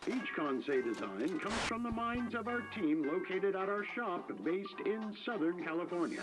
Each Conseil design comes from the minds of our team located at our shop based in Southern California.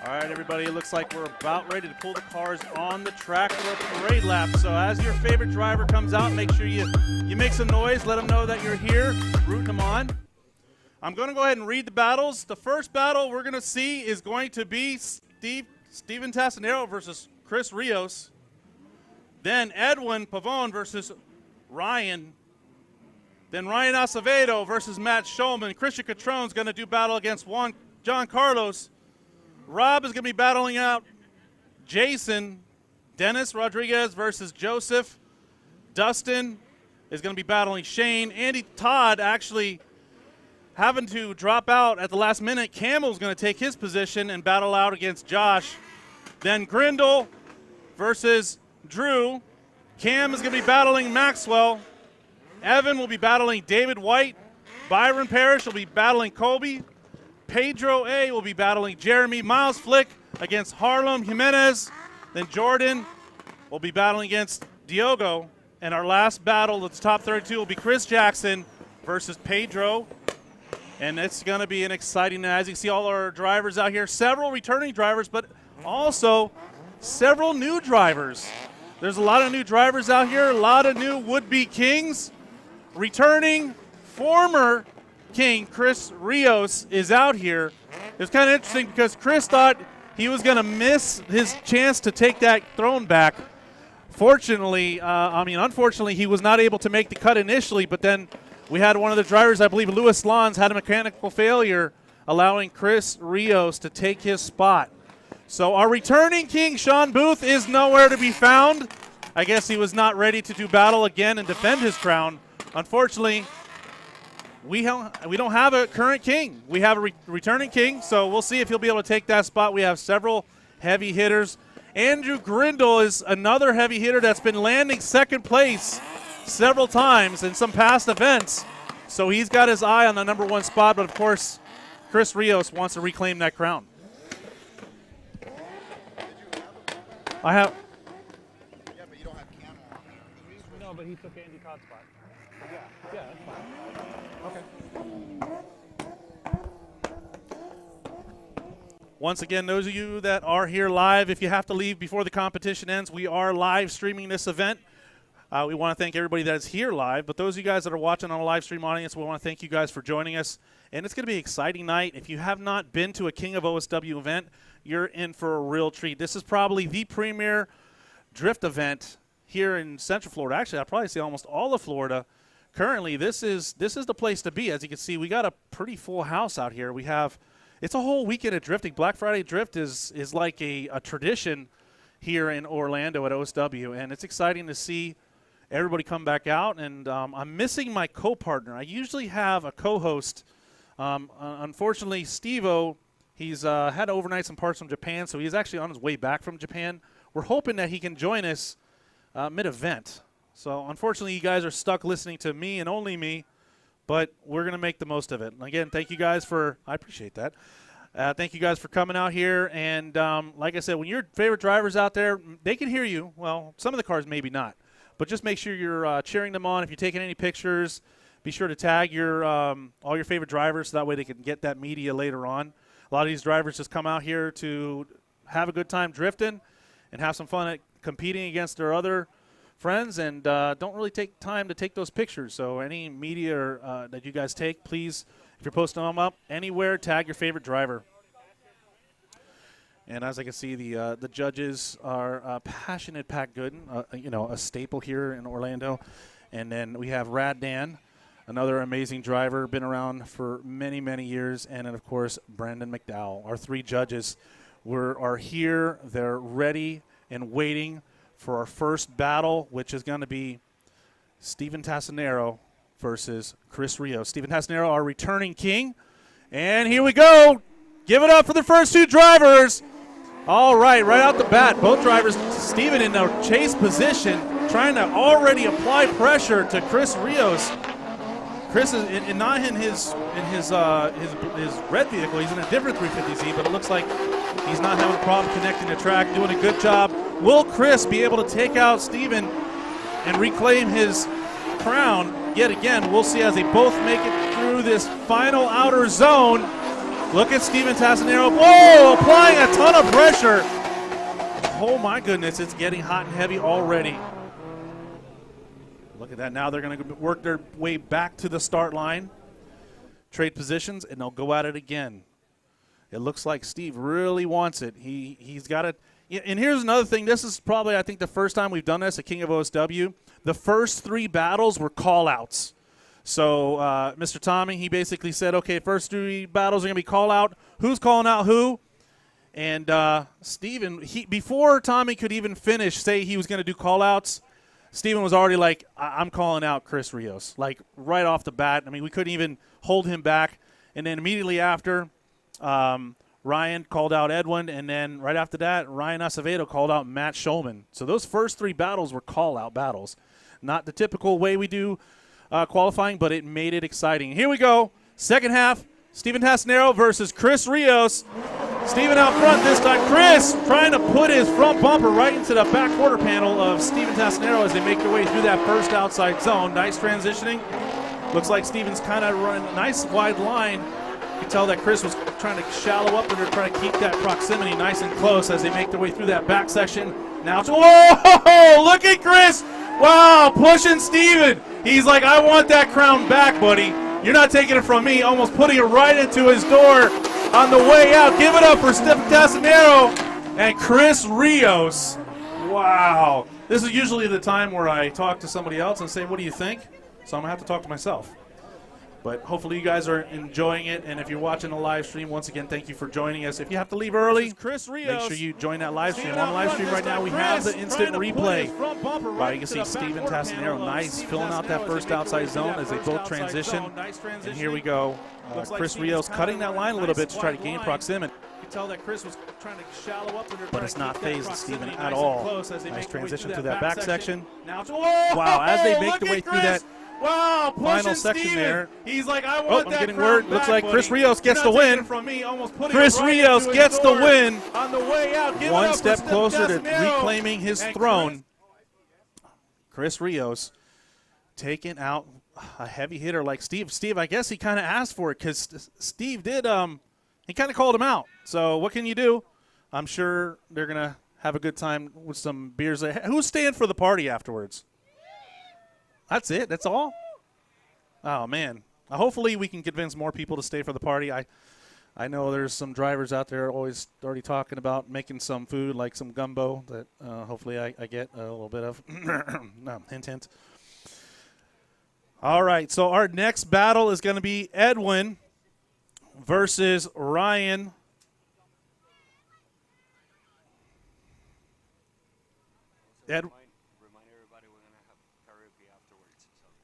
All right, everybody, it looks like we're about ready to pull the cars on the track for a parade lap. So as your favorite driver comes out, make sure you make some noise. Let them know that you're here, rooting them on. I'm going to go ahead and read the battles. The first battle we're going to see is going to be Steven Tassanero versus Chris Rios. Then Edwin Pavone versus Ryan. Then Ryan Acevedo versus Matt Shulman. Christian Catrone's going to do battle against John Carlos. Rob is going to be battling out Jason. Dennis Rodriguez versus Joseph. Dustin is going to be battling Shane. Andy Todd actually having to drop out at the last minute. Camel's going to take his position and battle out against Josh. Then Grindle versus Drew. Cam is going to be battling Maxwell. Evan will be battling David White. Byron Parrish will be battling Colby. Pedro A will be battling Jeremy. Miles Flick against Harlem Jimenez. Then Jordan will be battling against Diogo. And our last battle, the top 32, will be Chris Jackson versus Pedro. And it's going to be an exciting night. As you can see all our drivers out here, several returning drivers, but also several new drivers. There's a lot of new drivers out here, a lot of new would-be kings. Returning former king Chris Rios is out here. It's kind of interesting because Chris thought he was going to miss his chance to take that throne back. Unfortunately, he was not able to make the cut initially, but then we had one of the drivers, I believe Louis Lons, had a mechanical failure, allowing Chris Rios to take his spot. So our returning king, Sean Booth, is nowhere to be found. I guess he was not ready to do battle again and defend his crown. Unfortunately, we don't have a current king. We have a returning king, so we'll see if he'll be able to take that spot. We have several heavy hitters. Andrew Grindle is another heavy hitter that's been landing second place several times in some past events. So he's got his eye on the number one spot, but of course, Chris Rios wants to reclaim that crown. I have. Yeah, but you don't have Cam on. No, but he took Andy Todd's spot. Yeah, that's fine. Okay. Once again, those of you that are here live, if you have to leave before the competition ends, we are live streaming this event. We want to thank everybody that is here live, but those of you guys that are watching on a live stream audience, we want to thank you guys for joining us. And it's going to be an exciting night. If you have not been to a King of OSW event, you're in for a real treat. This is probably the premier drift event here in Central Florida. Actually, I'd probably say almost all of Florida. Currently, this is the place to be. As you can see, we got a pretty full house out here. It's a whole weekend of drifting. Black Friday Drift is like a tradition here in Orlando at OSW, and it's exciting to see everybody come back out. And I'm missing my co-partner. I usually have a co-host. Unfortunately, Steve-O, he's had to overnight some parts from Japan, so he's actually on his way back from Japan. We're hoping that he can join us mid-event. So unfortunately, you guys are stuck listening to me and only me, but we're going to make the most of it. And again, thank you guys I appreciate that. Thank you guys for coming out here. And like I said, when your favorite drivers out there, they can hear you. Well, some of the cars maybe not. But just make sure you're cheering them on. If you're taking any pictures, be sure to tag all your favorite drivers so that way they can get that media later on. A lot of these drivers just come out here to have a good time drifting and have some fun at competing against their other friends, and don't really take time to take those pictures. So any media that you guys take, please, if you're posting them up anywhere, tag your favorite driver. And as I can see, the judges are passionate Pat Gooden, a staple here in Orlando. And then we have Rad Dan, another amazing driver, been around for many, many years. And then, of course, Brandon McDowell. Our three judges are here. They're ready and waiting for our first battle, which is going to be Steven Tassinero versus Chris Rios. Steven Tassinero, our returning king. And here we go. Give it up for the first two drivers. All right, right out the bat, both drivers, Steven in the chase position, trying to already apply pressure to Chris Rios. Chris is not in his red vehicle. He's in a different 350Z, but it looks like he's not having a problem connecting the track, doing a good job. Will Chris be able to take out Steven and reclaim his crown yet again? We'll see as they both make it through this final outer zone. Look at Steven Tassinero. Whoa, applying a ton of pressure. Oh, my goodness, it's getting hot and heavy already. Look at that. Now they're going to work their way back to the start line, trade positions, and they'll go at it again. It looks like Steve really wants it. He's got it. And here's another thing. This is probably, I think, the first time we've done this at King of OSW. The first three battles were call-outs. So Mr. Tommy, he basically said, okay, first three battles are going to be call-out. Who's calling out who? And Steven, before Tommy could even say he was going to do call-outs, Steven was already like, I'm calling out Chris Rios, like right off the bat. I mean, we couldn't even hold him back. And then immediately after, Ryan called out Edwin, and then right after that, Ryan Acevedo called out Matt Schulman. So those first three battles were call-out battles. Not the typical way we do qualifying, but it made it exciting. Here we go. Second half, Steven Tassinero versus Chris Rios. Steven out front this time. Chris trying to put his front bumper right into the back quarter panel of Steven Tassinero as they make their way through that first outside zone. Nice transitioning. Looks like Steven's kind of running a nice wide line. You can tell that Chris was trying to shallow up and they're trying to keep that proximity nice and close as they make their way through that back section. Now, whoa, look at Chris. Wow, pushing Steven. He's like, I want that crown back, buddy. You're not taking it from me. Almost putting it right into his door on the way out. Give it up for Steven Tassinero and Chris Rios. Wow. This is usually the time where I talk to somebody else and say, what do you think? So I'm going to have to talk to myself. But hopefully you guys are enjoying it. And if you're watching the live stream, once again, thank you for joining us. If you have to leave early, Chris Rios, make sure you join that live stream. On the live stream right now, we have the instant replay. Right, you can see Steven Tassinero, nice, filling out that first outside zone as they both transition. And here we go. Chris Rios cutting that line a little bit to try to gain proximity. You can tell that Chris was trying to shallow up, but it's not phased Steven at all. Nice transition through that back section. Wow, as they make their way through that final section there. He's like, I want I'm getting word. Looks like Chris Rios gets the win. Chris Rios gets the win. On the way out, one step closer to reclaiming his throne. Chris Rios taking out a heavy hitter like Steve. Steve, I guess he kind of asked for it because Steve did. He kind of called him out. So what can you do? I'm sure they're gonna have a good time with some beers. Who's staying for the party afterwards? That's it? That's all? Oh, man. Hopefully we can convince more people to stay for the party. I know there's some drivers out there always already talking about making some food, like some gumbo, that hopefully I get a little bit of. No, hint, hint. All right, so our next battle is going to be Edwin versus Ryan.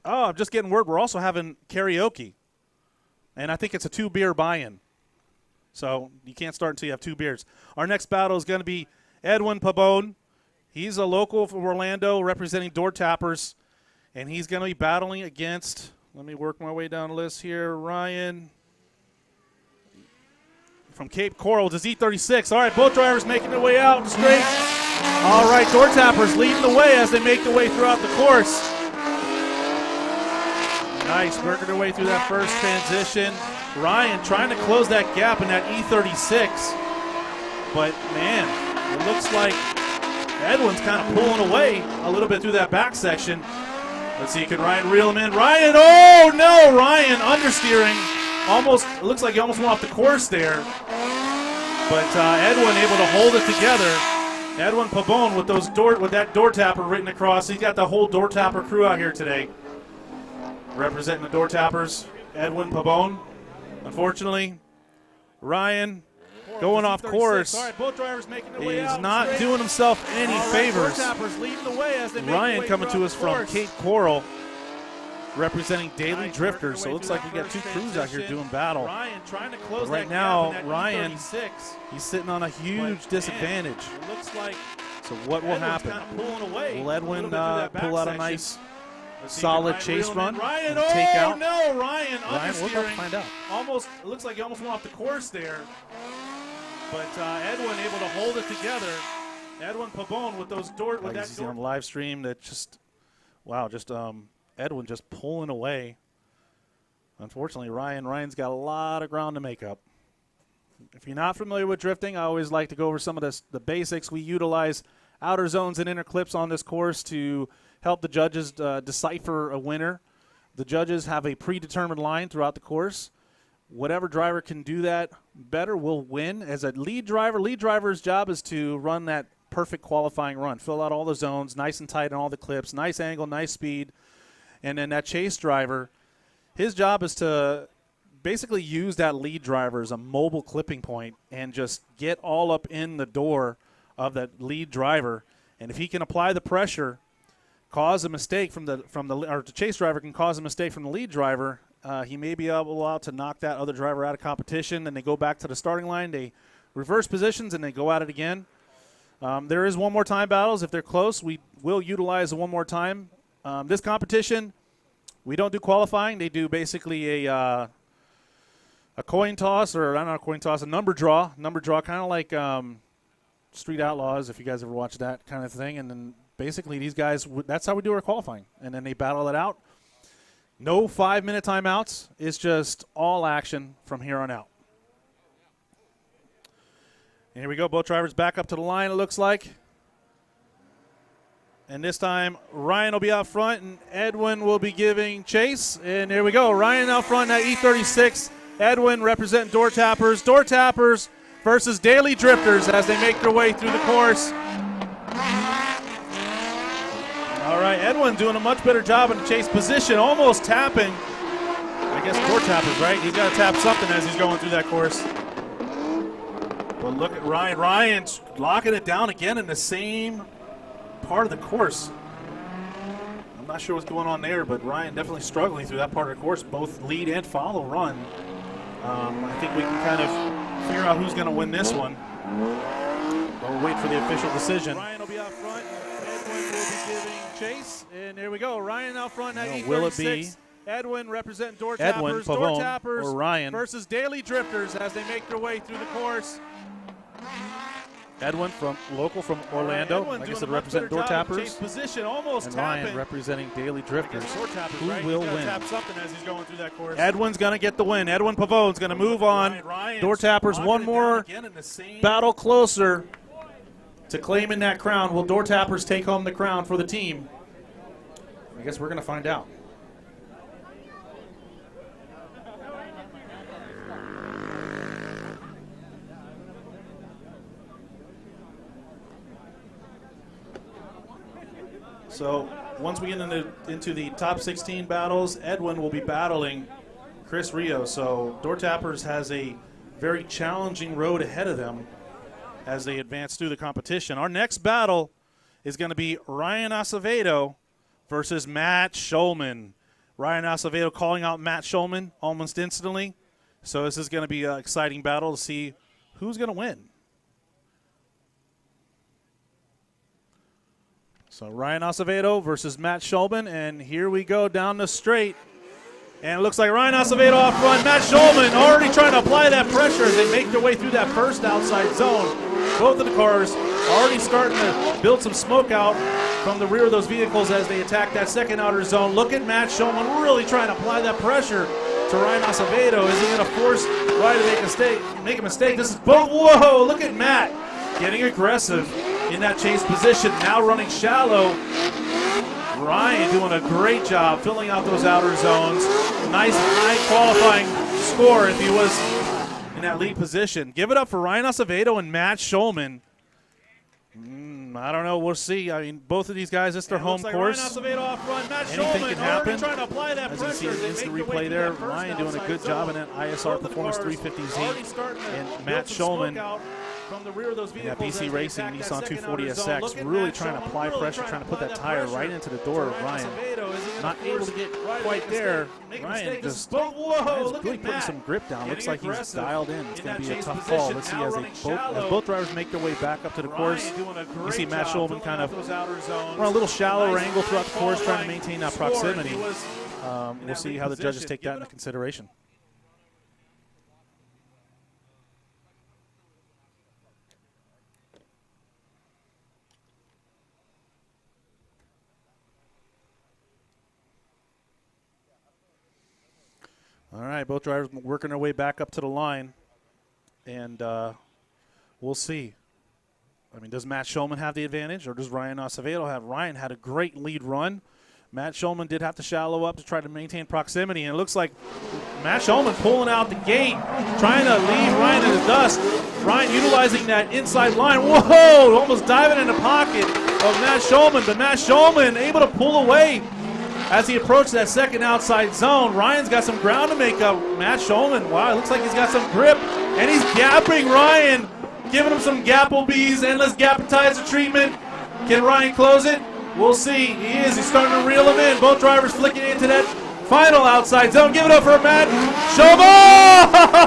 Oh, I'm just getting word. We're also having karaoke. And I think it's a 2-beer buy-in. So you can't start until you have 2 beers. Our next battle is going to be Edwin Pabon. He's a local from Orlando representing Door Tappers. And he's going to be battling against, let me work my way down the list here, Ryan from Cape Coral. It's E36. All right, both drivers making their way out straight. All right, Door Tappers leading the way as they make their way throughout the course. Nice, working their way through that first transition. Ryan trying to close that gap in that E36. But, man, it looks like Edwin's kind of pulling away a little bit through that back section. Let's see, can Ryan reel him in? Ryan, oh, no, Ryan understeering. Almost, it looks like he almost went off the course there. But Edwin able to hold it together. Edwin Pabon with that door tapper written across. He's got the whole door tapper crew out here today. Representing the Door Tappers, Edwin Pabon. Unfortunately, Ryan going off course. All right, both drivers making their way out. He's not doing himself any favors. Door Tappers leading the way as they make Ryan coming to us from Cape Coral, representing Daily Drifters. So it looks like we got 2 crews out here doing battle. Ryan trying to close right now, Ryan, he's sitting on a huge disadvantage. It looks like. So what will happen? Will Edwin pull out a nice solid chase run, Ryan, take out? No, Ryan we'll have to find out. Almost, it looks like he almost went off the course there. But Edwin able to hold it together. Edwin Pabon with those door. Like you see on the live stream, that just, wow, just Edwin just pulling away. Unfortunately, Ryan's got a lot of ground to make up. If you're not familiar with drifting, I always like to go over some of the basics. We utilize outer zones and inner clips on this course to help the judges decipher a winner. The judges have a predetermined line throughout the course. Whatever driver can do that better will win. As a lead driver's job is to run that perfect qualifying run, fill out all the zones, nice and tight on all the clips, nice angle, nice speed. And then that chase driver, his job is to basically use that lead driver as a mobile clipping point and just get all up in the door of that lead driver. And if he can apply the pressure, cause a mistake or the chase driver can cause a mistake from the lead driver, he may be able to knock that other driver out of competition, and they go back to the starting line, they reverse positions, and they go at it again. There is one more time battles. If they're close, we will utilize the one more time. This competition, we don't do qualifying. They do basically a coin toss, or not a coin toss, a number draw. Number draw, kind of like Street Outlaws, if you guys ever watched that kind of thing. And then basically these guys, that's how we do our qualifying. And then they battle it out. No 5-minute timeouts. It's just all action from here on out. And here we go. Both drivers back up to the line, it looks like. And this time, Ryan will be out front, and Edwin will be giving chase. And here we go. Ryan out front at E36. Edwin representing Door Tappers. Door Tappers versus Daily Drifters as they make their way through the course. All right, Edwin doing a much better job in the chase position, almost tapping. I guess Door Tappers, right? He's got to tap something as he's going through that course. But look at Ryan. Ryan's locking it down again in the same part of the course. I'm not sure what's going on there, but Ryan definitely struggling through that part of the course, both lead and follow run. I think we can kind of figure out who's going to win this one. But we'll wait for the official decision. Ryan will be out front. Edwin will be giving chase. And there we go. Ryan out front at E36. Will it be Edwin representing Door Tappers. Door Tappers or Ryan versus Daily Drifters as they make their way through the course. Edwin local from Orlando, like I said, representing Door Tappers. Position, almost and Ryan representing Daily Drifters. Who will win? Tap something as he's going through that course. Edwin's going to get the win. Edwin Pavon's going to move on. Door Tappers one more battle closer to claiming that crown. Will Door Tappers take home the crown for the team? guess we're going to find out. So once we get into the top 16 battles, Edwin will be battling Chris Rio. So Door Tappers has a very challenging road ahead of them as they advance through the competition. Our next battle is going to be Ryan Acevedo versus Matt Schulman. Ryan Acevedo calling out Matt Schulman almost instantly. So this is going to be an exciting battle to see who's going to win. So Ryan Acevedo versus Matt Schulman, and here we go down the straight. And it looks like Ryan Acevedo off front. Matt Schulman already trying to apply that pressure as they make their way through that first outside zone. Both of the cars already starting to build some smoke out from the rear of those vehicles as they attack that second outer zone. Look at Matt Schulman really trying to apply that pressure to Ryan Acevedo. Is he going to force Ryan to make a mistake? This is both. Whoa, look at Matt getting aggressive in that chase position, now running shallow. Ryan doing a great job filling out those outer zones. Nice high qualifying score if he was in that lead position. Give it up for Ryan Acevedo and Matt Schulman. I don't know. We'll see. I mean, both of these guys, it's their home course. Anything can happen. As you see the instant replay there, Ryan doing a good job in that ISR Performance 350Z. And Matt Schulman from the rear of those vehicles, BC Racing Nissan 240SX, really trying to apply pressure, trying to put that tire right into the door of Ryan. Not able to get quite there. Ryan just Ryan's really putting some grip down. Looks like he's dialed in. It's going to be a tough call. Let's see as both drivers make their way back up to the course. You see Matt Schulman kind of run a little shallower angle throughout the course, trying to maintain that proximity. We'll see how the judges take that into consideration. All right, both drivers working their way back up to the line, and we'll see. I mean, does Matt Schulman have the advantage, or does Ryan Acevedo have? Ryan had a great lead run. Matt Schulman did have to shallow up to try to maintain proximity, and it looks like Matt Schulman pulling out the gate, trying to leave Ryan in the dust. Ryan utilizing that inside line. Whoa, almost diving in the pocket of Matt Schulman, but Matt Schulman able to pull away as he approached that second outside zone. Ryan's got some ground to make up. Matt Schulman, wow, it looks like he's got some grip, and he's gapping Ryan, giving him some Gapplebees, endless Gappetizer treatment. Can Ryan close it? We'll see. He is. He's starting to reel him in. Both drivers flicking into that final outside zone. Give it up for Matt Schulman.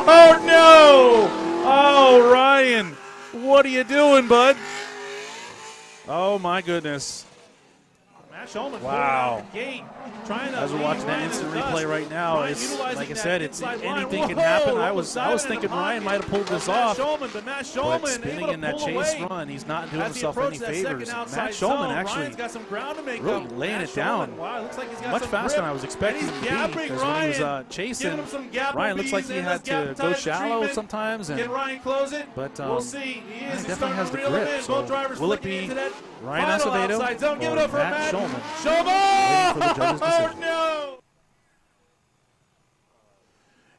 Oh, no. Oh, Ryan, what are you doing, bud? Oh, my goodness. Wow. As we're watching that instant replay right now, it's, like I said, it's anything can happen. I was thinking Ryan might have pulled this off, but spinning in that chase run, he's not doing himself any favors. Matt Schulman actually really laying it down much faster than I was expecting him to be, because when he was chasing, Ryan looks like he had to go shallow sometimes, but he definitely has the grip. So will it be Ryan Acevedo or Matt Schulman? Waiting for the judge's decision. No.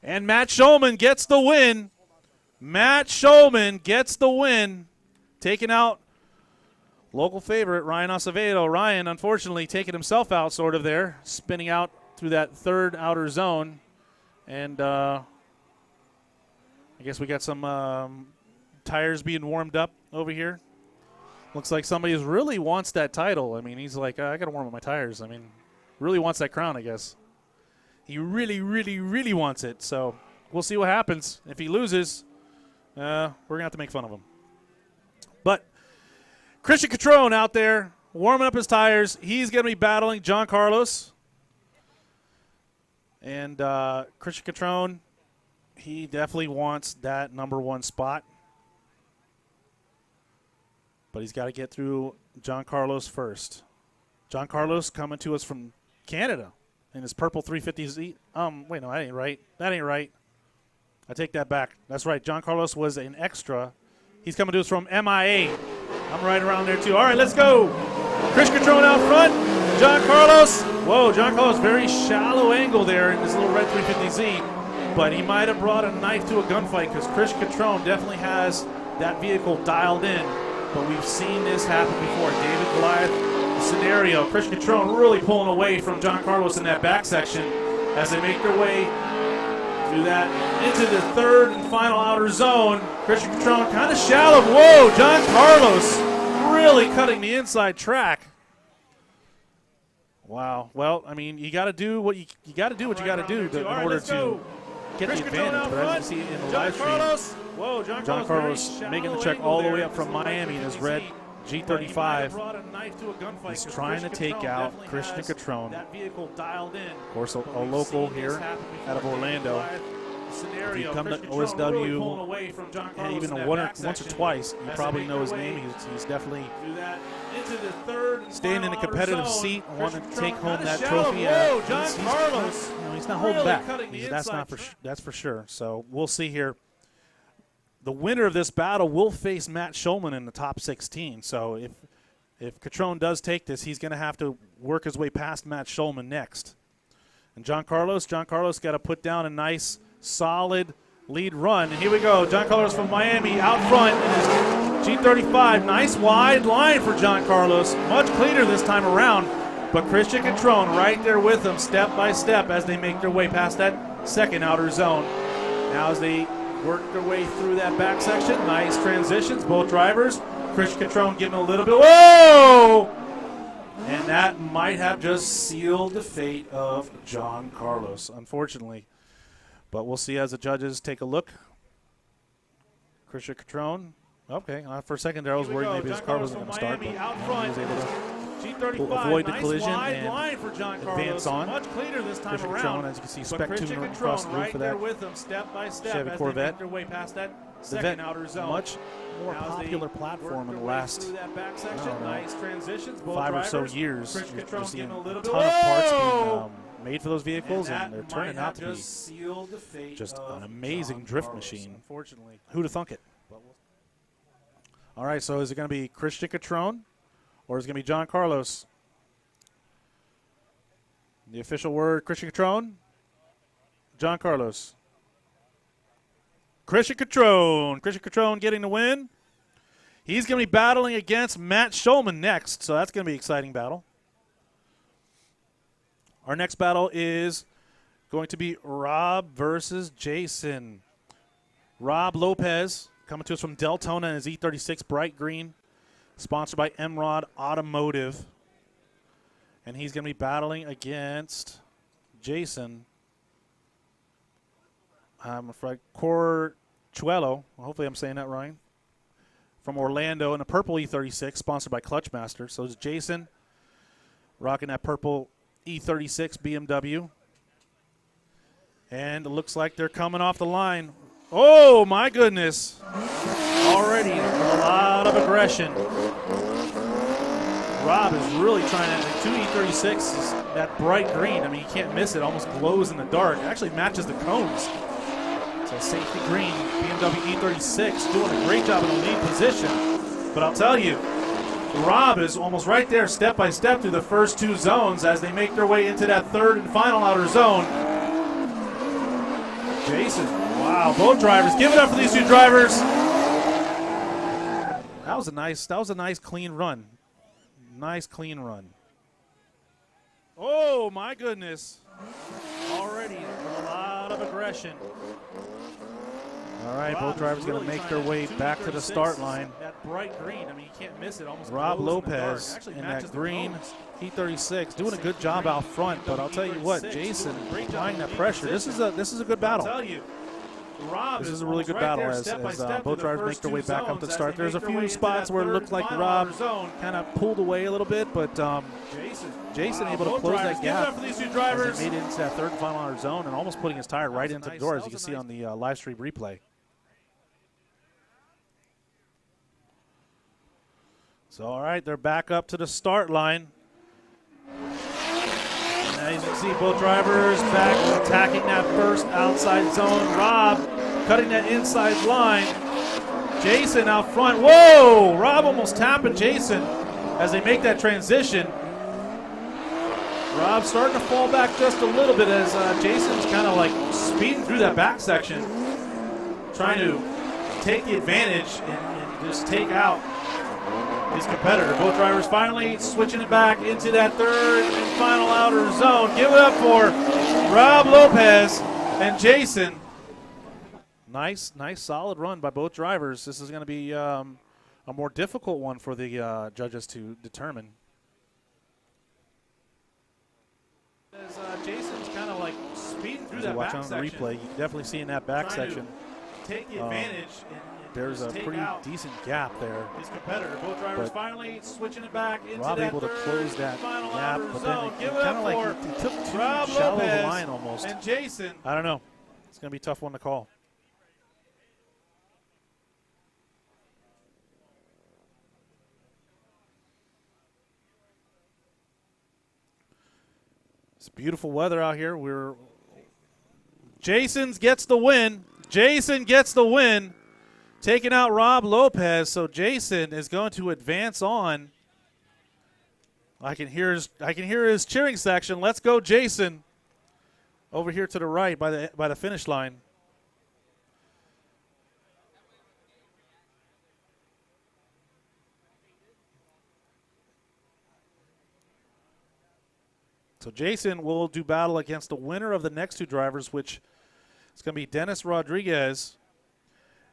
And Matt Schulman gets the win. Matt Schulman gets the win, taking out local favorite Ryan Acevedo. Ryan, unfortunately, taking himself out sort of there, spinning out through that third outer zone. And I guess we got some tires being warmed up over here. Looks like somebody really wants that title. I mean, he's like, I got to warm up my tires. I mean, really wants that crown, I guess. He really, really, really wants it. So we'll see what happens. If he loses, we're going to have to make fun of him. But Christian Catrone out there warming up his tires. He's going to be battling John Carlos. And Christian Catrone, he definitely wants that #1 spot. But he's got to get through John Carlos first. John Carlos coming to us from Canada in his purple 350Z. Wait, no, that ain't right. That ain't right. I take that back. That's right. John Carlos was an extra. He's coming to us from MIA. I'm right around there, too. All right, let's go. Chris Catrone out front. John Carlos. Whoa, John Carlos, very shallow angle there in his little red 350Z, but he might have brought a knife to a gunfight because Chris Catrone definitely has that vehicle dialed in, but we've seen this happen before. David Goliath scenario. Chris Catrone really pulling away from John Carlos in that back section as they make their way through that into the third and final outer zone. Christian Catrone kind of shallow. Whoa, John Carlos really cutting the inside track. Wow. Well, I mean, you got to do what you got to do what you got to do in order to get the advantage. But as you see in the live stream, John Carlos making the check all the way up from Miami in his red G35. He's trying to take out Christian Catrone. Of course, a local here out of Orlando. If you come to OSW and even once or twice, you probably know his name. He's definitely staying in a competitive seat and wanting to take home that trophy. He's not holding back. That's for sure. So we'll see here. The winner of this battle will face Matt Schulman in the top 16. So if Catrone does take this, he's going to have to work his way past Matt Schulman next. And John Carlos got to put down a nice, solid lead run. And here we go. John Carlos from Miami out front in his G35. Nice wide line for John Carlos. Much cleaner this time around. But Christian Catrone right there with him step by step as they make their way past that second outer zone. Now as they work their way through that back section. Nice transitions, both drivers. Christian Catrone getting a little bit. Whoa! And that might have just sealed the fate of John Carlos, unfortunately. But we'll see as the judges take a look. Christian Catrone. Okay, for a second there I was worried maybe his car wasn't going to start, but he was able to avoid the collision and advance on. Much cleaner this time Christian Catrone, as you can see, spec tuner across the roof of that Chevy Corvette. The Vet, much more popular platform in the last 5 or so years. You're seeing a ton of parts being made for those vehicles, and they're turning out to be just an amazing drift machine. Unfortunately, who'd have thunk it? All right, so is it going to be Christian Catrone or is it going to be John Carlos? The official word, Christian Catrone, John Carlos. Christian Catrone getting the win. He's going to be battling against Matt Schulman next, so that's going to be an exciting battle. Our next battle is going to be Rob versus Jason. Rob Lopez coming to us from Deltona in his E36 bright green, sponsored by Emrod Automotive. And he's going to be battling against Jason. I'm afraid Corchuelo, hopefully I'm saying that right, from Orlando in a purple E36, sponsored by Clutchmaster. So it's Jason rocking that purple E36 BMW. And it looks like they're coming off the line. Oh, my goodness. Already a lot of aggression. Rob is really trying to, the 2 E36s, that bright green, I mean, you can't miss it, almost glows in the dark. It actually matches the cones. It's a safety green BMW E36 doing a great job in the lead position. But I'll tell you, Rob is almost right there step by step through the first 2 zones as they make their way into that third and final outer zone. Jason, wow, both drivers. Give it up for these 2 drivers. That was a nice clean run. Nice clean run. Oh my goodness. Already a lot of aggression. All right, both drivers going to make their way back to the start line. That bright green, I mean, you can't miss it. Almost Rob Lopez in that green E36 doing a good job out front, but I'll tell you what, Jason applying that pressure. This is a good battle. This is a really good battle as both drivers make their way back up to the start. There's a few spots where it looked like Rob kind of pulled away a little bit, but Jason able to close that gap as he made it into that third and final outer zone and almost putting his tire right into the door, as you can see on the live stream replay. So, all right, they're back up to the start line. And as you can see, both drivers back attacking that first outside zone. Rob cutting that inside line. Jason out front. Whoa! Rob almost tapping Jason as they make that transition. Rob's starting to fall back just a little bit as Jason's kind of like speeding through that back section, trying to take the advantage and just take out his competitor. Both drivers finally switching it back into that third and final outer zone. Give it up for Rob Lopez and Jason. Nice, solid run by both drivers. This is going to be a more difficult one for the judges to determine. As Jason's kind of like speeding through that back section. Watch on the replay, you can definitely see in that back section. Take the advantage. There's a pretty decent gap there. His competitor, both drivers finally switching it back into Rob that able to close that gap, but then Give kind of like he took too shallow of a line almost. And Jason. I don't know. It's going to be a tough one to call. It's beautiful weather out here. Jason gets the win. Jason gets the win, taking out Rob Lopez. So Jason is going to advance on. I can hear his cheering section. Let's go, Jason! Over here to the right by the finish line. So Jason will do battle against the winner of the next two drivers, which is going to be Dennis Rodriguez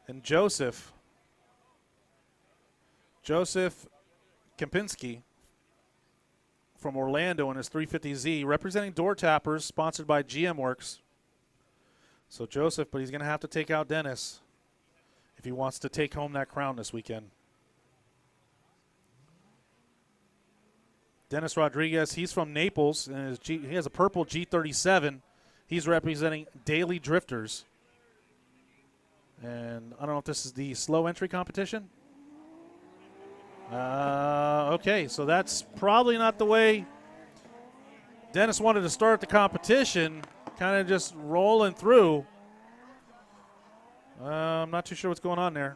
and Joseph Kempinski from Orlando in his 350Z, representing Door Tappers, sponsored by GM Works. So Joseph, but he's going to have to take out Dennis if he wants to take home that crown this weekend. Dennis Rodriguez, he's from Naples, and he has a purple G37. He's representing Daily Drifters. And I don't know if this is the slow entry competition. Okay, so that's probably not the way Dennis wanted to start the competition, kind of just rolling through. I'm not too sure what's going on there.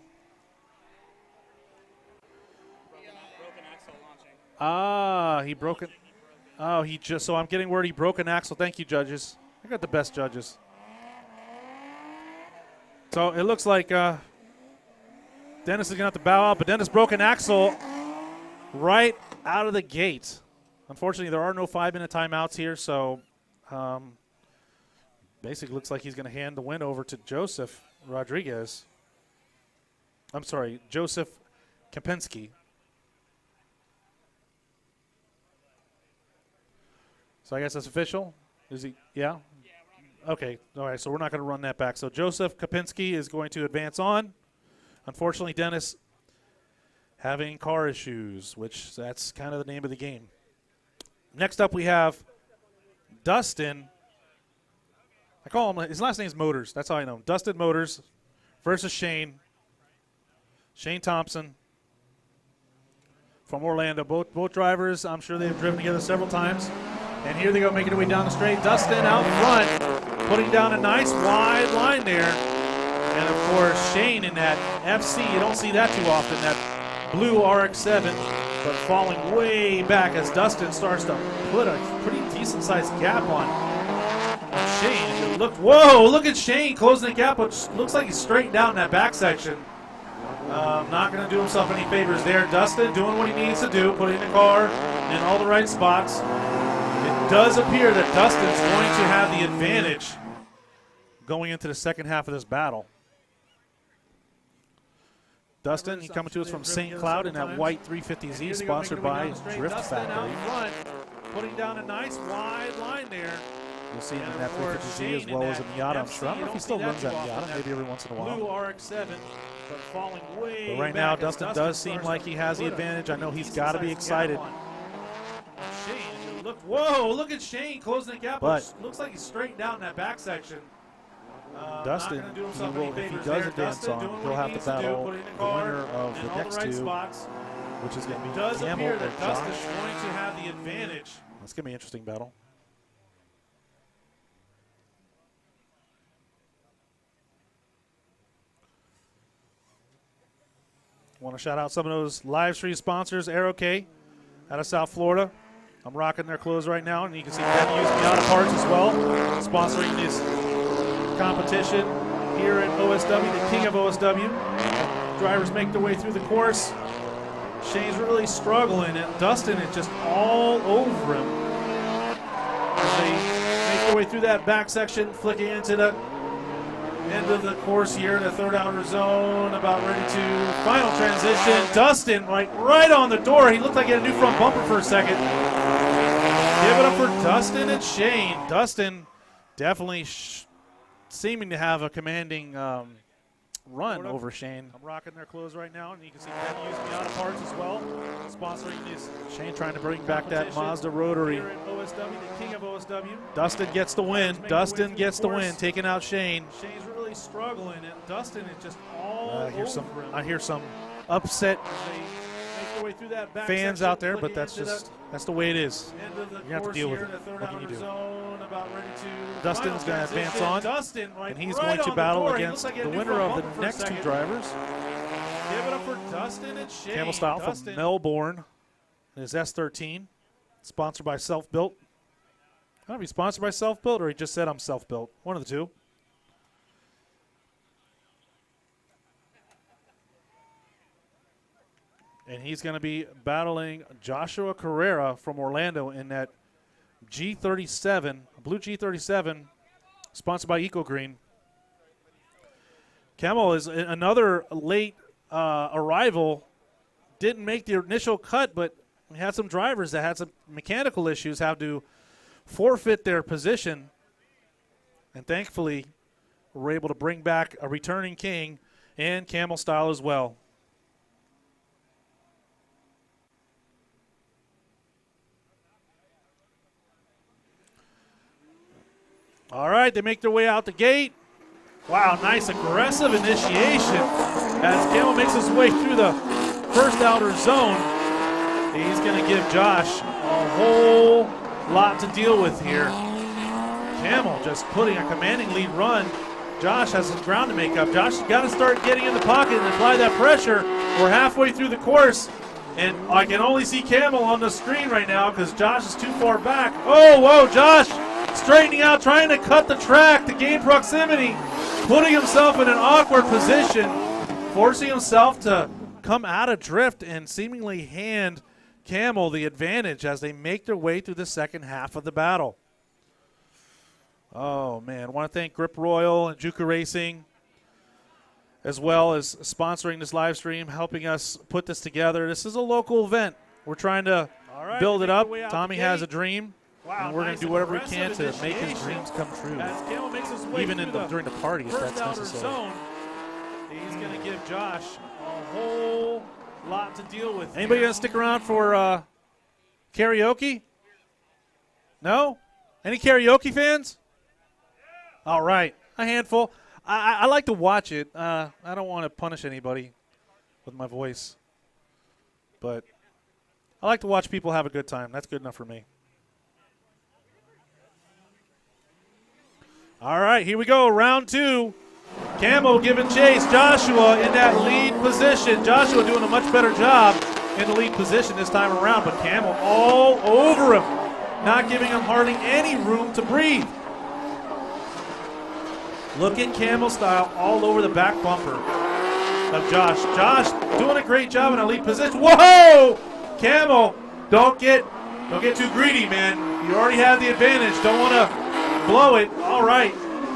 He broke it. Oh, so I'm getting word he broke an axle. Thank you, judges. I got the best judges. So it looks like Dennis is going to have to bow out, but Dennis broke an axle right out of the gate. Unfortunately, there are no 5-minute timeouts here, so basically looks like he's going to hand the win over to Joseph Rodriguez. I'm sorry, Joseph Kempinski. So I guess that's official? Is he? Yeah? Okay. All right, so we're not going to run that back. So Joseph Kempinski is going to advance on. Unfortunately, Dennis having car issues, which that's kind of the name of the game. Next up, we have Dustin. I call him, his last name is Motors. That's how I know him. Dustin Motors versus Shane Thompson from Orlando. Both drivers, I'm sure they've driven together several times. And here they go, making their way down the straight. Dustin out front, putting down a nice wide line there. And, of course, Shane in that FC. You don't see that too often, that blue RX-7, but falling way back as Dustin starts to put a pretty decent-sized gap on Shane. Whoa, look at Shane closing the gap, which looks like he's straightened out in that back section. Not going to do himself any favors there. Dustin doing what he needs to do, putting the car in all the right spots. It does appear that Dustin's going to have the advantage going into the second half of this battle. Dustin, he coming to us from St. Cloud in that white 350Z, sponsored by Drift Factory. Putting down a nice wide line there. You'll see him in that 350Z as well as a Miata. I'm sure. I don't know if he still runs that Miata, maybe every once in a while. Blue RX-7, but falling way but right now, Dustin does seem like he has the advantage. I know he's got to be excited. Whoa, look at Shane closing the gap, which looks like he's straightened out in that back section. Dustin, if he does advance on, he'll have to battle the winner of the next two, which is going to be Gamble and Josh. Dustin's going to have the advantage. That's going to be an interesting battle. Want to shout out some of those live stream sponsors, AeroK out of South Florida. I'm rocking their clothes right now, and you can see Ben using the auto parts as well, sponsoring this competition here at OSW, the king of OSW. Drivers make their way through the course. Shane's really struggling, and Dustin is just all over him. As they make their way through that back section, flicking into the end of the course here in the third outer zone, about ready to final transition. Dustin right on the door. He looked like he had a new front bumper for a second. Give it up for Dustin and Shane. Dustin definitely seeming to have a commanding run over Shane. I'm rocking their clothes right now, and you can see Ben using the auto parts as well, sponsoring this. Shane trying to bring back that Mazda rotary. Here at OSW, the king of OSW. Dustin gets the win. Dustin gets the win, taking out Shane. Shane's really struggling, and Dustin is just all over him. I hear some upset fans out there, but that's the way it is. You have to deal with it. What can you do? Dustin's going to advance on, and he's going to battle against the winner of the next two drivers. Give it up for Dustin and Shane. Camel Style from Melbourne. His S13, sponsored by Self-Built. I don't know if he's sponsored by Self-Built or he just said I'm Self-Built. One of the two. And he's going to be battling Joshua Carrera from Orlando in that G37, blue G37, sponsored by Eco Green. Camel is another late arrival. Didn't make the initial cut, but we had some drivers that had some mechanical issues, have to forfeit their position. And thankfully, we're able to bring back a returning king and Camel Style as well. All right, they make their way out the gate. Wow, nice aggressive initiation as Camel makes his way through the first outer zone. He's going to give Josh a whole lot to deal with here. Camel just putting a commanding lead run. Josh has some ground to make up. Josh has got to start getting in the pocket and apply that pressure. We're halfway through the course, and I can only see Camel on the screen right now because Josh is too far back. Oh, whoa, Josh straightening out, trying to cut the track to gain proximity, putting himself in an awkward position, forcing himself to come out of drift and seemingly hand Camel the advantage as they make their way through the second half of the battle. Oh, man. I want to thank Grip Royal and Juka Racing, as well as sponsoring this live stream, helping us put this together. This is a local event. We're trying to build it up. Tommy has a dream. Wow, and we're going to do whatever we can to make his dreams come true, even during the party if that's necessary. He's going to give Josh a whole lot to deal with. Anybody going to stick around for karaoke? No? Any karaoke fans? All right, a handful. I like to watch it. I don't want to punish anybody with my voice, but I like to watch people have a good time. That's good enough for me. All right, here we go, round two. Camel giving chase. Joshua in that lead position. Joshua doing a much better job in the lead position this time around, but Camel all over him, not giving him hardly any room to breathe. Look at Camel Style all over the back bumper of Josh. Josh doing a great job in a lead position. Whoa! Camel, don't get too greedy, man. You already have the advantage. Don't want to blow it. All right,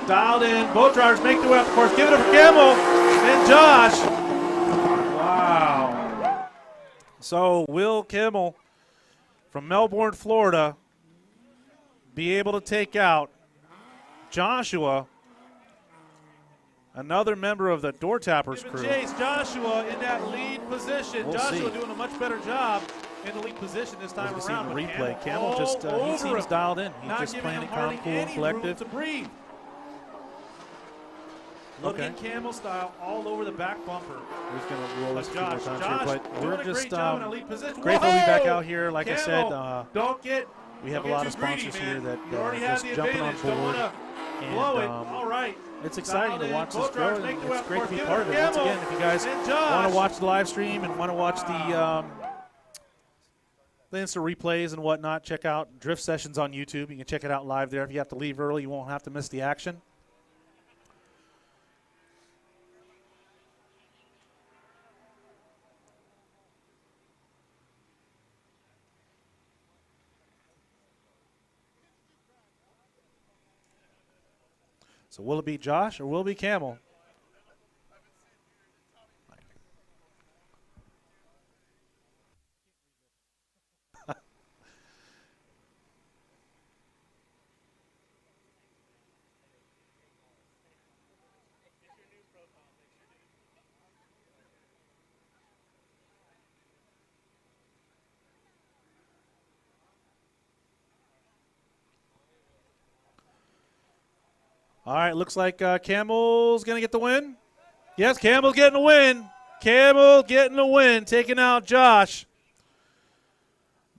dialed in. Both drivers make their way up the course. Give it up for Camel and Josh. Wow. So will Camel from Melbourne, Florida, be able to take out Joshua, another member of the Door Tappers crew? Chase Joshua in that lead position. Joshua doing a much better job in the lead position this time around. The replay. Camel just he seems dialed in. He's just playing it calm, cool, and collected. Look at Camel Style all over the back bumper. He's going to roll us a few more times here, but we're just grateful to be back out here. Like I said, we have a lot of sponsors here that are just jumping on board. And it's exciting to watch this grow, and it's great to be part of it. Once again, if you guys want to watch the live stream and want to watch the the instant replays and whatnot, check out Drift Sessions on YouTube. You can check it out live there. If you have to leave early, you won't have to miss the action. So will it be Josh or will it be Camel? All right, looks like Camel's going to get the win. Yes, Camel's getting the win. Camel getting the win, taking out Josh.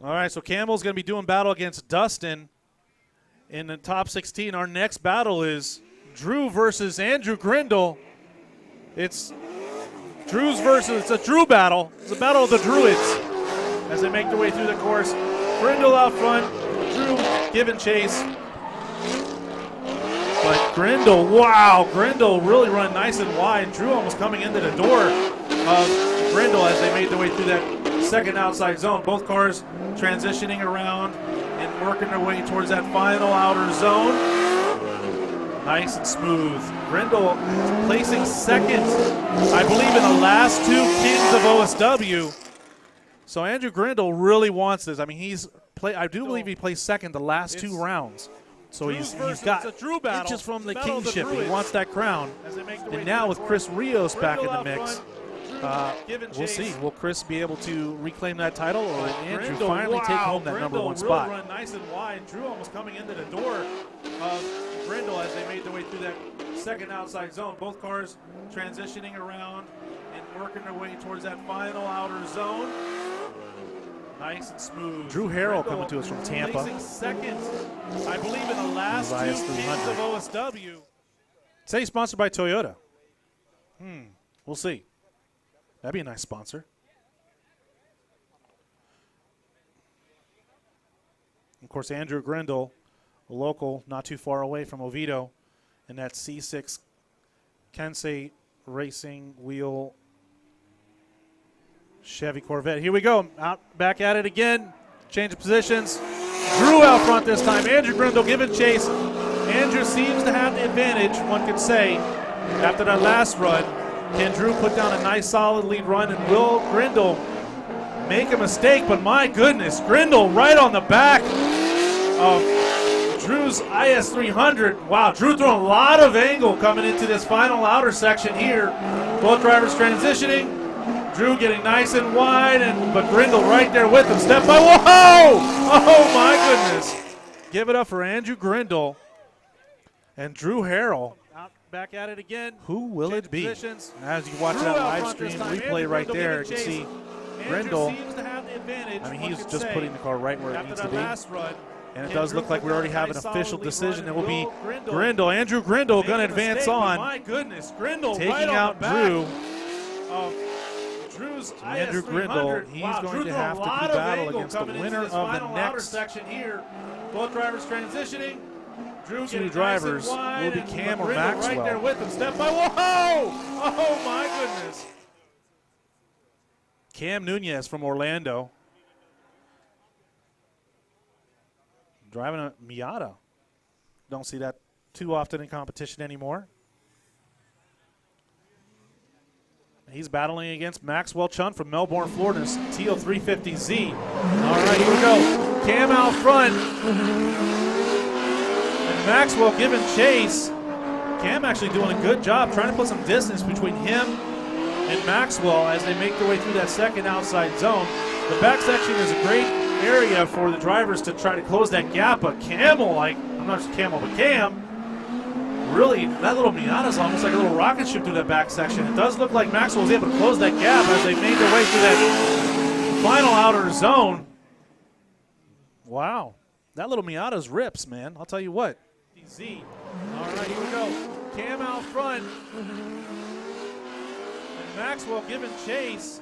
All right, so Camel's going to be doing battle against Dustin in the top 16. Our next battle is Drew versus Andrew Grindle. It's a Drew battle. It's a battle of the Druids as they make their way through the course. Grindle out front, Drew giving chase. But Grindle, wow, Grindle really run nice and wide. Drew almost coming into the door of Grindle as they made their way through that second outside zone. Both cars transitioning around and working their way towards that final outer zone. Nice and smooth. Grindle placing second, I believe, in the last two Kings of OSW. So Andrew Grindle really wants this. I mean, I do believe he placed second the last two rounds. So he's got inches from the kingship. He wants that crown. And now with Chris Rios back in the mix, we'll see. Will Chris be able to reclaim that title, or Andrew finally take home that number one spot? Run nice and wide. Drew almost coming into the door of Grindle as they made their way through that second outside zone. Both cars transitioning around and working their way towards that final outer zone. Nice and smooth. Drew Harrell coming to us from Tampa. Placing second, I believe, in the last two Kings of OSW. Say sponsored by Toyota. We'll see. That'd be a nice sponsor. Of course, Andrew Grindle, a local not too far away from Oviedo, in that C6 Kensei Racing Wheel Chevy Corvette. Here we go. Back at it again. Change of positions. Drew out front this time. Andrew Grindle giving chase. Andrew seems to have the advantage, one could say, after that last run. Can Drew put down a nice solid lead run, and will Grindle make a mistake? But my goodness, Grindle right on the back of Drew's IS300. Wow, Drew throwing a lot of angle coming into this final outer section here. Both drivers transitioning. Drew getting nice and wide, but Grindle right there with him. Step by, whoa! Oh my goodness. Give it up for Andrew Grindle and Drew Harrell. Back at it again. Who will it be? As you watch that live stream replay right there, you can see Grindle. I mean, he's just putting the car right where it needs to be. And it does look like we already have an official decision. It will be Grindle. Andrew Grindle going to advance on. My goodness, Grindle taking out Drew. Andrew Grindle, he's going to have to do battle against the winner of the next section here. Both drivers transitioning. Drew two drivers will be Cam or Maxwell. Right there with him. Step by. Whoa! Oh my goodness. Cam Nunez from Orlando. Driving a Miata. Don't see that too often in competition anymore. He's battling against Maxwell Chun from Melbourne, Florida's TL350Z. All right, here we go. Cam out front. And Maxwell giving chase. Cam actually doing a good job trying to put some distance between him and Maxwell as they make their way through that second outside zone. The back section is a great area for the drivers to try to close that gap, but I'm not just Camel, but Cam, really, that little Miata is almost like a little rocket ship through that back section. It does look like Maxwell was able to close that gap as they made their way through that final outer zone. Wow. That little Miata's rips, man. I'll tell you what. Z. All right, here we go. Cam out front. And Maxwell giving chase.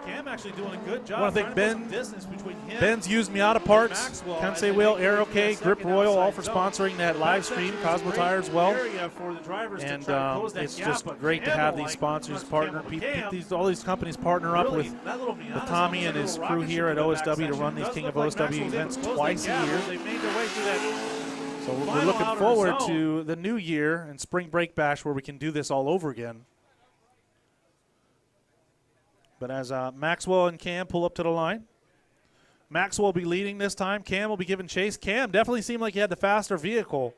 Cam actually doing a good job. I want to thank Ben. Distance between him Ben's Used Miata Parts, Maxwell, Kensei Wheel, Aero K, Grip Royal, all for sponsoring that live stream. Cosmo Tire as well. And it's just great to have these sponsors partner. All these companies partner up with Tommy and his crew here at OSW to run these King of OSW events twice a year. So we're looking forward to the new year and Spring Break Bash where we can do this all over again. But as Maxwell and Cam pull up to the line, Maxwell will be leading this time. Cam will be giving chase. Cam definitely seemed like he had the faster vehicle.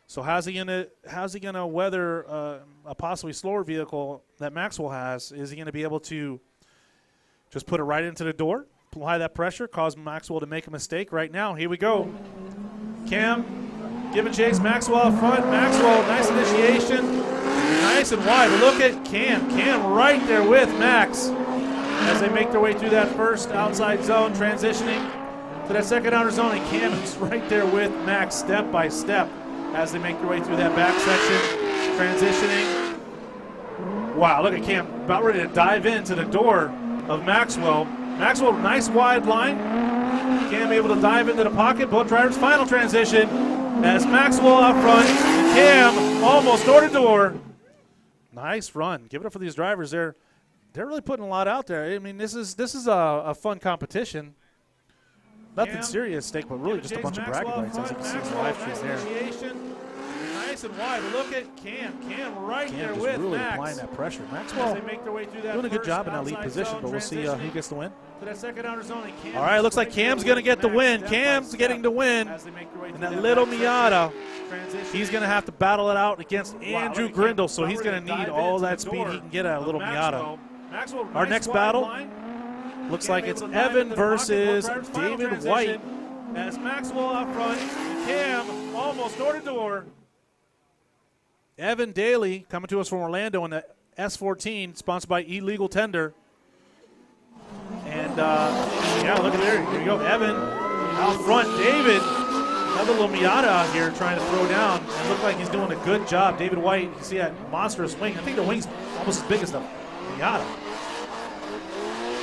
So how's he gonna weather a possibly slower vehicle that Maxwell has? Is he gonna be able to just put it right into the door, apply that pressure, cause Maxwell to make a mistake? Right now, here we go. Cam giving chase. Maxwell up front. Maxwell, nice initiation. Nice and wide. But look at Cam. Cam right there with Max as they make their way through that first outside zone, transitioning to that second outer zone. And Cam is right there with Max step by step as they make their way through that back section, transitioning. Wow, look at Cam about ready to dive into the door of Maxwell. Maxwell, nice wide line. Cam able to dive into the pocket. Both drivers, final transition as Maxwell up front. Cam almost door to door. Nice run. Give it up for these drivers. They're really putting a lot out there. I mean, this is a fun competition. Nothing serious at stake, but really just a bunch of bragging rights, as you can see in the live stream there. Nice and wide. But look at Cam. Cam right there with really Max. Applying that pressure. Maxwell doing a good job in that lead position, but we'll see who gets the win. All right, looks like Cam's going to get the win. Cam's getting the win. And that little Miata, he's going to have to battle it out against Andrew Grindle, so he's going to need all that speed he can get out of little Miata. Our next battle looks like it's Evan versus David White. As Maxwell up front, Cam almost door to door. Evan Daly coming to us from Orlando in the S14, sponsored by Illegal Tender. And, yeah, look at there. Here you go. Evan out front. David, another little Miata out here trying to throw down. And look like he's doing a good job. David White, you see that monstrous wing. I think the wing's almost as big as the Miata.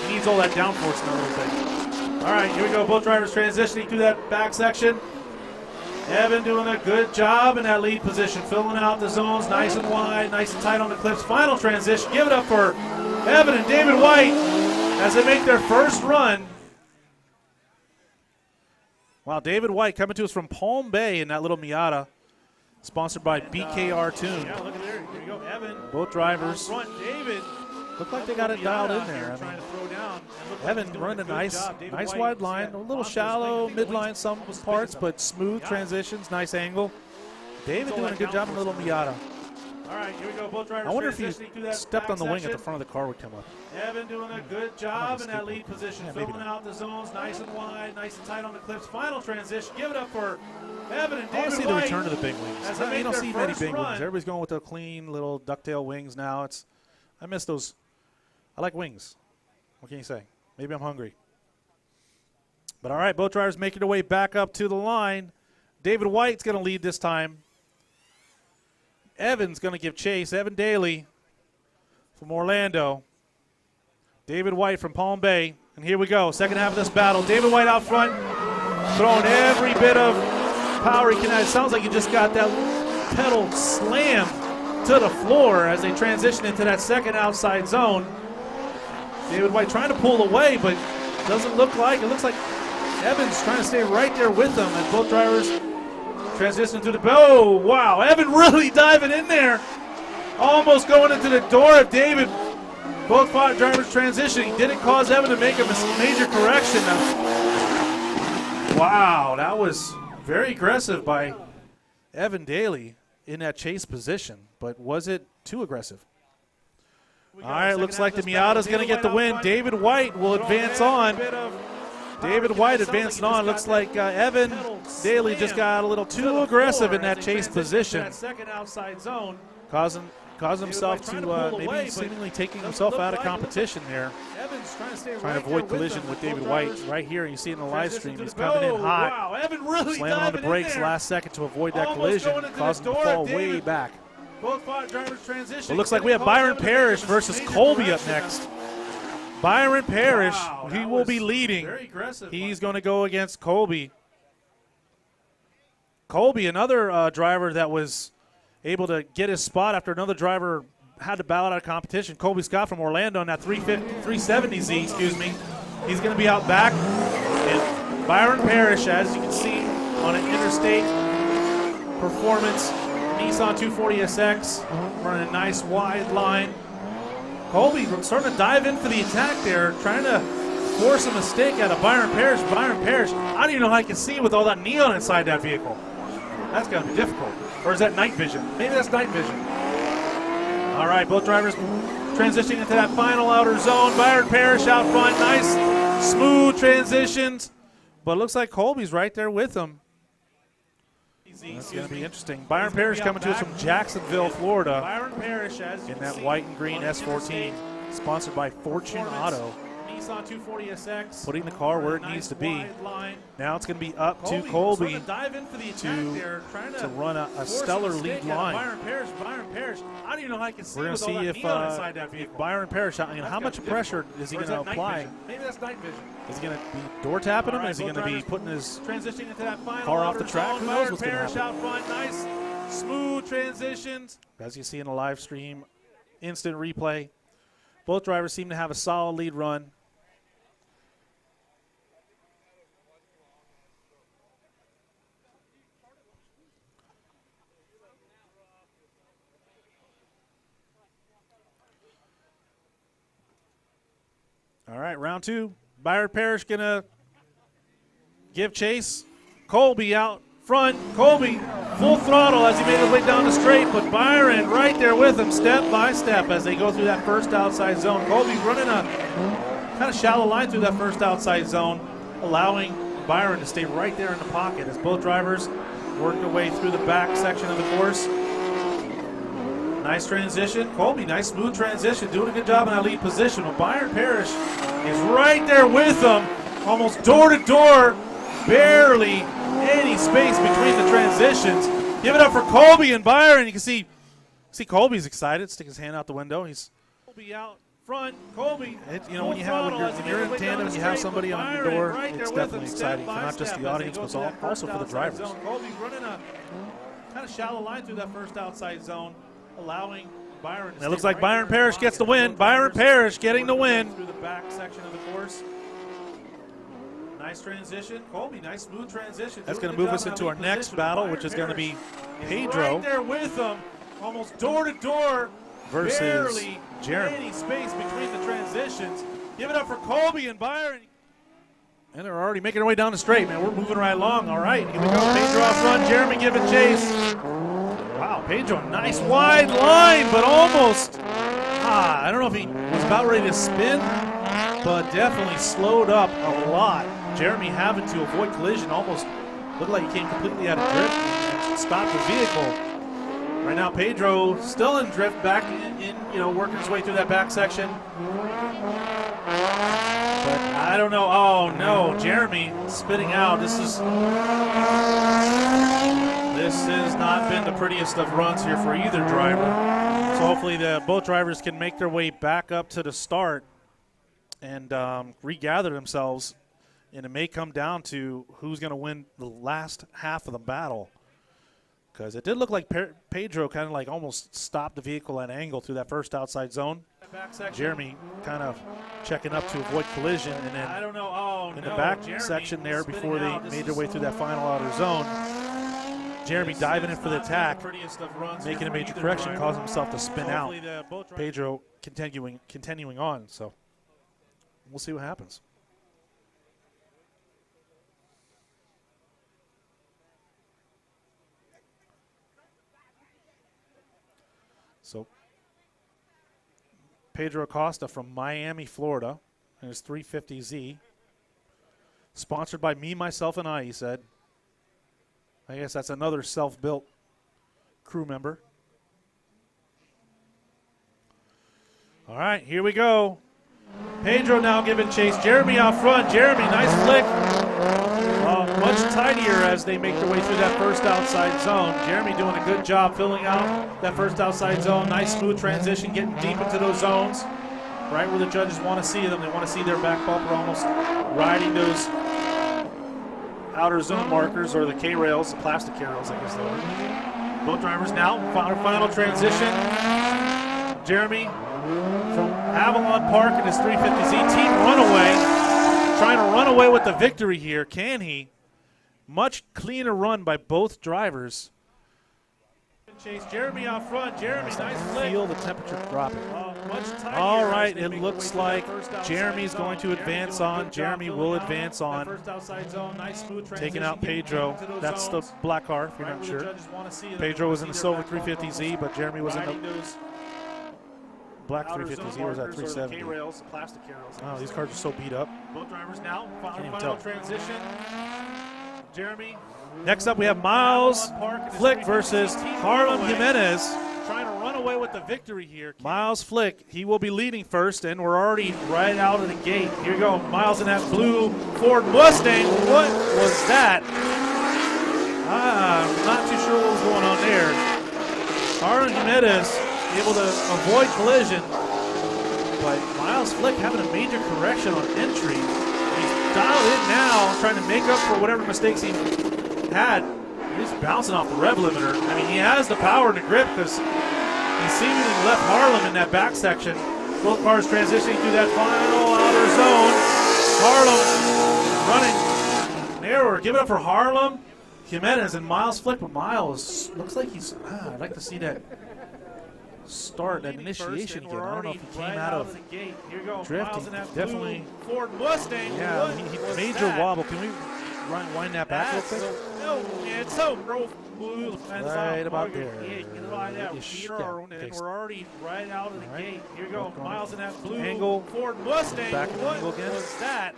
He needs all that downforce and everything. All right, here we go. Both drivers transitioning through that back section. Evan doing a good job in that lead position, filling out the zones nice and wide, nice and tight on the clips. Final transition. Give it up for Evan and David White as they make their first run. Wow, David White coming to us from Palm Bay in that little Miata, sponsored by BKR Tune. Yeah, look at there. Here you go, Evan. Both drivers. Front, David. Look like they got it dialed in there. I mean, Evan running a nice wide line, a little shallow, midline some parts, but smooth transitions, nice angle. David doing a good job in the little Miata. All right, here we go. Both drivers. I wonder if he stepped on the wing at the front of the car would come up. Evan doing a good job in that lead position, filling out the zones nice and wide, nice and tight on the clips. Final transition. Give it up for Evan and David White. I want to see the return of the big wings. You don't see many big wings. Everybody's going with the clean little ducktail wings now. I miss those. I like wings. What can you say? Maybe I'm hungry. But all right, both drivers making their way back up to the line. David White's going to lead this time. Evan's going to give chase. Evan Daly from Orlando. David White from Palm Bay. And here we go, second half of this battle. David White out front, throwing every bit of power he can add. It sounds like he just got that pedal slammed to the floor as they transition into that second outside zone. David White trying to pull away, but doesn't look like. It looks like Evan's trying to stay right there with them as both drivers transition to the, oh, wow. Evan really diving in there. Almost going into the door of David. Both drivers transitioning. Didn't cause Evan to make a major correction. Wow, that was very aggressive by Evan Daly in that chase position, but was it too aggressive? All right, looks like the Miata's going to get the win. David White will advance on. David White advancing on. Looks like Evan Daly just got a little too aggressive in that chase position, causing himself to maybe seemingly taking himself out of competition there. Trying to avoid collision with David White. Right here, you see in the live stream, he's coming in hot. Slamming on the brakes last second to avoid that collision, causing him to fall way back. Both drivers transition. It looks like we have Byron Parrish versus Colby up next. Byron Parrish, Wow, he that will was be leading. very aggressive. He's going to go against Colby. Colby, another driver that was able to get his spot after another driver had to bow out of competition. Colby Scott from Orlando on that 370Z, excuse me. He's going to be out back. And Byron Parrish, as you can see on an interstate performance, Nissan 240SX, running a nice wide line. Colby starting to dive in for the attack there, trying to force a mistake out of Byron Parrish. Byron Parrish, I don't even know how I can see with all that neon inside that vehicle. That's going to be difficult. Or is that night vision? Maybe that's night vision. All right, both drivers transitioning into that final outer zone. Byron Parrish out front, nice, smooth transitions. But it looks like Colby's right there with him. That's going to be interesting. Byron Parrish coming to us from Jacksonville, Florida. Byron Parrish, in that white and green S14, sponsored by Fortune Auto. Nissan 240SX, putting the car where it needs to be. Now it's going to be up to Colby to run a stellar lead line. Byron Parrish, I don't even know how I can see. We're going to see if Byron Parrish, how much pressure is he going to apply? Maybe that's night vision. Is he going to be door tapping him? Is he going to be putting his car off the track? Who knows what's going to happen? Out front, nice, smooth transitions. As you see in the live stream, instant replay. Both drivers seem to have a solid lead run. All right, round two. Byron Parrish going to give chase. Colby out front. Colby full throttle as he made his way down the straight, but Byron right there with him step by step as they go through that first outside zone. Colby running a kind of shallow line through that first outside zone, allowing Byron to stay right there in the pocket as both drivers work their way through the back section of the course. Nice transition. Colby, nice smooth transition, doing a good job in that lead position. But Byron Parrish is right there with them, almost door to door, barely any space between the transitions. Give it up for Colby and Byron. You can see Colby's excited, stick his hand out the window. He's Colby out front. Colby, when you're in tandem and you have somebody on your door, it's definitely exciting for not just the audience, but also for the drivers. Colby running a kind of shallow line through that first outside zone, allowing Byron. It looks like Byron Parrish gets the win. Byron Parrish getting the win through the back section of the course. Nice transition. Colby, nice smooth transition. That's going to move us into our next battle, which is going to be Pedro. Right there with them, almost door to door versus Jeremy. Any space between the transitions. Give it up for Colby and Byron. And they're already making their way down the straight, man. We're moving right along. All right, here we go. Pedro out front. Jeremy giving chase. Wow, Pedro, nice wide line, but almost. I don't know if he was about ready to spin, but definitely slowed up a lot. Jeremy having to avoid collision, almost looked like he came completely out of drift and stopped the vehicle. Right now, Pedro still in drift, back in working his way through that back section. But I don't know. Oh no, Jeremy spitting out. This has not been the prettiest of runs here for either driver. So hopefully both drivers can make their way back up to the start and regather themselves. And it may come down to who's going to win the last half of the battle. Because it did look like Pedro kind of like almost stopped the vehicle at an angle through that first outside zone. Jeremy kind of checking up to avoid collision. And then in the back section there before they made their way through that final outer zone, Jeremy diving in for the attack, making a major correction, causing himself to spin out. Pedro continuing on. So we'll see what happens. So Pedro Acosta from Miami, Florida, and his 350Z. Sponsored by me, myself, and I, he said. I guess that's another self-built crew member. All right, here we go. Pedro now giving chase. Jeremy out front. Jeremy, nice flick. Much tidier as they make their way through that first outside zone. Jeremy doing a good job filling out that first outside zone. Nice smooth transition, getting deep into those zones. right where the judges want to see them. They want to see their back bumper almost riding those outer zone markers, or the K-rails, the plastic K-rails, I guess they are. Both drivers now, final transition. Jeremy from Avalon Park in his 350Z team runaway, trying to run away with the victory here. Can he? Much cleaner run by both drivers. Chase Jeremy out front. Jeremy, nice flick. Feel the temperature dropping. All right, it looks like Jeremy's going to advance on. Jeremy will advance on. Taking out Pedro. That's the black car, if you're not sure. Pedro was in the silver 350Z, but Jeremy was in the black 350Z, or was that 370? Oh, these cars are so beat up. Both drivers now. Final transition. Jeremy. Next up, we have Miles Flick versus Harlem Jimenez. Trying to run away with the victory here. Miles Flick, he will be leading first, and we're already right out of the gate. Here you go, Miles in that blue Ford Mustang. What was that? I'm not too sure what was going on there. Harlem Jimenez able to avoid collision, but Miles Flick having a major correction on entry. He's dialed in now, trying to make up for whatever mistakes he had. He's bouncing off the rev limiter. I mean, he has the power to grip because he seemingly left Harlem in that back section. Both cars transitioning through that final outer zone. Harlem running narrower. Give it up for Harlem Jimenez and Miles Flick. But Miles looks like he's, I'd like to see that start, that initiation again. I don't know if he came out of drifting. Definitely. Ford Mustang. Yeah, he major wobble. Can we wind that back real quick? Right about there. And we're already right out of the gate. Here you go, Miles in that blue angle. Ford Mustang. Back in the angle again. What was that?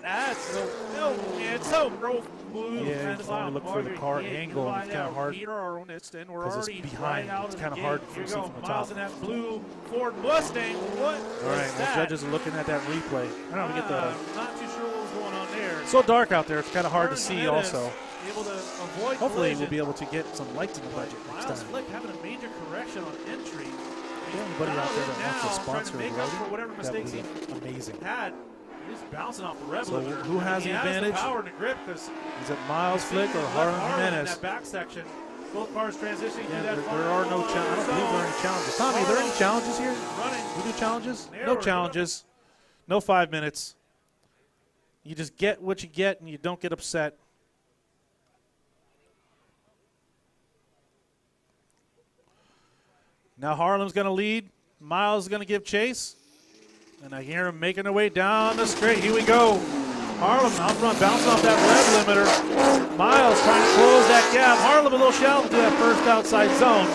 That's so blue. Yeah, you want to look for the car angle. It's kind of hard because it's behind. It's kind of hard to see from the top. In that blue Ford Mustang. What? All right, the judges are looking at that replay. I don't know if we get the. Not too sure what was going on there. So dark out there. It's kind of hard to see. Also, able to avoid hopefully we'll be able to get some lights in the budget next Miles time. Flick having a major correction on entry. Anybody out there that wants to sponsor a whatever that would mistakes be he amazing. had. He's bouncing off the rev So limiter. who has the advantage? Power to grip because Is it Miles Flick or Harlem Jimenez? that back section. Both cars transitioning through Yeah, that there are no challenges. I don't believe there are any challenges. Tommy, are there any challenges here? We do challenges? No challenges. No 5 minutes. You just get what you get and you don't get upset. Now Harlem's going to lead. Miles is going to give chase. And I hear him making their way down the straight. Here we go. Harlem out front, bouncing off that rev limiter. Miles trying to close that gap. Harlem a little shallow to that first outside zone.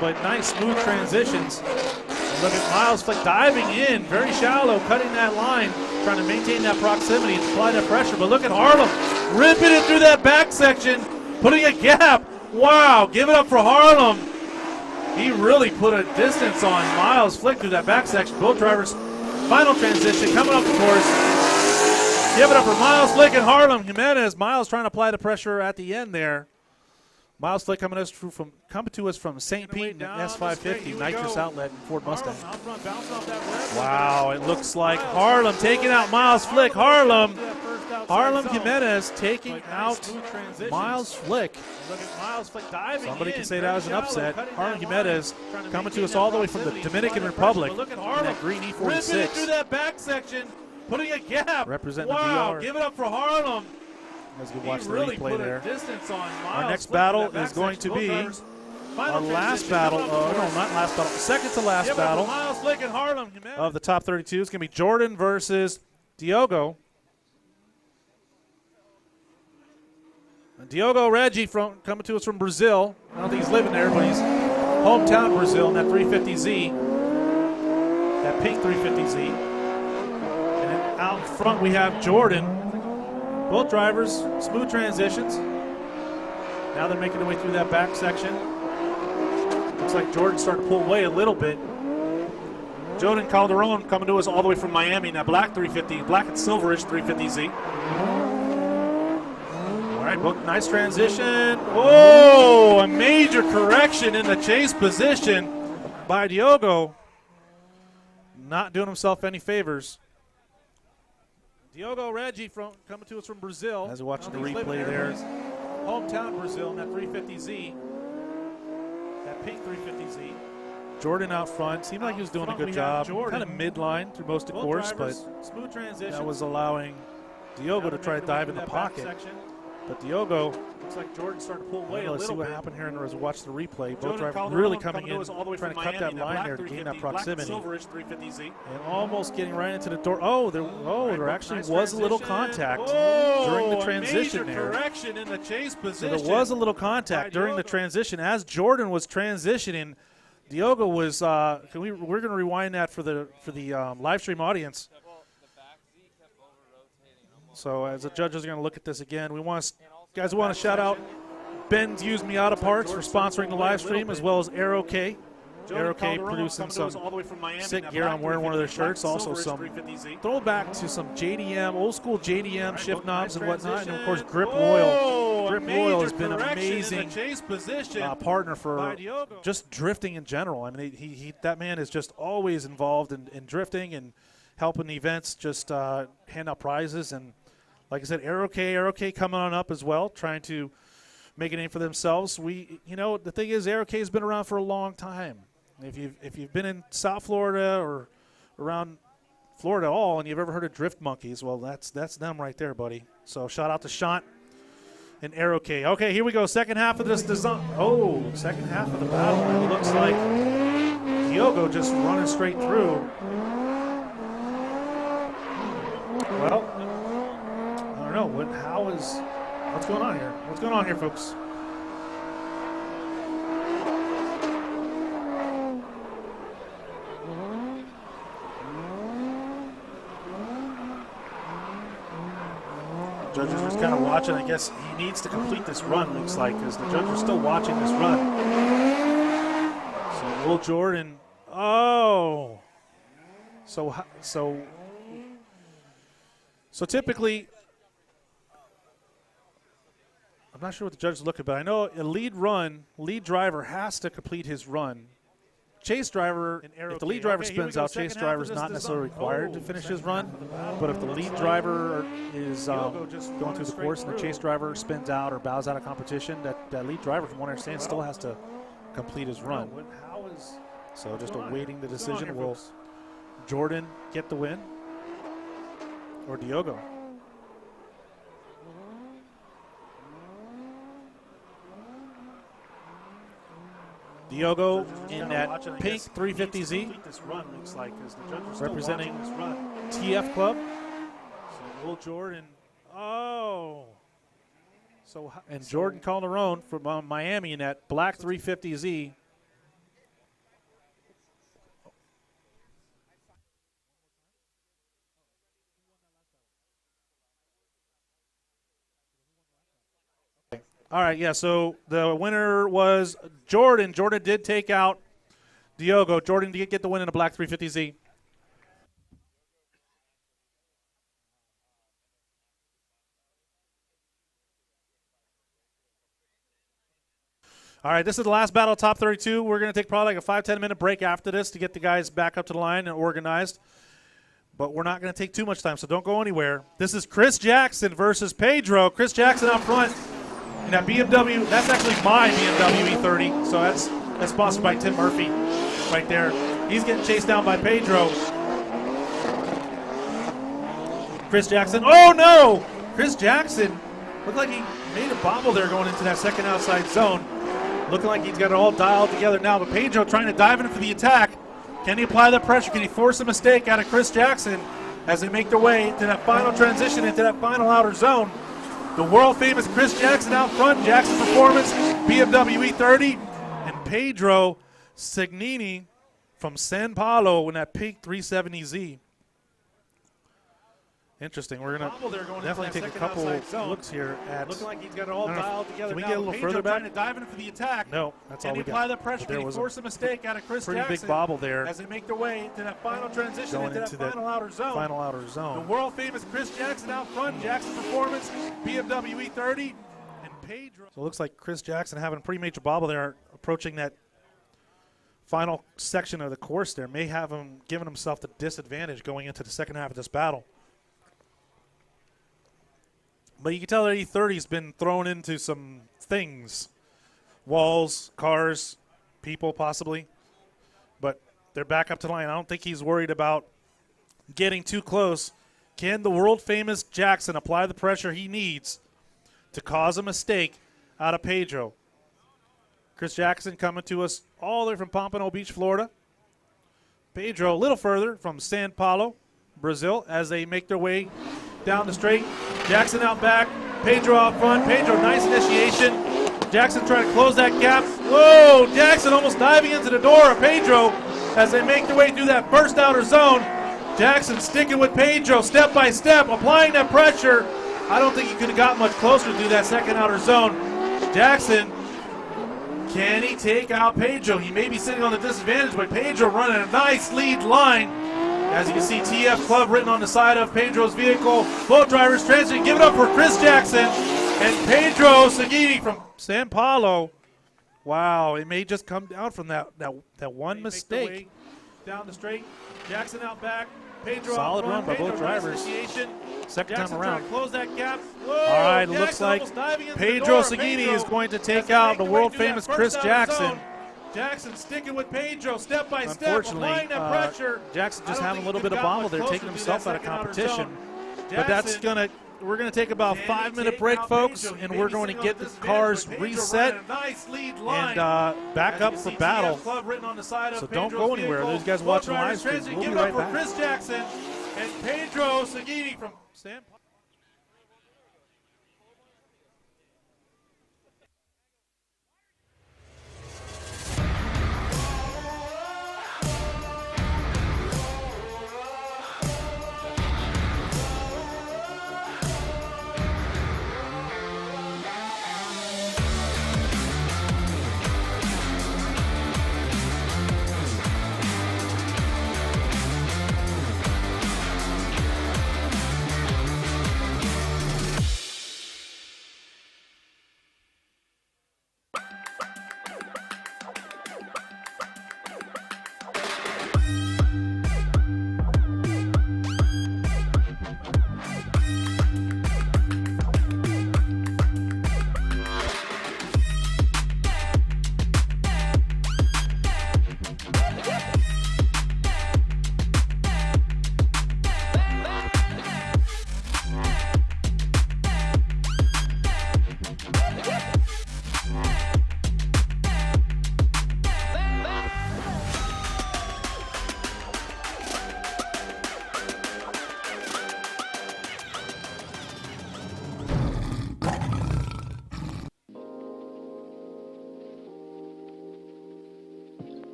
But nice smooth transitions. And look at Miles Flick diving in, very shallow, cutting that line, trying to maintain that proximity and apply that pressure. But look at Harlem ripping it through that back section, putting a gap. Wow, give it up for Harlem. He really put a distance on Miles Flick through that back section. Both drivers, final transition, coming up the course. Give it up for Miles Flick and Harlem Jimenez. Miles trying to apply the pressure at the end there. Miles Flick coming to us from St. Pete in S550, nitrous outlet in Ford Mustang. Wow, it looks like Harlem taking out Miles Flick. Harlem Jimenez taking out Miles Flick. Somebody can say that was an upset. Harlem Jimenez coming to us all the way from the Dominican Republic in that green E46. Through that back section, putting a gap. Representing wow, the DR. give it up for Harlem. As we watch the really replay there. Our next battle is going to be our last battle. No, not last battle. Second to last battle of the top 32. It's going to be Jordan versus Diogo. Diogo Reggie coming to us from Brazil. I don't think he's living there, but he's hometown Brazil in that 350Z. That pink 350Z. And then out in front we have Jordan. Both drivers, smooth transitions. Now they're making their way through that back section. Looks like Jordan starting to pull away a little bit. Jordan Calderon coming to us all the way from Miami in that black 350, black and silverish 350Z. All right, both nice transition. Oh, a major correction in the chase position. by Diogo. Not doing himself any favors. Diogo Reggie coming to us from Brazil. As we're watching the replay there. Hometown Brazil in that 350Z. That pink 350Z. Jordan out front. Seemed like he was doing a good job. Kind of midline through most of the course, but smooth transition. that was allowing Diogo to try to dive in the pocket. But Diogo, looks like Jordan started to pull away a little bit. Let's see what happened here as we watch the replay. Both Jordan drivers really coming in, trying to cut that line there to gain that proximity. And almost getting right into the door. Oh, there actually was a little contact during the transition there. Correction in the chase position. So there was a little contact during the transition. As Jordan was transitioning, Diogo was, we're going to rewind that for the live stream audience. So as the judges are going to look at this again, we want to shout out Ben's Used Miata Parts for sponsoring the live stream, as well as Aero K. Aero K producing some sick gear. I'm wearing one of their shirts. Also some throwback to some JDM, old school JDM shift knobs and whatnot. And of course Grip Royal. Grip Royal has been an amazing partner for just drifting in general. I mean, that man is just always involved in drifting and helping events, just hand out prizes. And like I said, Aero K coming on up as well, trying to make a name for themselves. The thing is, Aero K has been around for a long time. If you've been in South Florida or around Florida at all, and you've ever heard of Drift Monkeys, well, that's them right there, buddy. So shout out to Shant and Aero K. Okay, here we go. Second half of this design. Oh, second half of the battle. And it looks like Diogo just running straight through. Well, I don't know. What's going on here? What's going on here, folks? Judges are just kind of watching. I guess he needs to complete this run, looks like, because the judges are still watching this run. So will Jordan. Oh. So typically, I'm not sure what the judges look at, but I know a lead driver has to complete his run. Chase driver, if the lead driver spins out, chase driver is not necessarily required to finish his run. But if the lead driver is going through the course and the chase driver spins out or bows out of competition, that lead driver, from what I understand, still has to complete his run. So just awaiting the decision. Will Jordan get the win or Diogo? Diogo in that pink 350Z, representing TF Club. So will Jordan. Oh. And Jordan Calderon from Miami in that black 350Z. All right, yeah, so the winner was Jordan. Jordan did take out Diogo. Jordan did get the win in a black 350Z. All right, this is the last battle, top 32. We're going to take probably like a 5-10 minute break after this to get the guys back up to the line and organized. But we're not going to take too much time, so don't go anywhere. This is Chris Jackson versus Pedro. Chris Jackson out front. And that BMW, that's actually my BMW E30, so that's sponsored by Tim Murphy right there. He's getting chased down by Pedro. Chris Jackson, oh no! Chris Jackson looked like he made a bobble there going into that second outside zone. Looking like he's got it all dialed together now, but Pedro trying to dive in for the attack. Can he apply that pressure? Can he force a mistake out of Chris Jackson as they make their way to that final transition, into that final outer zone? The world-famous Chris Jackson out front, Jackson Performance, BMW E30, and Pedro Signini from San Paulo in that pink 370Z. Interesting. We're going to definitely take a couple looks here at. Looking like he's got it all dialed together. Can we get a little further back? Trying to dive in for the attack. No, that's all we got. Can he apply the pressure? Can he force a mistake out of Chris Jackson? Pretty big bobble there as they make their way to that final transition, into that final outer zone. Final outer zone. The world-famous Chris Jackson out front, Jackson Performance, BMW E30, and Pedro. So it looks like Chris Jackson having a pretty major bobble there, approaching that final section of the course there may have him giving himself the disadvantage going into the second half of this battle. But you can tell that E30's been thrown into some things. Walls, cars, people possibly. But they're back up to the line. I don't think he's worried about getting too close. Can the world-famous Jackson apply the pressure he needs to cause a mistake out of Pedro? Chris Jackson coming to us all the way from Pompano Beach, Florida. Pedro a little further from Sao Paulo, Brazil, as they make their way down the straight. Jackson out back, Pedro out front. Pedro, nice initiation. Jackson trying to close that gap. Whoa, Jackson almost diving into the door of Pedro as they make their way through that first outer zone. Jackson sticking with Pedro step by step, applying that pressure. I don't think he could have got much closer through that second outer zone. Jackson, can he take out Pedro? He may be sitting on the disadvantage, but Pedro running a nice lead line. As you can see, TF Club written on the side of Pedro's vehicle. Both drivers transiting. Give it up for Chris Jackson and Pedro Sagini from Sao Paulo. Wow, it may just come down from that one mistake. Down the straight, Jackson out back. Pedro solid run by both drivers. Second time around. Close that gap. Whoa, all right, it looks like Pedro Sagini is going to take out the world-famous Chris Jackson. Jackson sticking with Pedro step by step, applying that pressure. Jackson just having a little bit of bobble there, taking himself out of competition. But that's we're gonna take about a 5-minute break, folks, and we're going to get the cars reset and back up for battle. So don't go anywhere. Those guys watching the live stream, we'll be right back. Chris Jackson and Pedro Sagini from San Paulo.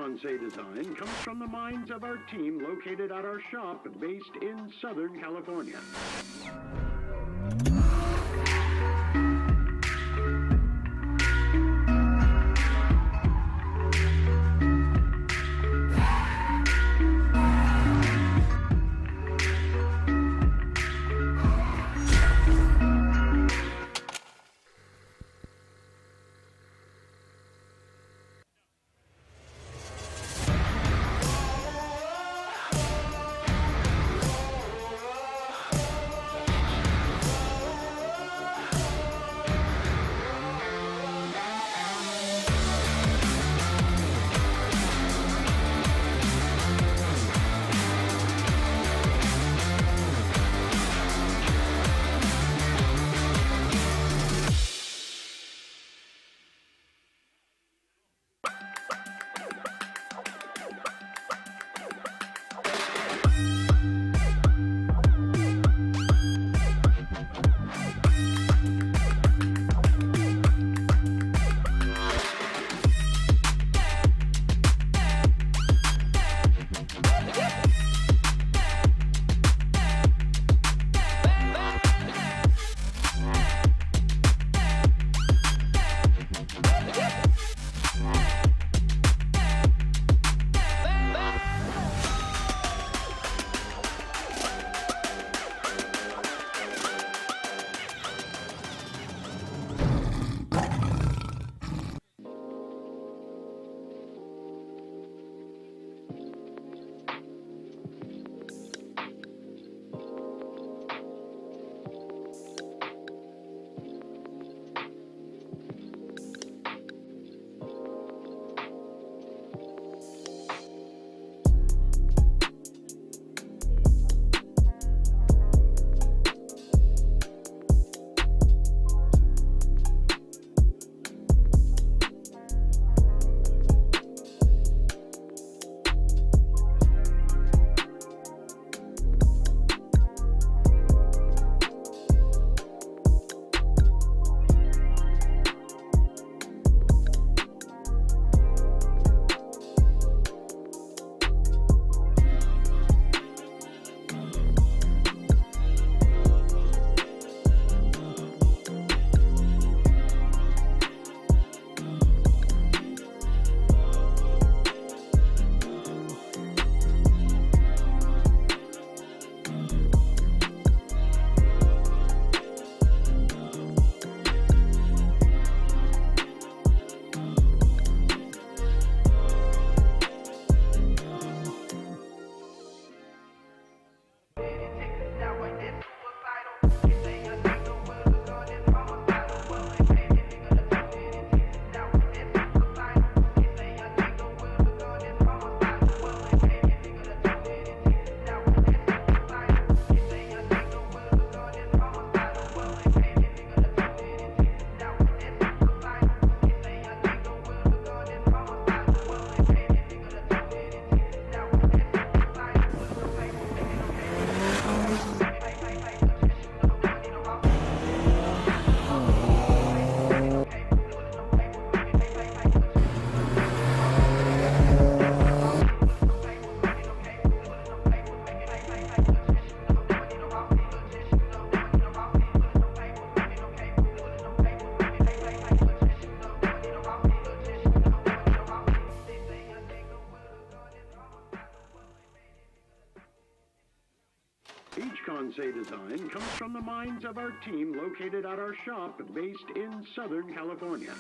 Kansei design comes from the minds of our team located at our shop based in Southern California. Kansei design comes from the minds of our team located at our shop based in Southern California.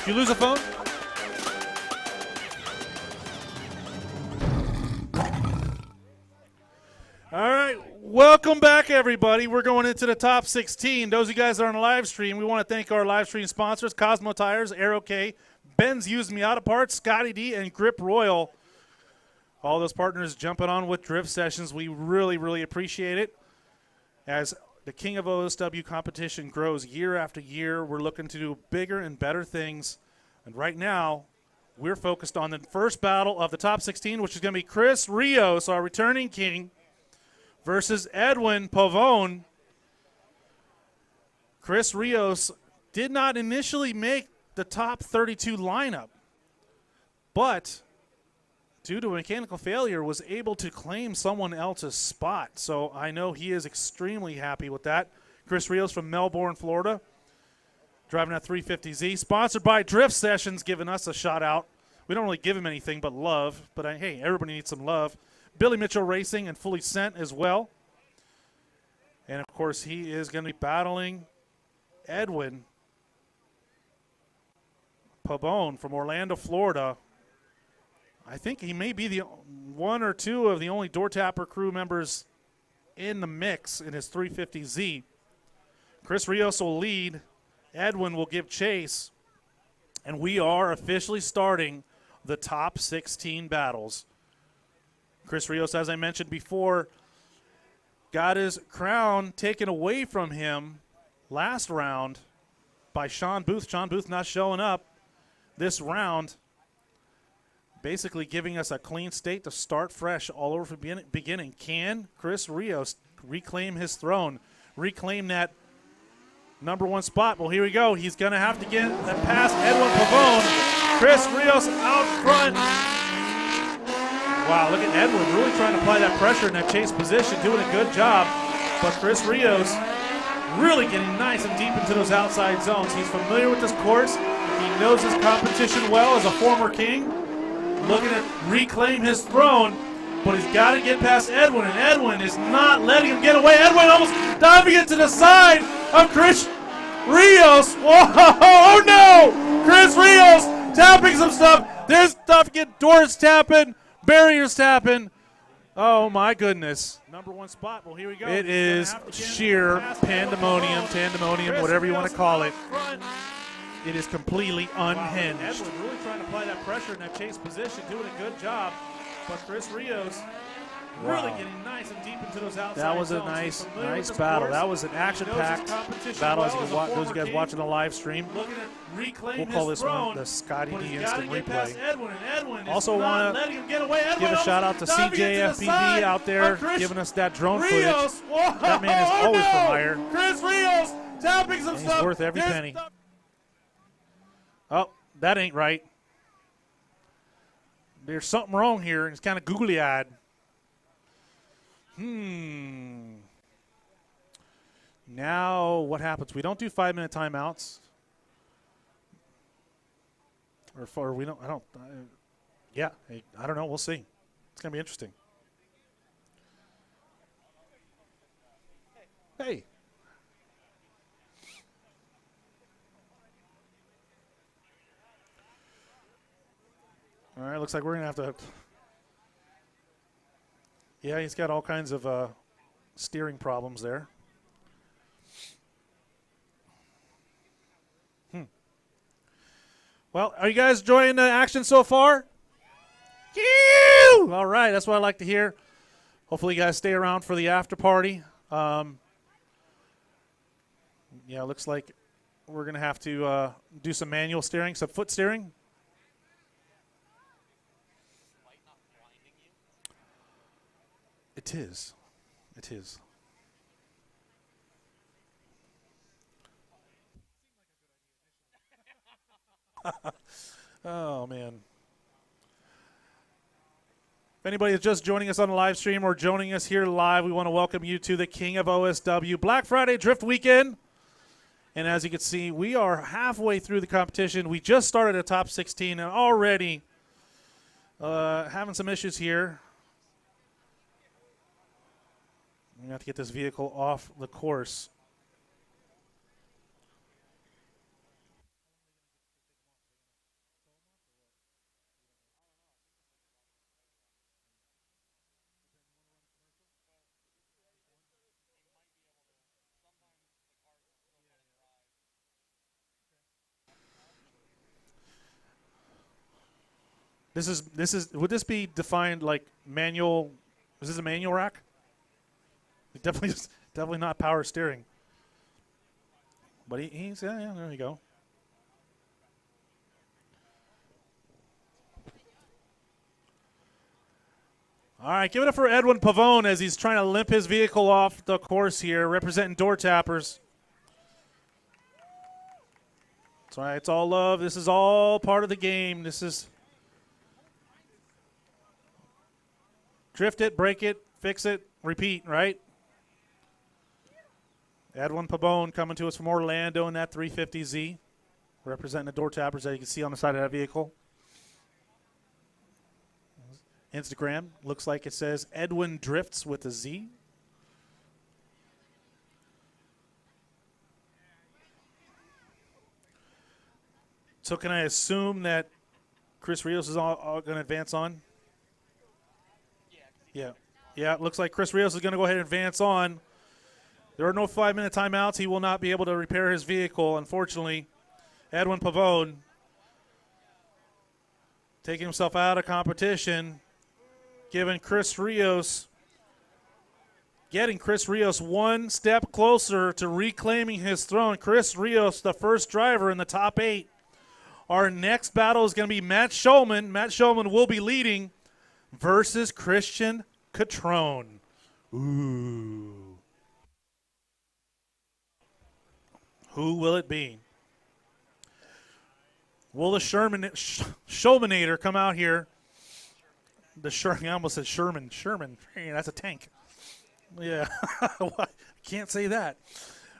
you lose a phone? All right, welcome back, everybody. We're going into the top 16. Those of you guys that are on the live stream, we want to thank our live stream sponsors, Cosmo Tires, Aero K, Ben's Used Miata Parts, Scotty D, and Grip Royal. All those partners jumping on with drift sessions. We really, really appreciate it. As the King of OSW competition grows year after year, we're looking to do bigger and better things. And right now, we're focused on the first battle of the top 16, which is going to be Chris Rios, our returning king, versus Edwin Pavone. Chris Rios did not initially make the top 32 lineup, but due to a mechanical failure was able to claim someone else's spot. So I know he is extremely happy with that. Chris Rios from Melbourne, Florida, driving that 350Z, sponsored by Drift Sessions, giving us a shout out. We don't really give him anything but love, but hey, everybody needs some love. Billy Mitchell Racing and Fully Sent as well. And, of course, he is going to be battling Edwin Pabone from Orlando, Florida. I think he may be the one or two of the only Door Tapper crew members in the mix in his 350Z. Chris Rios will lead. Edwin will give chase. And we are officially starting the top 16 battles. Chris Rios, as I mentioned before, got his crown taken away from him last round by Sean Booth. Sean Booth not showing up this round, basically giving us a clean state to start fresh all over from beginning. Can Chris Rios reclaim his throne, reclaim that #1 spot? Well, here we go. He's going to have to get past Edwin Pavone. Chris Rios out front. Wow, look at Edwin really trying to apply that pressure in that chase position, doing a good job. But Chris Rios really getting nice and deep into those outside zones. He's familiar with this course. He knows his competition well as a former king. Looking to reclaim his throne, but he's got to get past Edwin, and Edwin is not letting him get away. Edwin almost diving into the side of Chris Rios. Whoa, oh no! Chris Rios tapping some stuff. There's stuff, get doors tapping. Barriers tapping. Oh, my goodness. #1 spot. Well, here we go. It is sheer pandemonium, whatever you want to call it. It is completely unhinged. Edwin really trying to apply that pressure in that chase position, doing a good job. But Chris Rios really getting nice and deep into those outside zones. That was a nice battle. That was an action-packed battle, as those of you guys watching the live stream. We'll call this one the Scotty D Instant Replay. Also want to give a shout-out to SeajayeFPV out there giving us that drone footage. That man is always for hire. Chris Rios tapping some stuff. He's worth every penny. Oh, that ain't right. There's something wrong here, and it's kind of googly-eyed. Now what happens? We don't do 5-minute timeouts. Or we don't, yeah, I don't know. We'll see. It's going to be interesting. Hey. All right, looks like we're going to have to. Yeah, he's got all kinds of steering problems there. Well, are you guys enjoying the action so far? All right, that's what I like to hear. Hopefully you guys stay around for the after party. Yeah, it looks like we're going to have to do some manual steering, some foot steering. It is. It is. Oh, man. If anybody is just joining us on the live stream or joining us here live, we want to welcome you to the King of OSW Black Friday Drift Weekend. And as you can see, we are halfway through the competition. We just started at top 16 and already having some issues here. We have to get this vehicle off the course. This is. Would this be defined like manual? Is this a manual rack? It definitely not power steering. But he's yeah, there you go. All right, give it up for Edwin Pavone as he's trying to limp his vehicle off the course here, representing Door Tappers. That's right, it's all love. This is all part of the game. This is drift it, break it, fix it, repeat, right? Edwin Pavone coming to us from Orlando in that 350Z, representing the Door Tappers that you can see on the side of that vehicle. Instagram looks like it says Edwin Drifts with a Z. So can I assume that Chris Rios is all going to advance on? Yeah. Yeah, it looks like Chris Rios is going to go ahead and advance on. There are no 5-minute timeouts. He will not be able to repair his vehicle, unfortunately. Edwin Pavone taking himself out of competition, getting Chris Rios one step closer to reclaiming his throne. Chris Rios, the first driver in the top 8. Our next battle is going to be Matt Schulman. Matt Schulman will be leading versus Christian Catrone. Ooh. Who will it be? Will the Schulmanator come out here? I almost said Sherman. Hey, that's a tank. Yeah, can't say that.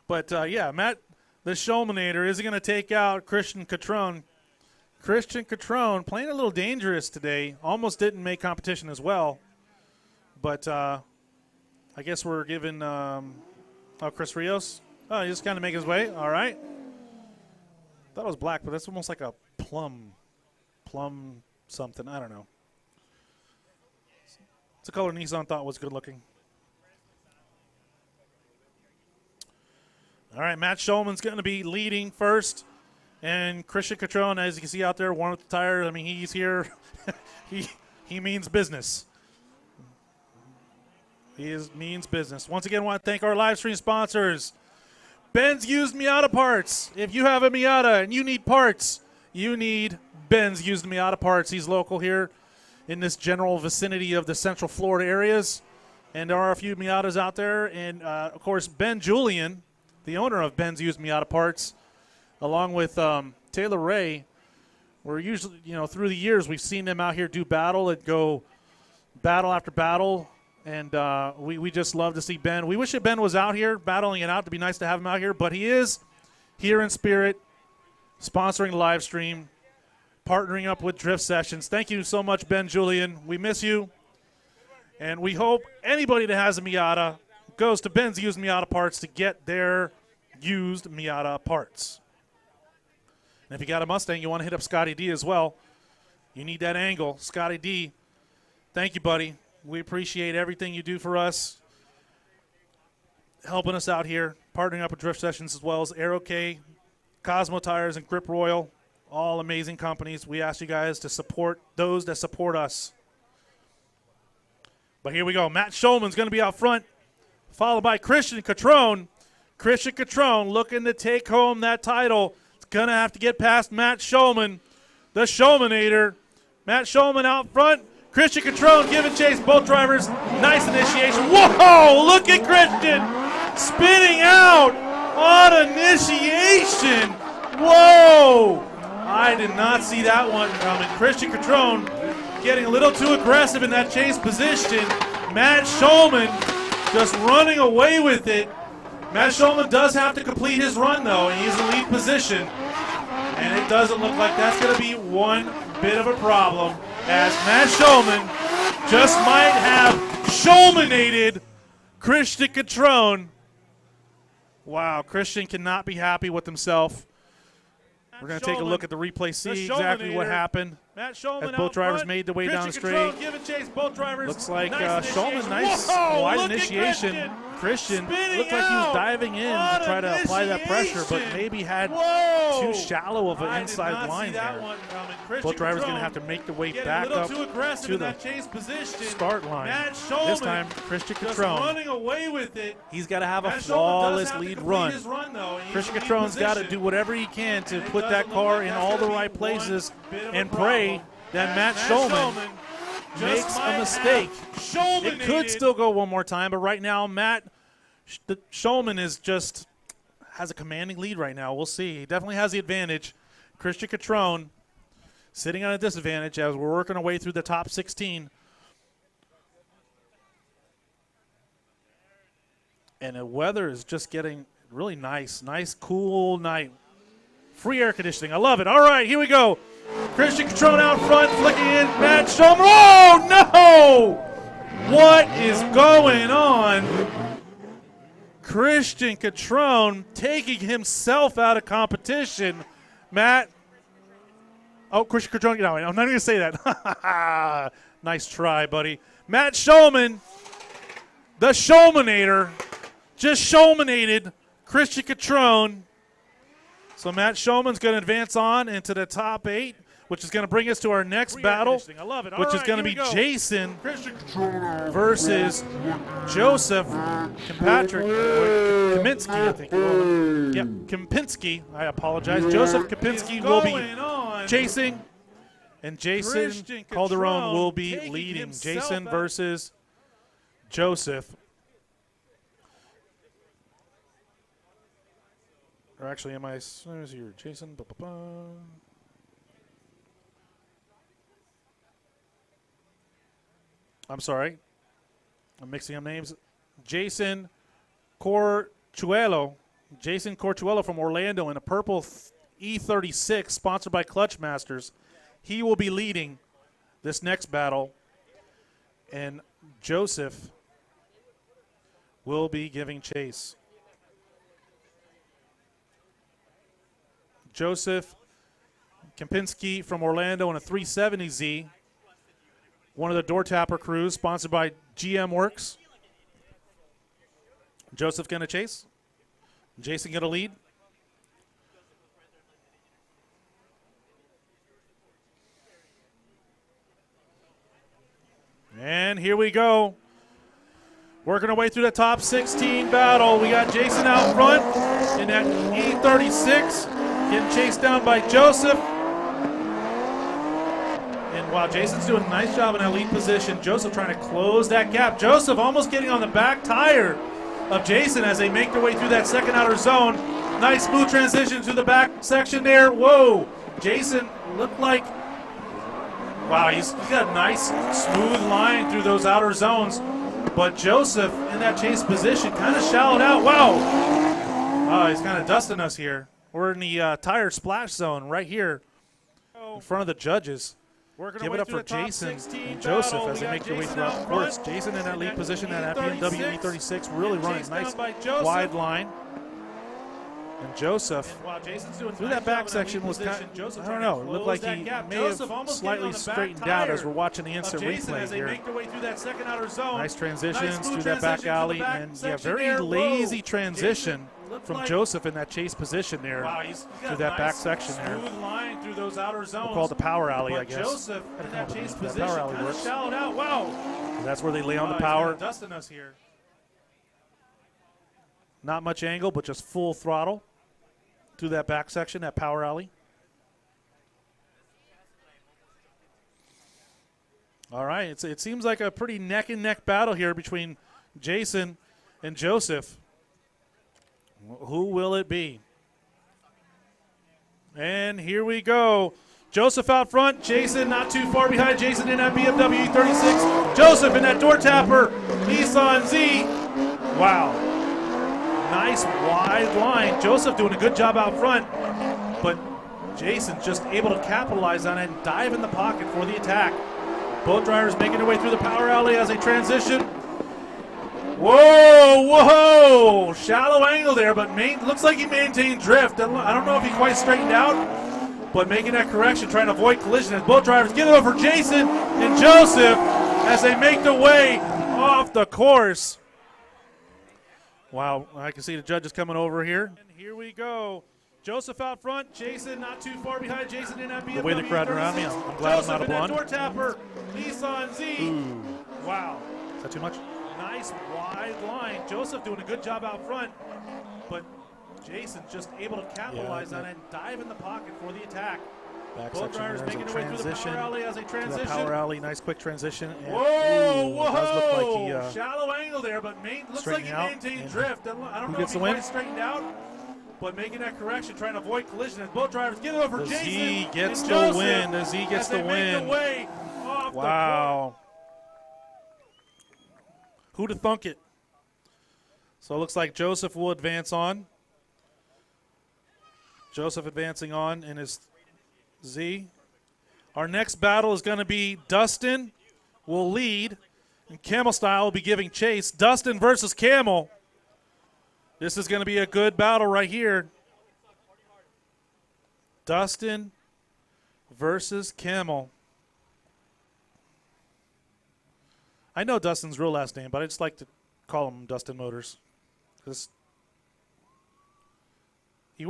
But, yeah, Matt, the Schulmanator, is going to take out Christian Catrone. Christian Catrone playing a little dangerous today. Almost didn't make competition as well. But I guess we're giving Chris Rios. Oh, he's just kind of making his way. All right. Thought it was black, but that's almost like a plum something. I don't know. It's a color Nissan thought was good looking. All right, Matt Schulman's going to be leading first. And Christian Catrone, as you can see out there, one with the tire. I mean, he's here. he means business. Means business. Once again, I want to thank our live stream sponsors. Ben's Used Miata Parts. If you have a Miata and you need parts, you need Ben's Used Miata Parts. He's local here in this general vicinity of the Central Florida areas. And there are a few Miatas out there. And, of course, Ben Julian, the owner of Ben's Used Miata Parts, along with Taylor Ray, we're usually, through the years, we've seen them out here do battle and go battle after battle. And we just love to see Ben. We wish that Ben was out here battling it out. It'd be nice to have him out here. But he is here in spirit, sponsoring the live stream, partnering up with Drift Sessions. Thank you so much, Ben Julian. We miss you. And we hope anybody that has a Miata goes to Ben's Used Miata Parts to get their used Miata parts. And if you got a Mustang, you want to hit up Scotty D as well. You need that angle. Scotty D, thank you, buddy. We appreciate everything you do for us, helping us out here, partnering up with Drift Sessions as well as Aero K, Cosmo Tires, and Grip Royal, all amazing companies. We ask you guys to support those that support us. But here we go. Matt Schulman's going to be out front, followed by Christian Catrone. Christian Catrone looking to take home that title. It's going to have to get past Matt Schulman, the Schulmanator. Matt Schulman out front. Christian Catrone giving chase. Both drivers. Nice initiation. Whoa! Look at Christian spinning out on initiation. Whoa! I did not see that one coming. Christian Catrone getting a little too aggressive in that chase position. Matt Schulman just running away with it. Matt Schulman does have to complete his run, though, and he's in the lead position. And it doesn't look like that's going to be one bit of a problem, as Matt Schulman just might have Schulmanated Christian Catrone. Wow, Christian cannot be happy with himself. We're going to take a look at the replay, see exactly what happened as both drivers made their way down the straight. Looks like Schulman, nice wide initiation. Christian looked like he was diving in to try to apply that pressure, but maybe had too shallow of an inside line there. Both drivers going to have to make the way back up to the start line. This time, Christian Catrone running away with it. He's got to have a flawless lead run. Christian Catrone's got to do whatever he can to put that car in all the right places and pray that Matt Shulman makes a mistake. It could still go one more time, but right now Matt Shulman has a commanding lead right now. We'll see. He definitely has the advantage. Christian Catrone sitting on a disadvantage as we're working our way through the top 16. And the weather is just getting really nice. Nice, cool night. Free air conditioning. I love it. All right, here we go. Christian Catrone out front, flicking in. Matt Shulman. Oh, no! What is going on? Christian Catrone taking himself out of competition. Matt. Oh, Christian Catrone. No, I'm not going to say that. Nice try, buddy. Matt Shulman, the Shulmanator, just Shulmanated Christian Catrone. So Matt Shulman's going to advance on into the top 8, which is going to bring us to our next battle, which is going to be Jason versus Joseph Kempinski, I think. Yep, Kempinski. I apologize. Joseph Kempinski will be chasing, and Jason Calderon will be leading. Jason versus Joseph. Or actually, where's your Jason? I'm sorry. I'm mixing up names. Jason Corchuelo. Jason Corchuelo from Orlando in a purple E36 sponsored by Clutch Masters. He will be leading this next battle. And Joseph will be giving chase. Joseph Kempinski from Orlando in a 370Z. One of the door tapper crews, sponsored by GM Works. Joseph going to chase. Jason going to lead. And here we go. Working our way through the top 16 battle. We got Jason out front in that E36. Getting chased down by Joseph. And while Jason's doing a nice job in that lead position, Joseph trying to close that gap. Joseph almost getting on the back tire of Jason as they make their way through that second outer zone. Nice smooth transition to the back section there. Whoa. Jason looked like, wow, he's got a nice smooth line through those outer zones. But Joseph in that chase position kind of shallowed out. Wow. Oh, he's kind of dusting us here. We're in the tire splash zone right here in front of the judges. Give it up for Jason and Joseph as they make their way throughout the course. Jason in that lead position at BMW E36 really running nice wide line. And Joseph through that back section was kind of, I don't know, it looked like he may have slightly straightened out as we're watching the instant replay here. Nice transitions through that back alley, and yeah, very lazy transition from Joseph in that chase position there through that back section there. We'll call it the power alley, I guess. Joseph in that chase position power alley works. That's where they lay on the power. Not much angle, but just full throttle through that back section, that power alley. All right, it seems like a pretty neck-and-neck battle here between Jason and Joseph. Who will it be? And here we go. Joseph out front, Jason not too far behind. Jason in that BMW E36. Joseph in that door tapper Nissan Z. Wow. Nice wide line. Joseph doing a good job out front, but Jason just able to capitalize on it and dive in the pocket for the attack. Both drivers making their way through the power alley as they transition. Whoa, whoa! Shallow angle there, but looks like he maintained drift. I don't know if he quite straightened out, but making that correction, trying to avoid collision as both drivers get it over Jason and Joseph as they make their way off the course. Wow, I can see the judges coming over here. And here we go. Joseph out front. Jason not too far behind. Jason in that BMW. The way the crowd around me, I'm glad I'm not a blonde. Door tapper. Nissan Z. Ooh. Wow. Is that too much? Nice wide line. Joseph doing a good job out front, but Jason just able to capitalize on it and dive in the pocket for the attack. Back Both section drivers there as making a their way through the transition. power alley as they To transition. that power alley, nice quick transition. And, Whoa, ooh, whoa! it does look like he, shallow angle there, but looks like he maintained drift. I don't know if gets he the win? quite straightened out, but making that correction, trying to avoid collision. As both drivers get over The Jason. Z gets and the Joseph win. The Z gets as they the make win. the way off Wow. Who'd have thunk it? So it looks like Joseph will advance on. Joseph advancing on in his Z. Our next battle is going to be Dustin will lead, and Camel Style will be giving chase. Dustin versus Camel. This is going to be a good battle right here. Dustin versus Camel. I know Dustin's real last name, but I just like to call him Dustin Motors. Does he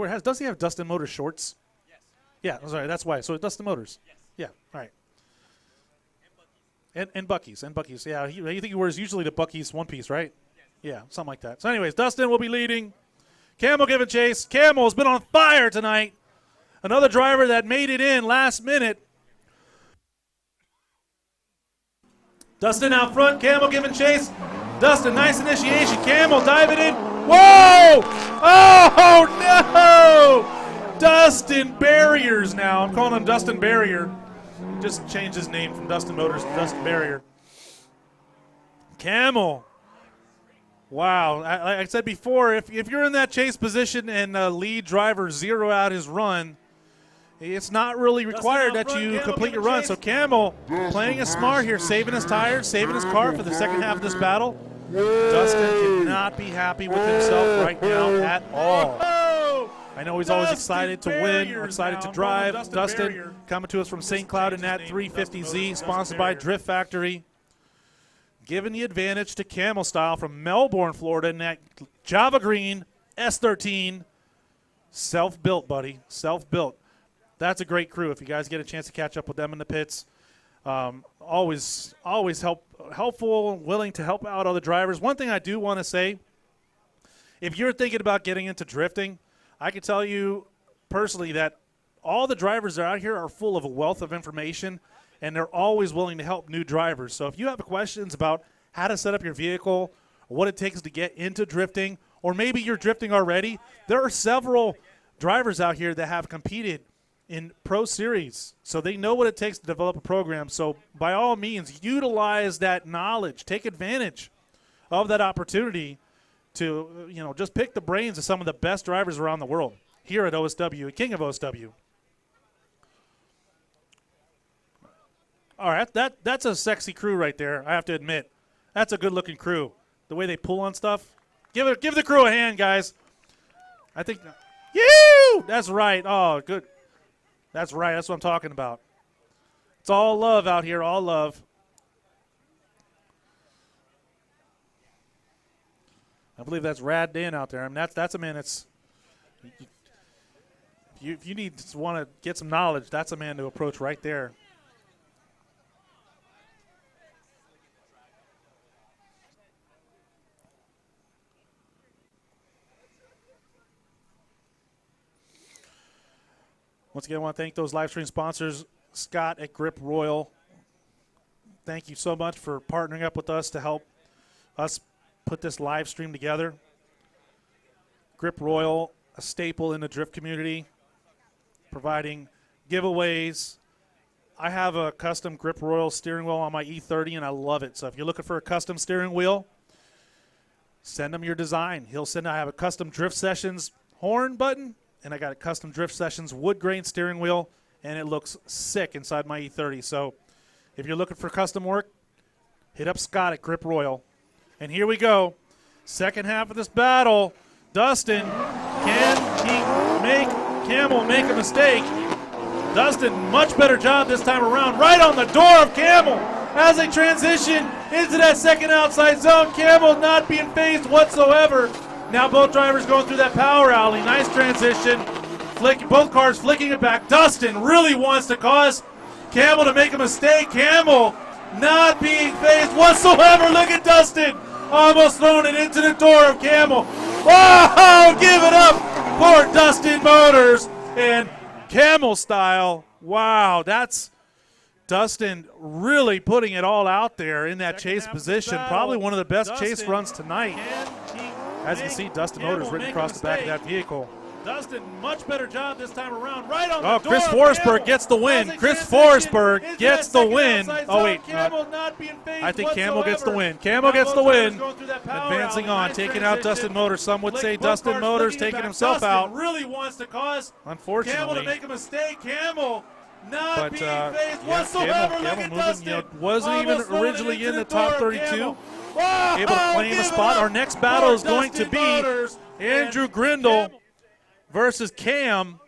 have Dustin Motors shorts? Yes. Yeah, I'm sorry, that's why. So Dustin Motors. Yes. Yeah, all right. And Buc-ee's. Yeah, I think he wears usually the Buc-ee's one piece, right? Yes. Yeah, something like that. So anyways, Dustin will be leading. Camel giving chase. Camel's been on fire tonight. Another driver that made it in last minute. Dustin out front, Camel giving chase. Dustin, nice initiation. Camel diving in. Whoa! Oh, no! Dustin Barriers now. I'm calling him Dustin Barrier. Just changed his name from Dustin Motors to Dustin Barrier. Camel. Wow. Like I said before, if you're in that chase position and the lead driver zero out his run, it's not really required that you complete your run. So Camel playing it smart here, saving his tires, saving his car for the second half of this battle. Dustin cannot be happy with himself right now at all. I know he's always excited to win, excited to drive. Dustin coming to us from St. Cloud in that 350Z, sponsored by Drift Factory. Giving the advantage to Camel Style from Melbourne, Florida in that Java Green S13. Self-built, buddy, self-built. That's a great crew. If you guys get a chance to catch up with them in the pits, always helpful, willing to help out other drivers. One thing I do want to say, if you're thinking about getting into drifting, I can tell you personally that all the drivers that are out here are full of a wealth of information, and they're always willing to help new drivers. So if you have questions about how to set up your vehicle, or what it takes to get into drifting, or maybe you're drifting already, there are several drivers out here that have competed in Pro Series, so they know what it takes to develop a program. So by all means, utilize that knowledge. Take advantage of that opportunity to, just pick the brains of some of the best drivers around the world here at OSW, King of OSW. All right, that's a sexy crew right there, I have to admit. That's a good-looking crew. The way they pull on stuff. Give the crew a hand, guys. I think – that's right. Oh, good. That's right. That's what I'm talking about. It's all love out here, all love. I believe that's Rad Dan out there. I mean, that's a man that's if you want to get some knowledge, that's a man to approach right there. Once again, I want to thank those live stream sponsors, Scott at Grip Royal. Thank you so much for partnering up with us to help us put this live stream together. Grip Royal, a staple in the drift community, providing giveaways. I have a custom Grip Royal steering wheel on my E30, and I love it. So if you're looking for a custom steering wheel, send him your design. I have a custom Drift Sessions horn button, and I got a custom Drift Sessions wood grain steering wheel, and it looks sick inside my E30. So if you're looking for custom work, hit up Scott at Grip Royal. And here we go. Second half of this battle. Dustin, can he make Camel make a mistake? Dustin, much better job this time around. Right on the door of Camel as they transition into that second outside zone. Camel not being phased whatsoever. Now both drivers going through that power alley. Nice transition. both cars flicking it back. Dustin really wants to cause Campbell to make a mistake. Campbell not being phased whatsoever. Look at Dustin. Almost thrown it into the door of Campbell. Oh, give it up for Dustin Motors and Camel style. Wow, that's Dustin really putting it all out there in that chase position. Probably one of the best chase runs tonight. As you can see, Dustin Motors written across the back of that vehicle. Dustin, much better job this time around. Right on the door. Chris Forsberg gets the win. Chris Forsberg gets the win. Oh, wait. I think Campbell gets the win. Campbell gets the win. Advancing on, taking out Dustin Motors. Some would say Dustin Motors taking himself out. Really wants to cause Unfortunately. Campbell to make a mistake. Campbell not But being phased whatsoever. Campbell Look at moving, Dustin. wasn't even originally in the top 32. Able Able to claim a spot. Our next battle is going to be Andrew Grindle versus Cam.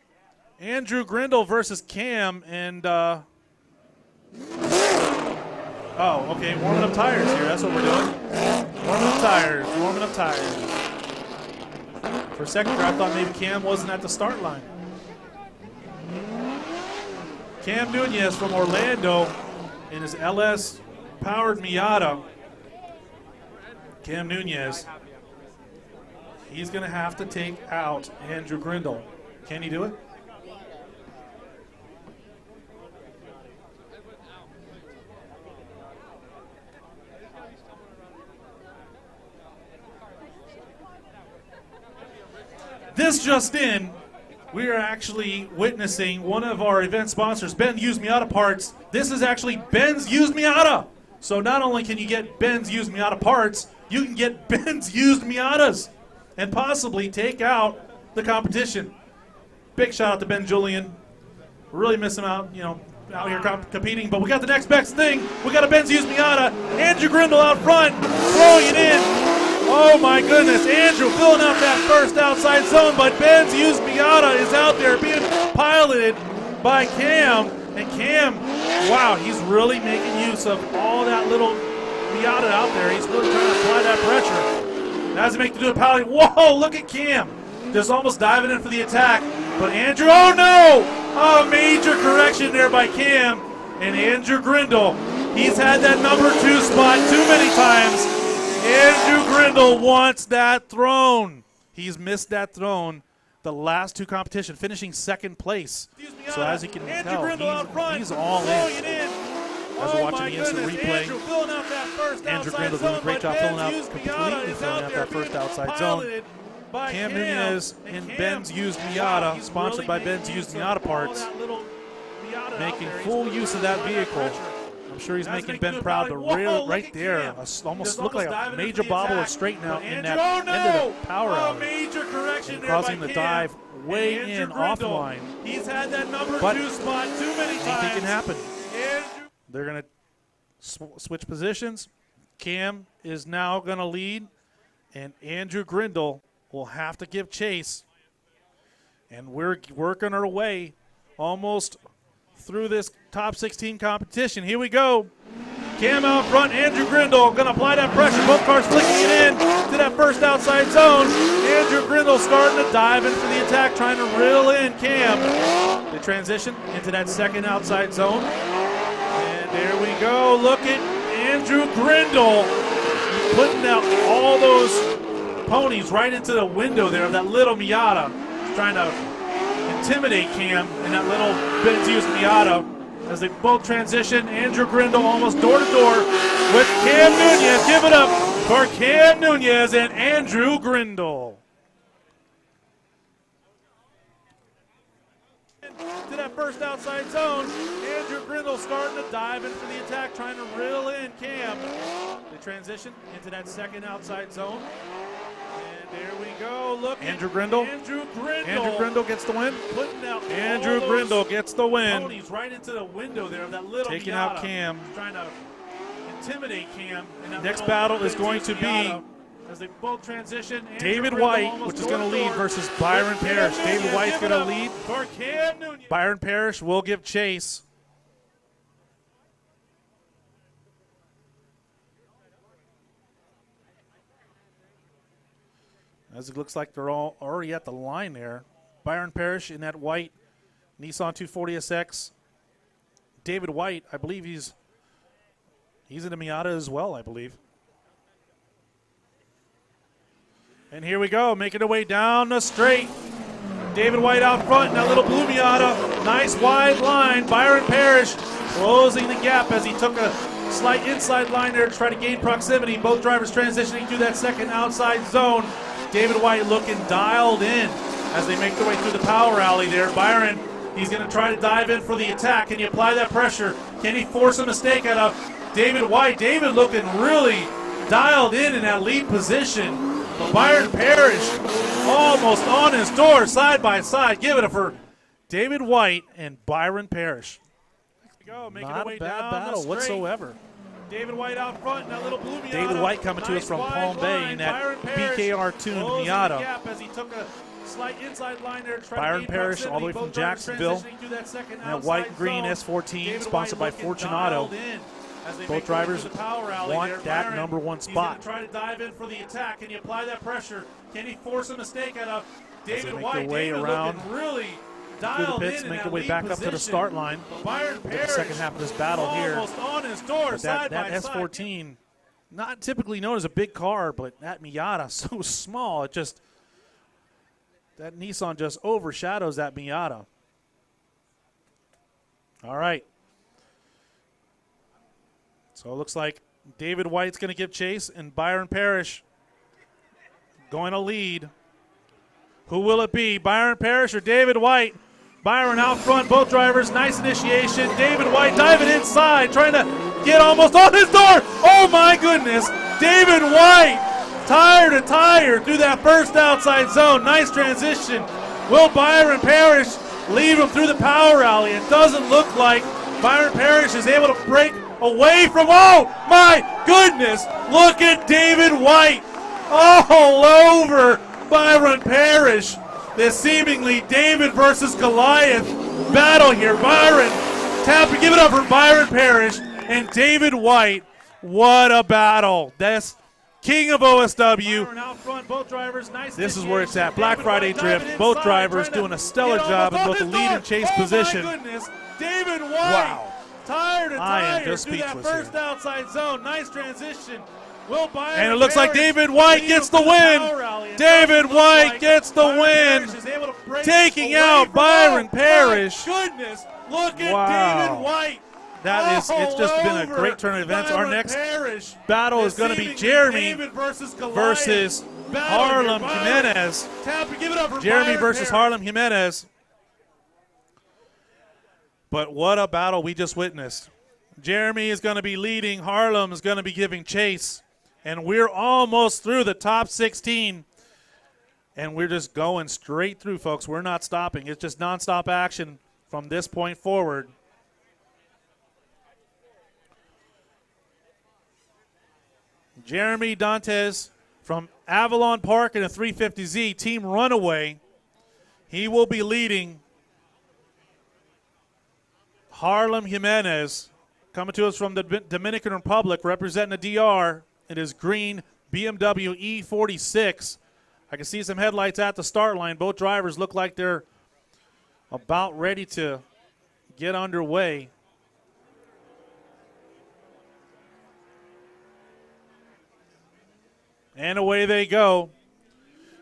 Andrew Grindle versus Cam. And, oh, okay, warming up tires here. That's what we're doing. Warming up tires, warming up tires. For a second there, I thought maybe Cam wasn't at the start line. Cam Nunez from Orlando in his LS-powered Miata. Cam Nunez. He's going to have to take out Andrew Grindle. Can he do it? This just in, we are actually witnessing one of our event sponsors, Ben Used Miata Parts. This is actually Ben's Used Miata. So not only can you get Ben's Used Miata Parts, you can get Ben's Used Miatas and possibly take out the competition. Big shout out to Ben Julian. Really miss him out, out here competing. But we got the next best thing. We got a Ben's Used Miata. Andrew Grindle out front, throwing it in. Oh my goodness, Andrew filling up that first outside zone, but Ben's Used Miata is out there being piloted by Cam. And Cam, wow, he's really making use of all that little Miata out there. He's really trying to apply that pressure. Now does he make the do it piloting? Whoa, look at Cam. Just almost diving in for the attack. But Andrew, oh no! A major correction there by Cam. And Andrew Grindle, he's had that number 2 spot too many times. Andrew Grindle wants that throne. He's missed that throne the last 2 competitions, finishing 2nd place. So as you can tell, he's all in. As we're watching the instant replay, Andrew Grindle doing a great job completely filling out that first outside zone. Cam Nunez in Ben's Used Miata, sponsored by Ben's Used Miata Parts, making full use of that vehicle. I'm sure he's making Ben proud, but right there, almost looked like a major bobble or straighten out in that end of the power hour, and causing the dive way in offline. He's had that number 2 spot too many times. Anything can happen. They're going to switch positions. Cam is now going to lead, and Andrew Grindle will have to give chase. And we're working our way almost through this top 16 competition. Here we go. Cam out front, Andrew Grindle going to apply that pressure. Both cars flicking it in to that first outside zone. Andrew Grindle starting to dive in for the attack, trying to reel in Cam. They transition into that 2nd outside zone. And there we go. Look at Andrew Grindle putting out all those ponies right into the window there of that little Miata. Trying to intimidate Cam in that little Ben's Used Miata as they both transition. Andrew Grindle almost door to door with Cam Nunez. Give it up for Cam Nunez and Andrew Grindle. To that first outside zone, Andrew Grindle starting to dive in for the attack, trying to reel in Cam. They transition into that 2nd outside zone. There we go. Look, Andrew Grindle. Andrew Grindle gets the win. Andrew Grindle gets the win. Right into the window there of that little taking Miata, out Cam. Trying to intimidate Cam. Next battle is going to be as they both transition. David White, which is going to lead, versus Byron Parrish. David White's going to lead. Byron Parrish will give chase. As it looks like they're all already at the line there. Byron Parrish in that white Nissan 240SX. David White, I believe he's in a Miata as well, I believe. And here we go, making their way down the straight. David White out front in that little blue Miata. Nice wide line. Byron Parrish closing the gap as he took a slight inside line there to try to gain proximity. Both drivers transitioning through that second outside zone. David White looking dialed in as they make their way through the power alley there. Byron, he's going to try to dive in for the attack. Can you apply that pressure? Can he force a mistake out of David White? David looking really dialed in that lead position. But Byron Parrish almost on his door, side by side. Give it up for David White and Byron Parrish. Go, making Not way a bad down battle the whatsoever. David White out front in that little blue Miata. David White coming to us from Palm Bay in that BKR tuned Miata. As he took a slight inside line there to try Byron to gain Parrish proximity. all the way from Both drivers Jacksonville. transitioning through that second That outside white and green zone. S14 David sponsored by White looking Fortunato. dialed in as they Both make their way drivers through the power alley want there. that Byron, number one he's spot. gonna try to dive in for the attack. Can you apply that pressure? Can he force a mistake out of As they David make White? their way David around looking really through the dialed pits, in make that their way lead back up to the position. start line. But Byron For the Parrish second half of this battle here. almost on his door, But side that by side. S14, not typically known as a big car, but that Miata so small, it just, that Nissan just overshadows that Miata. All right. So it looks like David White's going to give chase and Byron Parrish going to lead. Who will it be, Byron Parrish or David White? Byron out front, both drivers, nice initiation. David White diving inside, trying to get almost on his door. Oh my goodness, David White, tire to tire through that first outside zone. Nice transition. Will Byron Parrish lead him through the power alley? It doesn't look like Byron Parrish is able to break away from, oh my goodness, look at David White all over Byron Parrish. This seemingly David versus Goliath battle here. Byron, give it up for Byron Parrish and David White. What a battle. That's King of OSW. Out front, both drivers, nice This is where it's at. Black David Friday White Drift. diving Both inside, drivers trying to doing a stellar get job in almost both the on lead his and chase door. position. Oh my goodness, David White. Wow. Tire to I am tire just through that speechless first here. outside zone. Nice transition. Will Byron And it looks like Parrish David White lead gets him the through win. power alley? It David doesn't look White like gets the Byron win. Parrish is able to break Taking away out from- Byron oh, Parrish. My goodness, look at Wow. David White. That is, it's just been a All great over turn of events. Our Byron next Parrish. battle is This going to be seemingly Jeremy David versus Goliath versus battle here. Harlem Byron, Jimenez. give it up for Jeremy Byron versus Parrish. Harlem Jimenez. But what a battle we just witnessed. Jeremy is going to be leading. Harlem is going to be giving chase. And we're almost through the top 16. And we're just going straight through, folks. We're not stopping. It's just nonstop action from this point forward. Jeremy Dantes from Avalon Park in a 350Z, Team Runaway. He will be leading. Harlem Jimenez coming to us from the Dominican Republic, representing the DR. It is green BMW E46. I can see some headlights at the start line. Both drivers look like they're about ready to get underway. And away they go.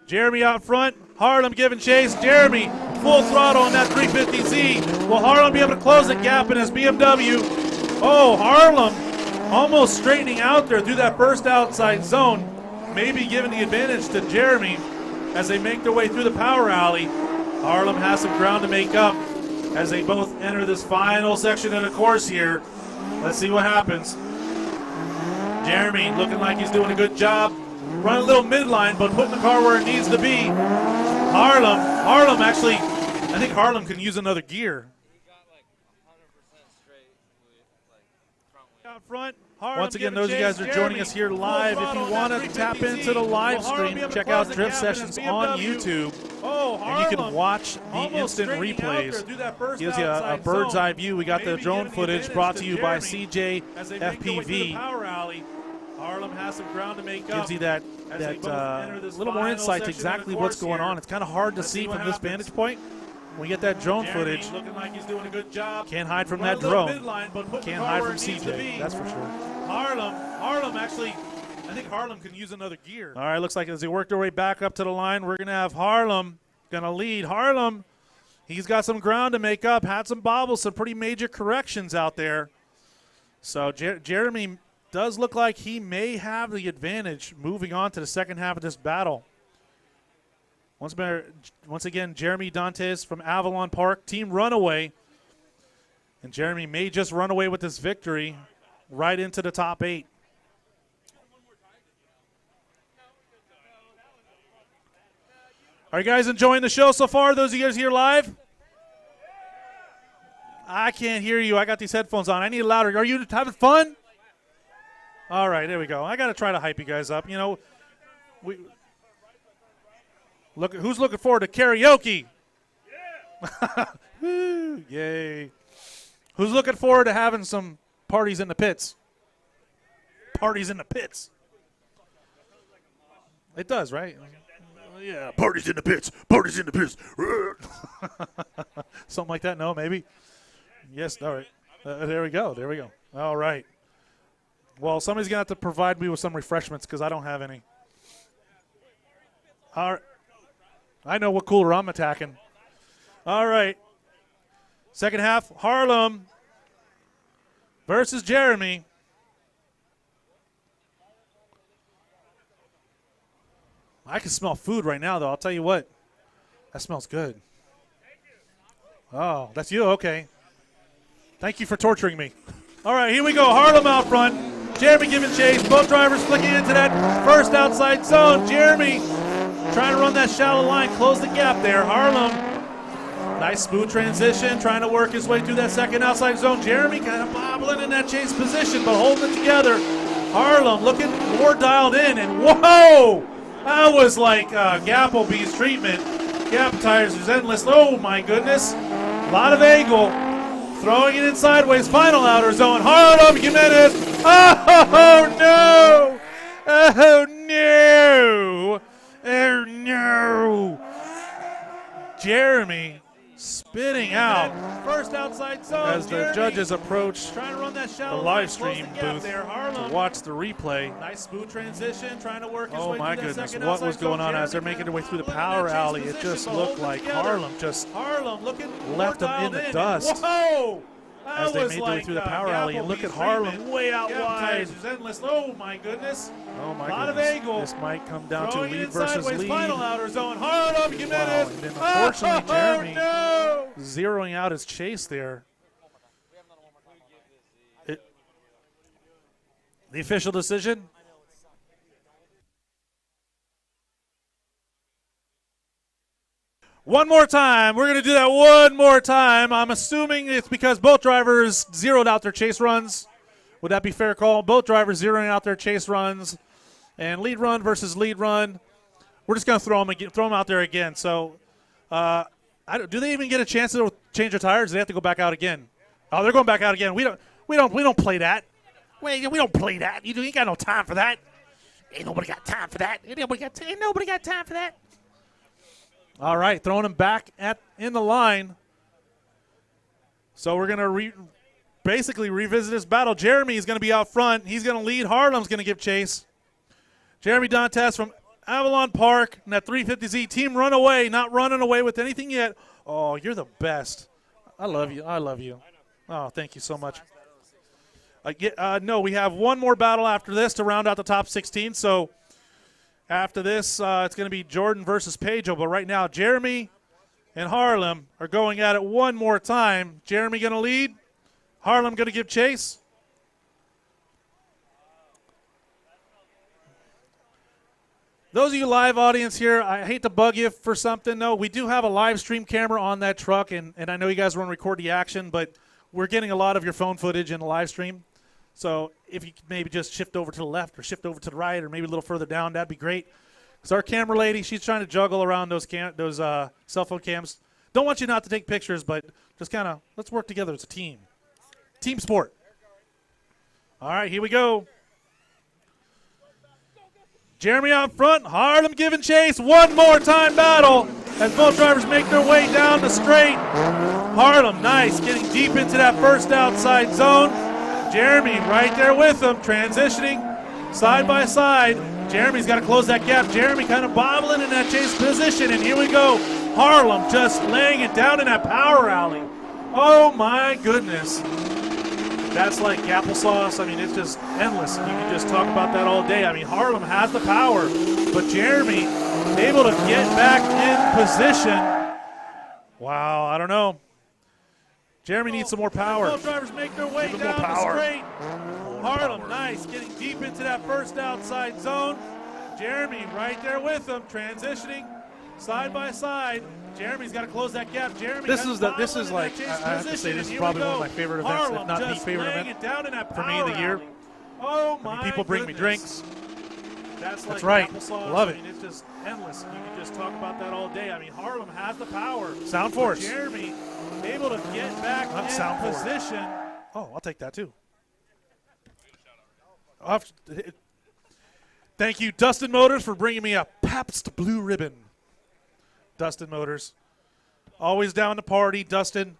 Jeremy out front, Harlem giving chase. Jeremy full throttle on that 350Z. Will Harlem be able to close the gap in his BMW? Oh, Harlem almost straightening out there through that first outside zone. Maybe giving the advantage to Jeremy as they make their way through the power alley. Harlem has some ground to make up as they both enter this final section of the course here. Let's see what happens. Jeremy looking like he's doing a good job. Running a little midline, but putting the car where it needs to be. Harlem actually, I think Harlem can use another gear. He got like 100% straight with like front wheel. Out front, Harlem Once again, giving those of you guys chase. are joining Jeremy, us here full live. If throttle you on want that to tap 350Z. into the live Will Harlem be stream, able to check close out the Drift gap in his Sessions on BMW? YouTube. Oh, And you can Harlem watch the almost instant straightening out there replays. through that first Gives you a outside bird's zone. eye view. We got the Maybe drone giving the footage advantage brought to you by Jeremy as they make their way through the SeajayeFPV. power alley. Harlem Harlem has some ground to make up. Gives you that little more insight to exactly what's going on. It's kind of hard to see from this vantage point. When we get that drone footage, looking like he's doing a good job. Can't hide from that drone. Midline, can't hide from CJ, that's for sure. Harlem actually, I think Harlem can use another gear. All right, looks like as they work their way back up to the line, we're going to have Harlem going to lead. Harlem, he's got some ground to make up, had some bobbles, some pretty major corrections out there. So Jeremy does look like he may have the advantage moving on to the second half of this battle. Once again, Jeremy Dantes from Avalon Park, Team Runaway. And Jeremy may just run away with this victory right into the top 8. Are you guys enjoying the show so far, those of you guys here live? I can't hear you. I got these headphones on. I need it louder. Are you having fun? All right, there we go. I got to try to hype you guys up. You know, who's looking forward to karaoke? Yeah. Woo, yay. Who's looking forward to having some parties in the pits? Parties in the pits. It does, right? Yeah, parties in the pits. Parties in the pits. Something like that? No, maybe? Yes, all right. There we go. There we go. All right. Well, somebody's going to have to provide me with some refreshments because I don't have any. All right. I know what cooler I'm attacking. All right. Second half, Harlem versus Jeremy. I can smell food right now, though. I'll tell you what. That smells good. Oh, that's you? Okay. Thank you for torturing me. All right, here we go. Harlem out front. Jeremy giving chase. Both drivers flicking into that first outside zone. Jeremy trying to run that shallow line, close the gap there. Harlem, nice smooth transition, trying to work his way through that second outside zone. Jeremy kind of bobbling in that chase position, but holding it together. Harlem looking more dialed in, and whoa! That was like Gapplebee's treatment. Gap tires is endless. Oh my goodness. A lot of angle. Throwing it in sideways. Final outer zone. Harlem Jimenez. Oh no! Oh no! Oh no! Jeremy spitting out first outside zone as the judges approach trying to run that the live stream booth to watch the replay. Nice smooth transition, trying to work his way my through goodness, that what second was going outside on zone. as they're Jeremy making their way through the looking power in that alley? chase It just position, looked but like holding together. Harlem just Harlem looking left more them in dialed the dust. Whoa! as they made their way through the power alley. And look at Harlem way out wide. Endless. Oh my goodness! Oh my a lot goodness. of angle. This might come down Throwing to it lead in versus sideways, lead. Final outer zone. Harlem Jimenez. Wow, and then unfortunately, Jeremy no! zeroing out his chase there. The official decision. One more time. We're going to do that one more time. I'm assuming it's because both drivers zeroed out their chase runs. Would that be fair call? Both drivers zeroing out their chase runs. And lead run versus lead run. We're just going to throw them out there again. So, do they even get a chance to change their tires? Do they have to go back out again? Oh, they're going back out again. We don't play that. We don't play that. You ain't got no time for that. Ain't nobody got time for that. Ain't nobody got time for that. All right, throwing him back in the line. So we're going to basically revisit this battle. Jeremy is going to be out front. He's going to lead. Harlem's going to give chase. Jeremy Dantes from Avalon Park in that 350Z. Team Runaway, not running away with anything yet. Oh, you're the best. I love you. I love you. Oh, thank you so much. No, we have one more battle after this to round out the top 16. So after this, it's going to be Jordan versus Pedro. But right now, Jeremy and Harlem are going at it one more time. Jeremy going to lead. Harlem going to give chase. Those of you live audience here, I hate to bug you for something. No, we do have a live stream camera on that truck, and I know you guys want to record the action, but we're getting a lot of your phone footage in the live stream. So if you could maybe just shift over to the left or shift over to the right or maybe a little further down, that'd be great. Because our camera lady, she's trying to juggle around those cell phone cams. Don't want you not to take pictures, but just kind of let's work together as a team. Team sport. All right, here we go. Jeremy out front, Harlem giving chase. One more time battle as both drivers make their way down the straight. Harlem, nice, getting deep into that first outside zone. Jeremy right there with him, transitioning side by side. Jeremy's got to close that gap. Jeremy kind of bobbling in that chase position, and here we go. Harlem just laying it down in that power alley. Oh my goodness. That's like applesauce. I mean, it's just endless. You can just talk about that all day. I mean, Harlem has the power, but Jeremy able to get back in position. Wow, I don't know. Jeremy needs some more power. Both drivers make their way down the straight. Harlem, nice, getting deep into that first outside zone. Jeremy right there with him, transitioning side by side. Jeremy's got to close that gap. Jeremy, this is like, I have to say, this is probably one of my favorite events, if not the favorite event for me of the year. Oh I mean, people bring me drinks. That's right. Applesauce. Love it. I mean, it's just endless. You can just talk about that all day. I mean, Harlem has the power. Sound Force. Jeremy able to get back in Sound Force. position. Oh, I'll take that too. Thank you, Dustin Motors, for bringing me a Pabst Blue Ribbon. Dustin Motors. Always down to party, Dustin.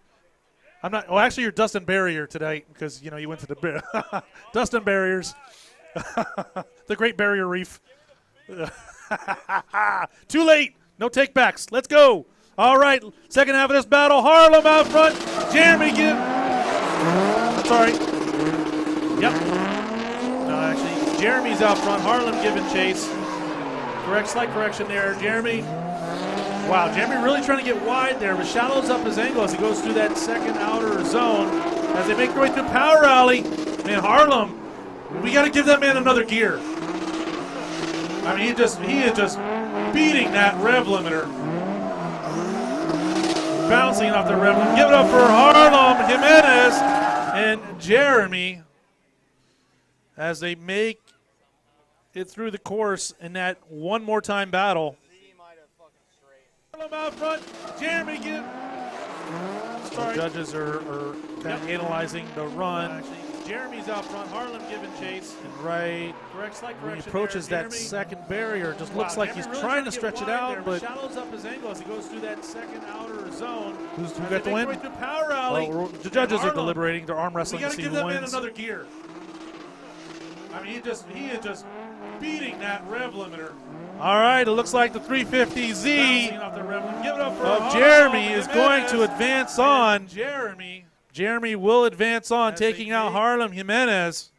I'm not, oh, actually, you're Dustin Barrier today because, you know, you went to the Dustin Barriers. The Great Barrier Reef. Too late. No takebacks. Let's go. All right, second half of this battle. Harlem out front. Jeremy give. That's all right. Yep. No, actually, Jeremy's out front. Harlem giving chase. Slight correction there. Jeremy. Wow, Jeremy really trying to get wide there, but shallows up his angle as he goes through that second outer zone. As they make their way through Power Alley. Man, Harlem, we got to give that man another gear. I mean, he is just beating that rev limiter. Bouncing off the rev limiter. Give it up for Harlem, Jimenez, and Jeremy as they make it through the course in that one more time battle. Harlem out front. Jeremy give. The judges are kind of analyzing the run. Actually, Jeremy's out front. Harlem giving chase. And right when he approaches that second barrier, it just looks like he's really trying to stretch it out, but shallows up his angle as he goes through that second outer zone. Who got the win? Well, the judges are deliberating. They're arm wrestling to see who wins. We got to give that man another gear. I mean, he is just beating that rev limiter. All right, it looks like the 350Z of Jeremy is going to advance on. Jeremy will advance on, taking out Harlem Jimenez.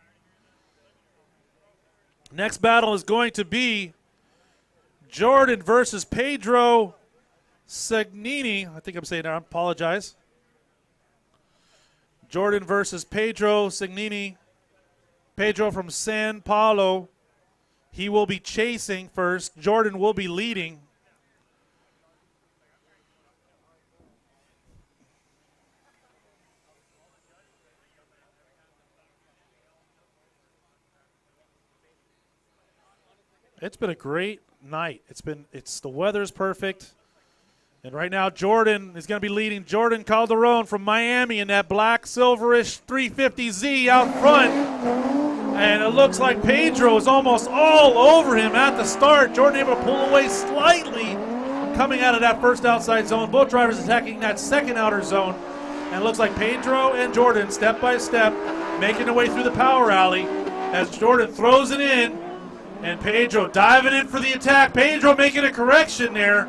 Next battle is going to be Jordan versus Pedro Segnini. I think I'm saying that. I apologize. Jordan versus Pedro Segnini. Pedro from San Paulo. He will be chasing first. Jordan will be leading. It's been a great night. The weather's perfect. And right now Jordan is going to be leading. Jordan Calderon from Miami in that black silverish 350Z out front. And it looks like Pedro is almost all over him at the start. Jordan able to pull away slightly coming out of that first outside zone. Both drivers attacking that second outer zone. And it looks like Pedro and Jordan, step by step, making their way through the power alley as Jordan throws it in. And Pedro diving in for the attack. Pedro making a correction there.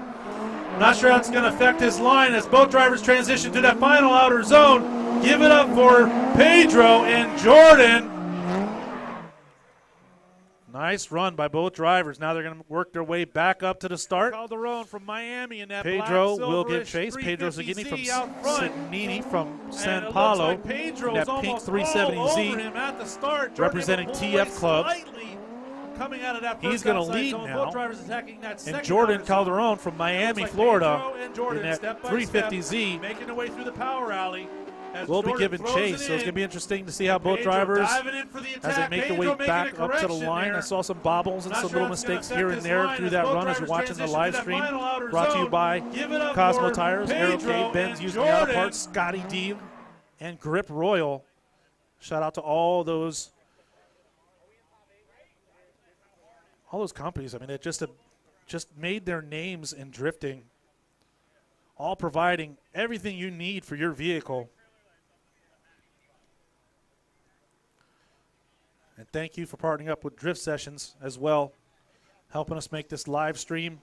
Not sure how it's going to affect his line as both drivers transition to that final outer zone. Give it up for Pedro and Jordan. Nice run by both drivers. Now they're going to work their way back up to the start. Calderon from Miami in that Pedro will give chase. Pedro Segnini from Segnini from San Paulo. Like in that pink 370Z representing TF Club. Coming out of that He's going to lead now. And Jordan Calderon from Miami, Florida in that 350Z making their way through the power alley. Will be giving chase, so it's going to be interesting to see how both drivers, as they make their way back up to the line. I saw some bobbles and some little mistakes here and there through that run as you're watching the live stream. Brought to you by Cosmo Tires, Aerocade, Benz using the auto parts, Scotty D, and Grip Royal. Shout out to all those all those companies, I mean, that just made their names in drifting, all providing everything you need for your vehicle. And thank you for partnering up with Drift Sessions as well, helping us make this live stream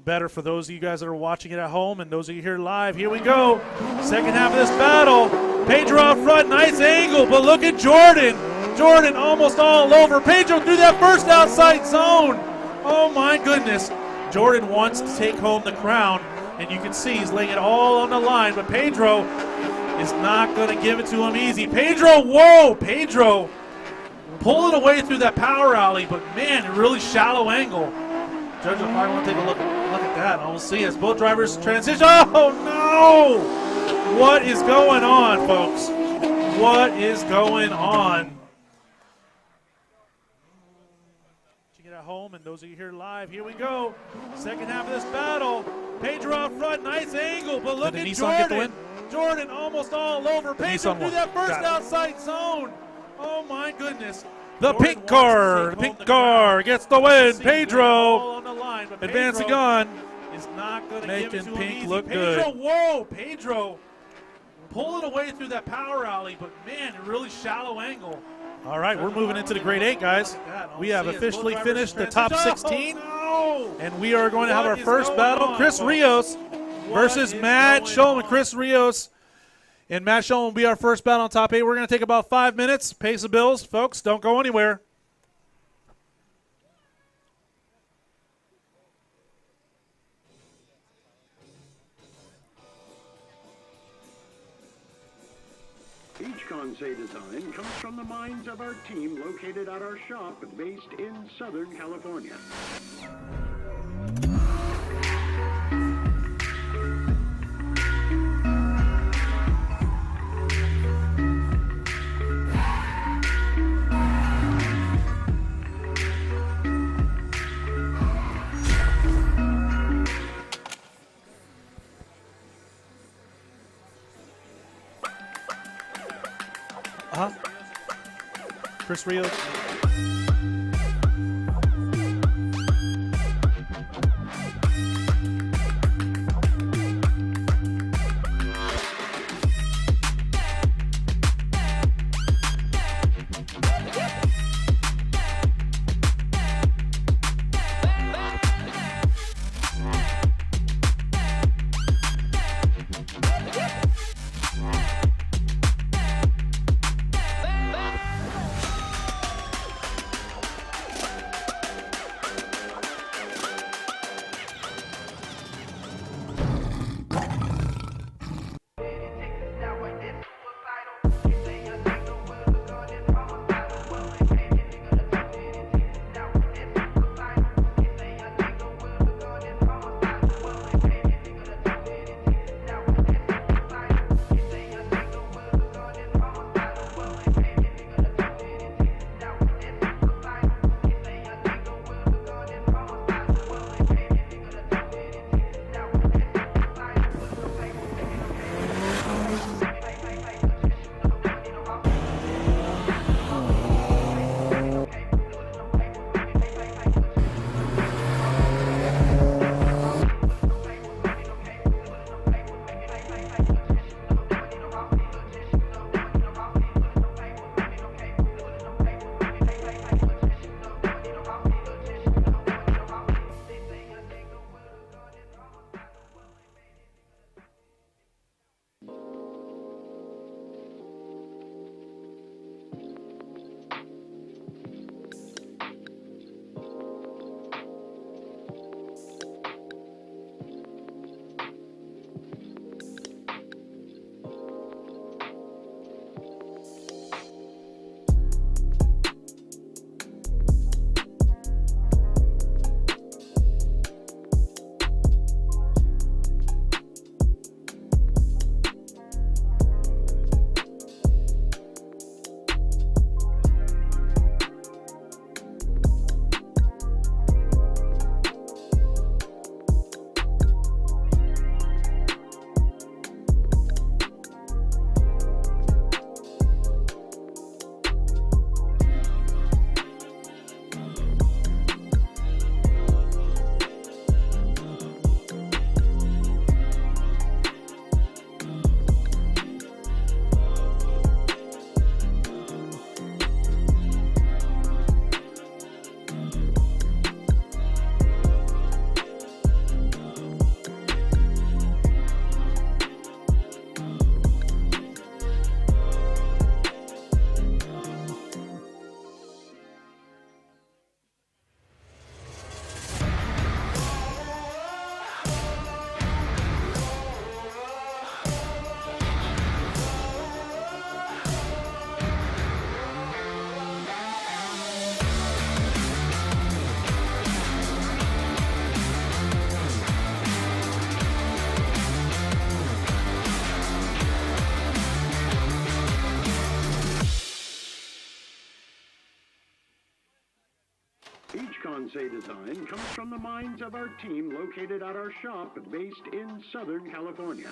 better for those of you guys that are watching it at home and those of you here live. Here we go. Second half of this battle. Pedro out front, nice angle, but look at Jordan. Jordan almost all over. Pedro through that first outside zone. Oh my goodness. Jordan wants to take home the crown, and you can see he's laying it all on the line, but Pedro is not going to give it to him easy. Pedro, whoa, Pedro pulling away through that power alley, but man, a really shallow angle. Judge will probably want to take a look at that, and we'll see as both drivers transition. Oh no! What is going on, folks? What is going on? At home and those of you here live, here we go. Second half of this battle. Pedro out front, nice angle, but look at Jordan. Jordan almost all over. Pedro through that first outside zone. Oh my goodness. The pink car gets the win. Pedro advancing on, is not going to making pink look good. Pedro, whoa, Pedro pulling away through that power alley, but man, a really shallow angle. All right, we're moving into the grade 8, guys. We have officially finished the top 16, and we are going to have our first battle. Chris Rios versus Matt Shulman. Chris Rios and Matt Shulman will be our first battle on top 8. We're going to take about 5 minutes. Pay some bills, folks. Don't go anywhere. Each Conseil design comes from the minds of our team located at our shop based in Southern California. Chris Rios. Each Conseil design comes from the minds of our team located at our shop based in Southern California.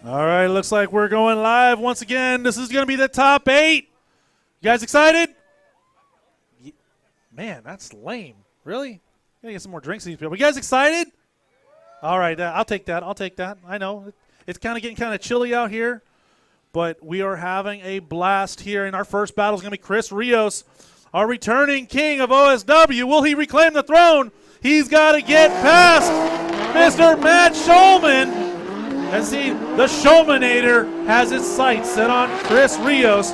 All right, looks like we're going live once again. This is going to be the top 8. You guys excited? Man, that's lame. Really? Gotta get some more drinks to these people. You guys excited? All right, I'll take that. I'll take that. I know it's kind of getting kind of chilly out here, but we are having a blast here. And our first battle is going to be Chris Rios, our returning king of OSW. Will he reclaim the throne? He's got to get past Mr. Matt Shulman. And see, the Showmanator has its sights set on Chris Rios.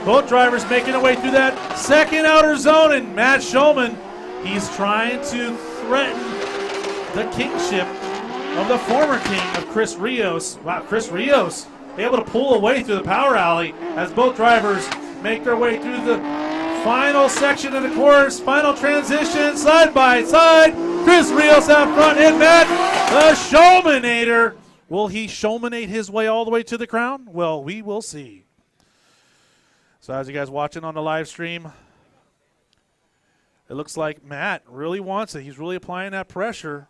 Both drivers making their way through that second outer zone, and Matt Shulman, he's trying to threaten the kingship of the former king of Chris Rios. Wow, Chris Rios able to pull away through the power alley as both drivers make their way through the final section of the course. Final transition, side by side. Chris Rios out front, and Matt, the Showmanator. Will he showmanate his way all the way to the crown? Well, we will see. So as you guys watching on the live stream, it looks like Matt really wants it. He's really applying that pressure.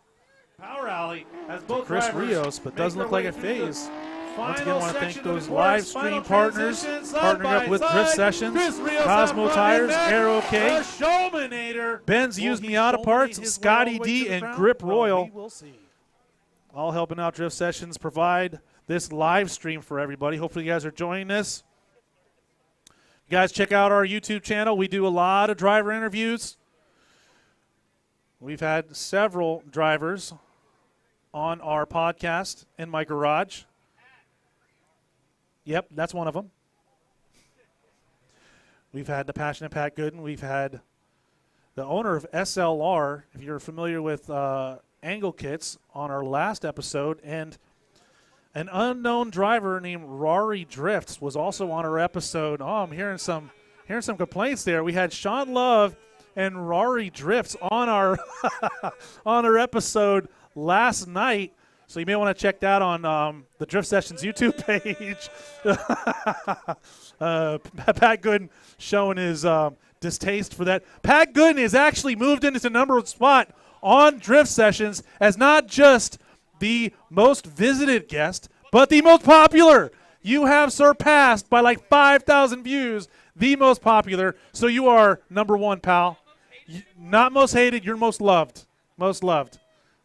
Power alley as both Chris Rios, but doesn't look like a phase. Once again, I want to thank those live stream partners partnering up with Drift Sessions, Cosmo Tires, Aero K, Ben's Used Miata Parts, Scotty D, and Grip Royal. All helping out Drift Sessions provide this live stream for everybody. Hopefully you guys are enjoying this. You guys check out our YouTube channel. We do a lot of driver interviews. We've had several drivers on our podcast in my garage. Yep, that's one of them. We've had the Passionate Pat Gooden. We've had the owner of SLR, if you're familiar with angle kits, on our last episode, and an unknown driver named Rory Drifts was also on our episode. Oh, I'm hearing some complaints there. We had Sean Love and Rory Drifts on our on our episode last night, so you may want to check that on the Drift Sessions YouTube page. Pat Gooden showing his distaste for that. Pat Gooden has actually moved into the number one spot on Drift Sessions as not just the most visited guest, but the most popular. You have surpassed by like 5,000 views the most popular. So you are number one, pal. Not most hated, you're most loved. Most loved.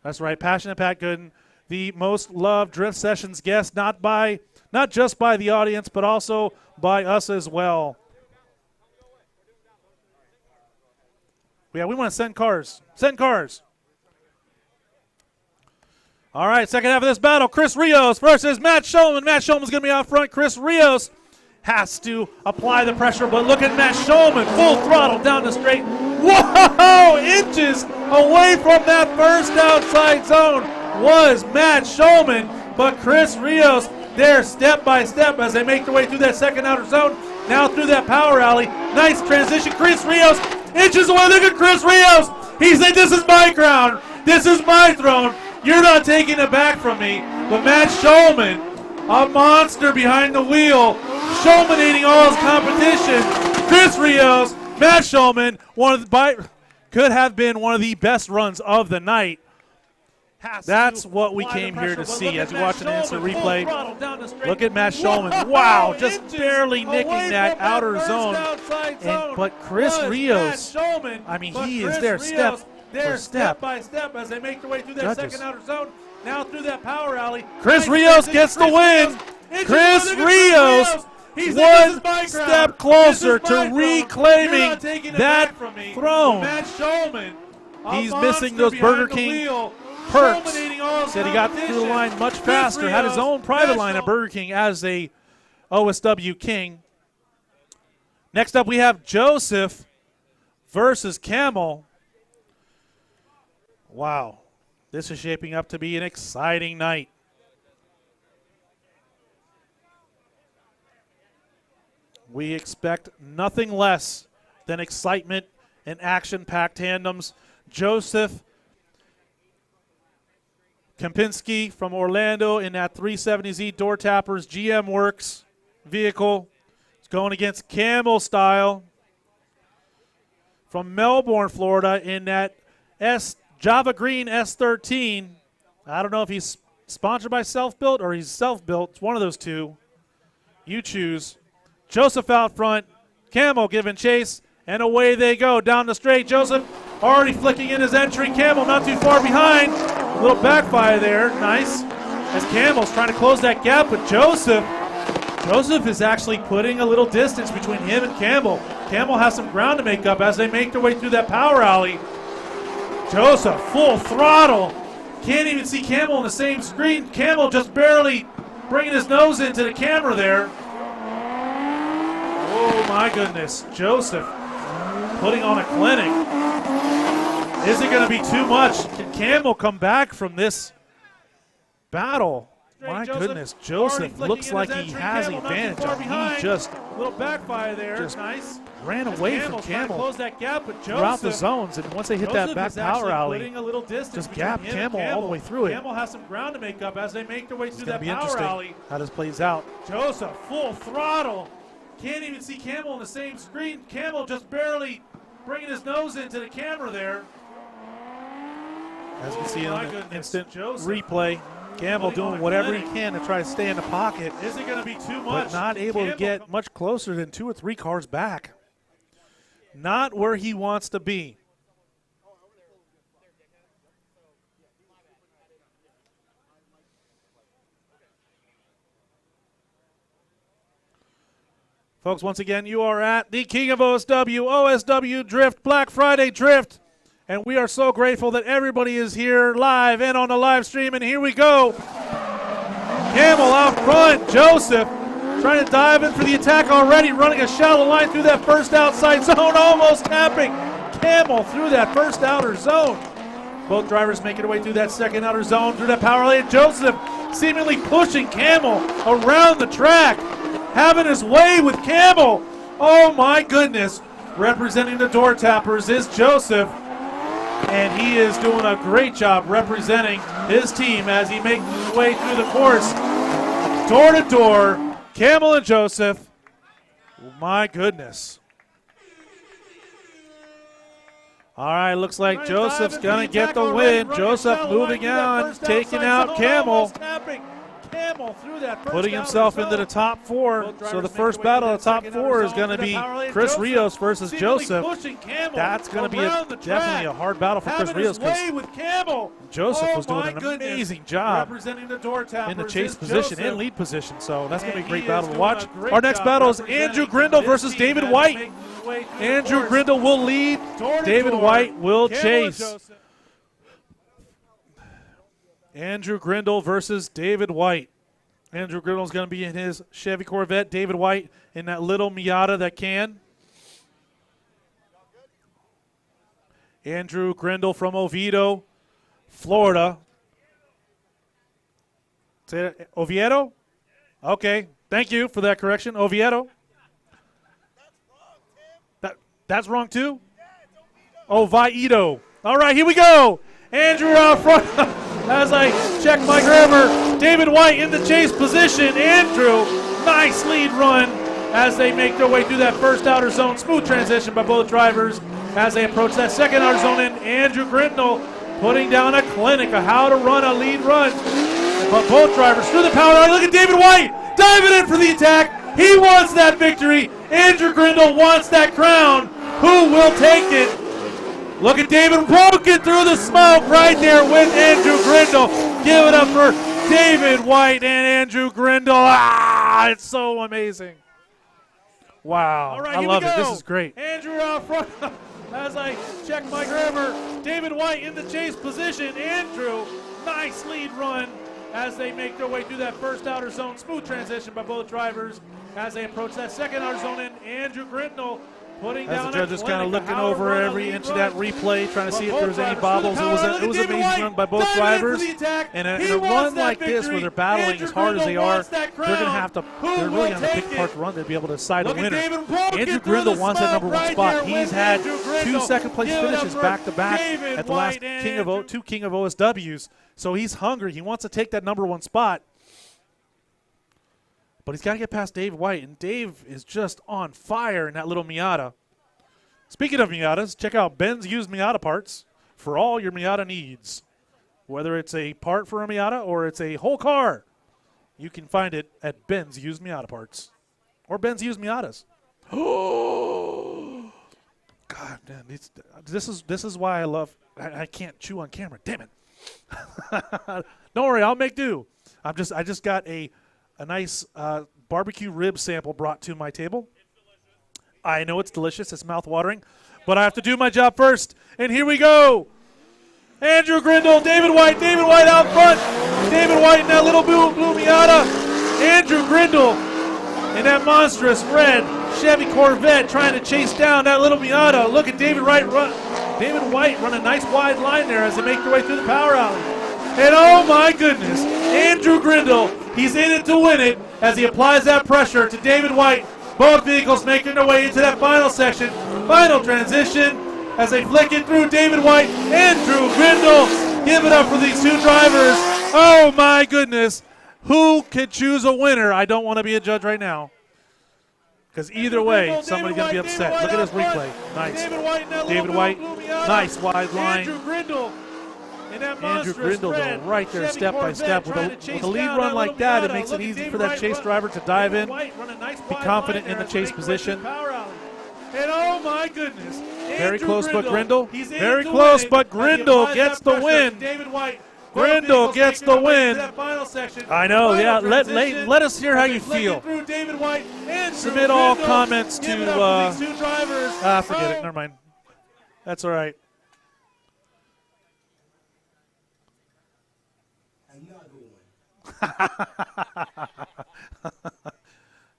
That's right, Passionate Pat Gooden, the most loved Drift Sessions guest, not just by the audience, but also by us as well. Yeah, we want to send cars. Send cars. All right, second half of this battle, Chris Rios versus Matt Shulman. Matt Shulman's going to be out front. Chris Rios has to apply the pressure, but look at Matt Shulman, full throttle down the straight. Whoa! Inches away from that first outside zone was Matt Shulman, but Chris Rios there step by step as they make their way through that second outer zone, now through that power alley. Nice transition. Chris Rios inches away. Look at Chris Rios. He said, this is my crown. This is my throne. You're not taking it back from me. But Matt Shulman, a monster behind the wheel, Shulmanating all his competition. Chris Rios, Matt Shulman, could have been one of the best runs of the night. That's what we came here to see as you watch an instant replay. Look at Matt Shulman. Wow, just barely nicking that outer zone. But Chris Rios, I mean, he is there step for step by step as they make their way through that second outer zone. Now through that power alley. Chris Rios gets the win. Chris Rios one step closer to reclaiming that throne. He's missing those Burger King perks. Said he got through the line much faster, had his own private line at Burger King as a OSW King. Next up we have Joseph versus Camel. Wow, this is shaping up to be an exciting night. We expect nothing less than excitement and action-packed tandems. Joseph Kempinski from Orlando in that 370Z Door Tappers GM Works vehicle. It's going against Camel Style from Melbourne, Florida in that Java Green S13. I don't know if he's sponsored by Self-Built or he's self-built. It's one of those two. You choose. Joseph out front. Camel giving chase. And away they go down the straight. Joseph already flicking in his entry. Camel not too far behind. A little backfire there. Nice. As Camel's trying to close that gap, but Joseph is actually putting a little distance between him and Camel. Camel has some ground to make up as they make their way through that power alley. Joseph full throttle. Can't even see Camel on the same screen. Camel just barely bringing his nose into the camera there. Oh my goodness. Joseph putting on a clinic. Is it going to be too much? Can Camel come back from this battle? My goodness, Joseph looks like he has the advantage. He just little backfire there. Just nice. Ran away from Camel Close that gap, but throughout the zones, and once they hit that back power alley, just gapped Camel all the way through it. Camel has some ground to make up as they make their way through that be power interesting alley. how this plays out. Joseph full throttle. Can't even see Camel on the same screen. Camel just barely bringing his nose into the camera there. As we see in the instant replay, Camel doing whatever he can to try to stay in the pocket. Is it going to be too much? But not able to get much closer than 2 or 3 cars back. Not where he wants to be. Folks, once again, you are at the King of OSW Drift, Black Friday Drift. And we are so grateful that everybody is here live and on the live stream. And here we go. Camel out front. Joseph trying to dive in for the attack already, running a shallow line through that first outside zone, almost tapping Camel through that first outer zone. Both drivers making their way through that second outer zone, through that power lane. Joseph seemingly pushing Camel around the track, having his way with Camel. Oh my goodness. Representing the Door Tappers is Joseph. And he is doing a great job representing his team as he makes his way through the course. Door to door, Camel and Joseph. Oh my goodness. All right, looks like Joseph's going to get the win. Joseph moving on, taking out Camel. camel through that first putting himself into the top 4. So the first battle of the top 4 is going to be Chris Rios versus Joseph. That's going to be definitely a hard battle for Chris Rios because Joseph was doing an amazing job in the chase position and lead position. So that's going to be a great battle to watch. Our next battle is Andrew Grindle versus David White. Andrew Grindle will lead. David White will chase. Andrew Grindle versus David White. Andrew Grindle is going to be in his Chevy Corvette. David White in that little Miata that can. Andrew Grindle from Oviedo, Florida. Say that, Oviedo? Okay, thank you for that correction. Oviedo. That's wrong too? Oviedo. All right, here we go. Andrew out front. As I check my grammar, David White in the chase position. Andrew, nice lead run as they make their way through that first outer zone. Smooth transition by both drivers as they approach that second outer zone. And Andrew Grindle putting down a clinic of how to run a lead run. But both drivers through the power line. Look at David White diving in for the attack. He wants that victory. Andrew Grindle wants that crown. Who will take it? Look at David poking through the smoke right there with Andrew Grindle. Give it up for David White and Andrew Grindle. Ah, it's so amazing. Wow, all right, I love it. This is great. Andrew out front. As I check my grammar, David White in the chase position. Andrew, nice lead run as they make their way through that first outer zone. Smooth transition by both drivers as they approach that second outer zone. And Andrew Grindle putting down. As the judges kind of looking over every inch of that replay, trying to see if there's any bobbles. It was an amazing run by both drivers. And in a run like this, where they're battling as hard as they are, they're going to have to. They're really going to pick apart the run to be able to decide a winner. Andrew Grindle wants that number 1 spot. He's had 2 second-place finishes back-to-back at the last King of OSWs. So he's hungry. He wants to take that number 1 spot. But he's got to get past Dave White, and Dave is just on fire in that little Miata. Speaking of Miatas, check out Ben's Used Miata Parts for all your Miata needs. Whether it's a part for a Miata or it's a whole car, you can find it at Ben's Used Miata Parts or Ben's Used Miatas. Oh, God, man, this is why I love. I can't chew on camera. Damn it! Don't worry, I'll make do. I just got a nice barbecue rib sample brought to my table. I know it's delicious. It's mouth-watering. But I have to do my job first. And here we go. Andrew Grindle, David White out front. David White in that little blue Miata. Andrew Grindle in that monstrous red Chevy Corvette trying to chase down that little Miata. Look at David White run a nice wide line there as they make their way through the power alley. And oh my goodness, Andrew Grindle, he's in it to win it as he applies that pressure to David White. Both vehicles making their way into that final section, final transition as they flick it through David White, Andrew Grindle. Give it up for these 2 drivers. Oh my goodness, who could choose a winner? I don't want to be a judge right now because either way, somebody's going to be upset. Look at this replay. Nice. David White, nice wide line. Andrew Grindle, though, right there, step by step. With a lead run like that, it makes it easy for that chase driver to dive in, be confident in the chase position. And oh my goodness, very close, but Grindle, very close, but Grindle gets the win. Grindle gets the win. I know, yeah. Let us hear how you feel. Submit all comments to. Forget it. Never mind. That's all right.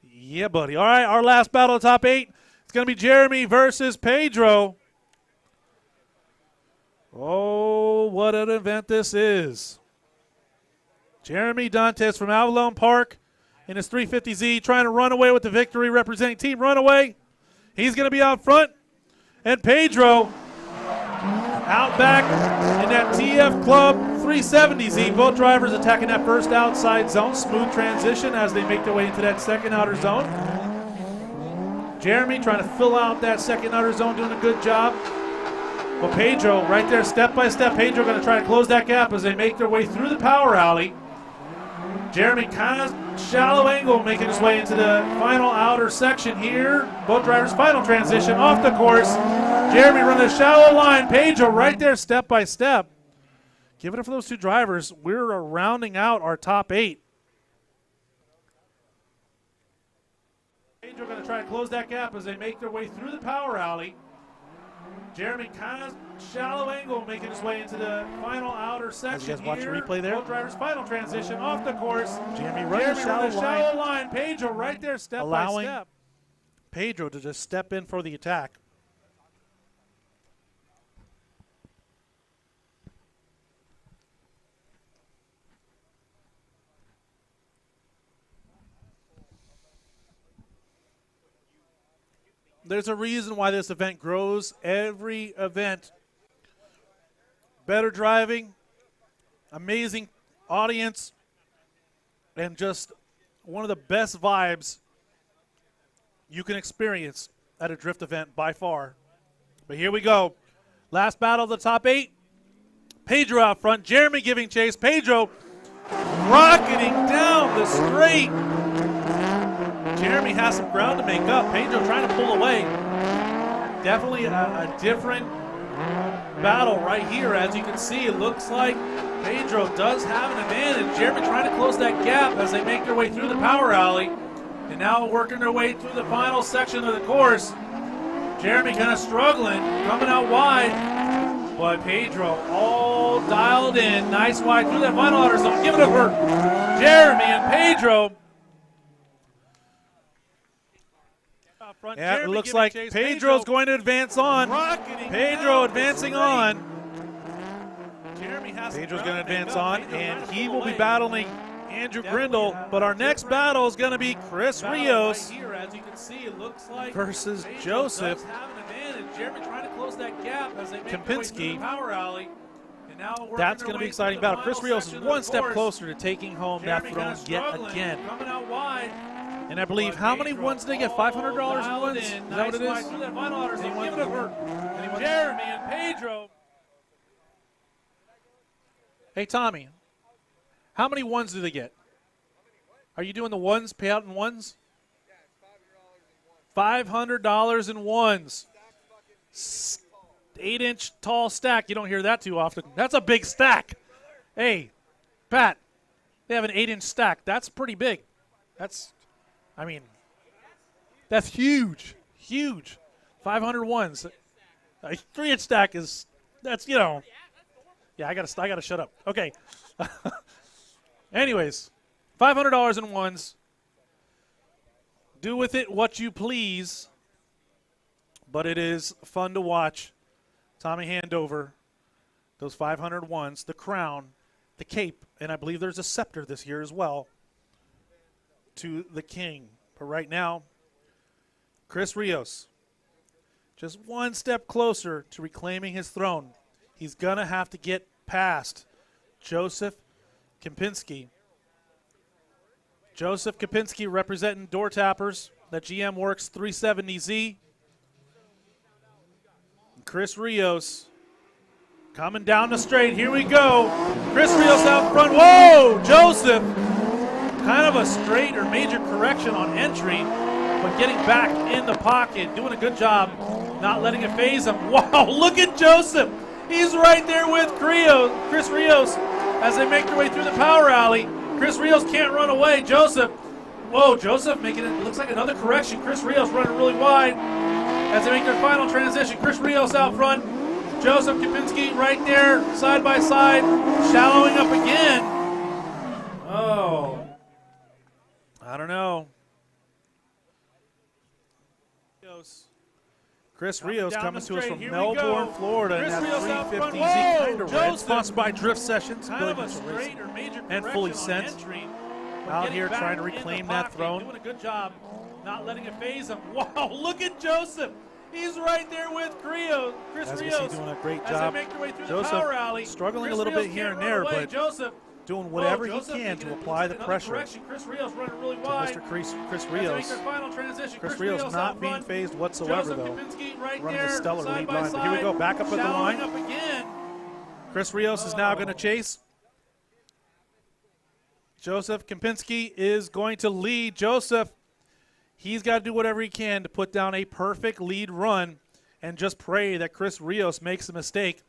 Yeah, buddy. All right, our last battle of top 8. It's going to be Jeremy versus Pedro. Oh, what an event this is. Jeremy Dantes from Avalon Park in his 350Z trying to run away with the victory, representing Team Runaway. He's going to be out front. And Pedro out back in that TF Club 370Z. Both drivers attacking that first outside zone. Smooth transition as they make their way into that second outer zone. Jeremy trying to fill out that second outer zone, doing a good job. But Pedro right there, step by step. Pedro going to try to close that gap as they make their way through the power alley. Jeremy kind of shallow angle making his way into the final outer section here. Both drivers final transition off the course. Jeremy running a shallow line. Pedro right there step by step. Give it up for those two drivers. We're rounding out our top 8. Pedro going to try to close that gap as they make their way through the power alley. Jeremy kind of shallow angle making his way into the final outer section. As you guys watch the replay there. Both drivers final transition off the course. Jeremy running a shallow line. Pedro right there step by step. Pedro to just step in for the attack. There's a reason why this event grows every event. Better driving, amazing audience, and just one of the best vibes you can experience at a drift event by far. But here we go. Last battle of the top 8. Pedro out front. Jeremy giving chase. Pedro rocketing down the straight. Jeremy has some ground to make up. Pedro trying to pull away. Definitely a different battle right here. As you can see, it looks like Pedro does have an advantage. Jeremy trying to close that gap as they make their way through the power alley. And now working their way through the final section of the course. Jeremy kind of struggling, coming out wide. But Pedro all dialed in. Nice wide through that final outer zone. Give it up for Jeremy and Pedro. Yeah, it looks like Pedro's going to advance on. Pedro advancing on. Pedro's going to advance on, and he will be battling Andrew Grindle. But our next battle is going to be Chris Rios versus Joseph Kempinski. That's going to be an exciting battle. Chris Rios is one step closer to taking home that throne yet again. And I believe, how many ones did they get? $500 in ones? Is that what it is? Jeremy and Pedro. Hey, Tommy, how many ones do they get? Are you doing the ones, payout in ones? $500 in ones. 8-inch tall stack. You don't hear that too often. That's a big stack. Hey, Pat, they have an 8-inch stack. That's pretty big. I mean, that's huge, huge. 500 ones. A 3-inch stack is, that's, you know. Yeah, I gotta shut up. Okay. Anyways, $500 in ones. Do with it what you please, but it is fun to watch. Tommy hand over those 500 ones, the crown, the cape, and I believe there's a scepter this year as well, to the king. But right now, Chris Rios, just one step closer to reclaiming his throne. He's going to have to get past Joseph Kempinski. Joseph Kempinski representing Door Tappers, that GM Works 370Z. Chris Rios coming down the straight. Here we go. Chris Rios out front. Whoa, Joseph. Kind of a straight or major correction on entry, but getting back in the pocket, doing a good job, not letting it phase him. Wow, look at Joseph. He's right there with Chris Rios as they make their way through the power alley. Chris Rios can't run away. Joseph, whoa, Joseph making it, looks like another correction. Chris Rios running really wide as they make their final transition. Chris Rios out front. Joseph Kempinski right there, side by side, shallowing up again. Oh. I don't know. Chris Rios coming to us from Melbourne, Florida, in that 350Z kind of red, sponsored by Drift Sessions, and Fully Sent. Out here trying to reclaim that throne. Doing a good job, not letting it phase him. Wow, look at Joseph. He's right there with Chris Rios. Doing a great job. Joseph struggling a little bit here and there, but doing whatever he can to apply the pressure Chris Rios running really wide. to Mr. Chris Rios. Chris Rios not being phased whatsoever, though. Running a stellar lead line. But here we go, back up at the line. Chris Rios is now going to chase. Joseph Kempinski is going to lead. Joseph, he's got to do whatever he can to put down a perfect lead run and just pray that Chris Rios makes a mistake.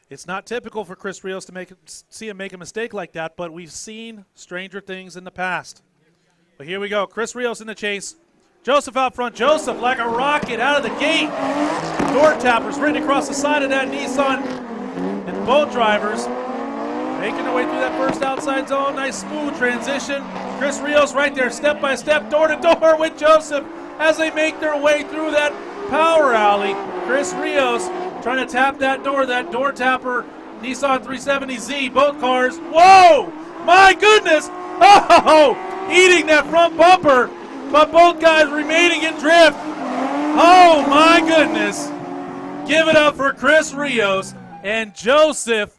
It's not typical for Chris Rios to see him make a mistake like that, but we've seen stranger things in the past. But here we go. Chris Rios in the chase. Joseph out front. Joseph like a rocket out of the gate. Door tappers right across the side of that Nissan. And both drivers making their way through that first outside zone. Nice smooth transition. Chris Rios right there, step by step, door to door with Joseph as they make their way through that power alley. Chris Rios trying to tap that door tapper, Nissan 370Z, both cars. Whoa! My goodness! Oh! Eating that front bumper, but both guys remaining in drift. Oh my goodness! Give it up for Chris Rios and Joseph.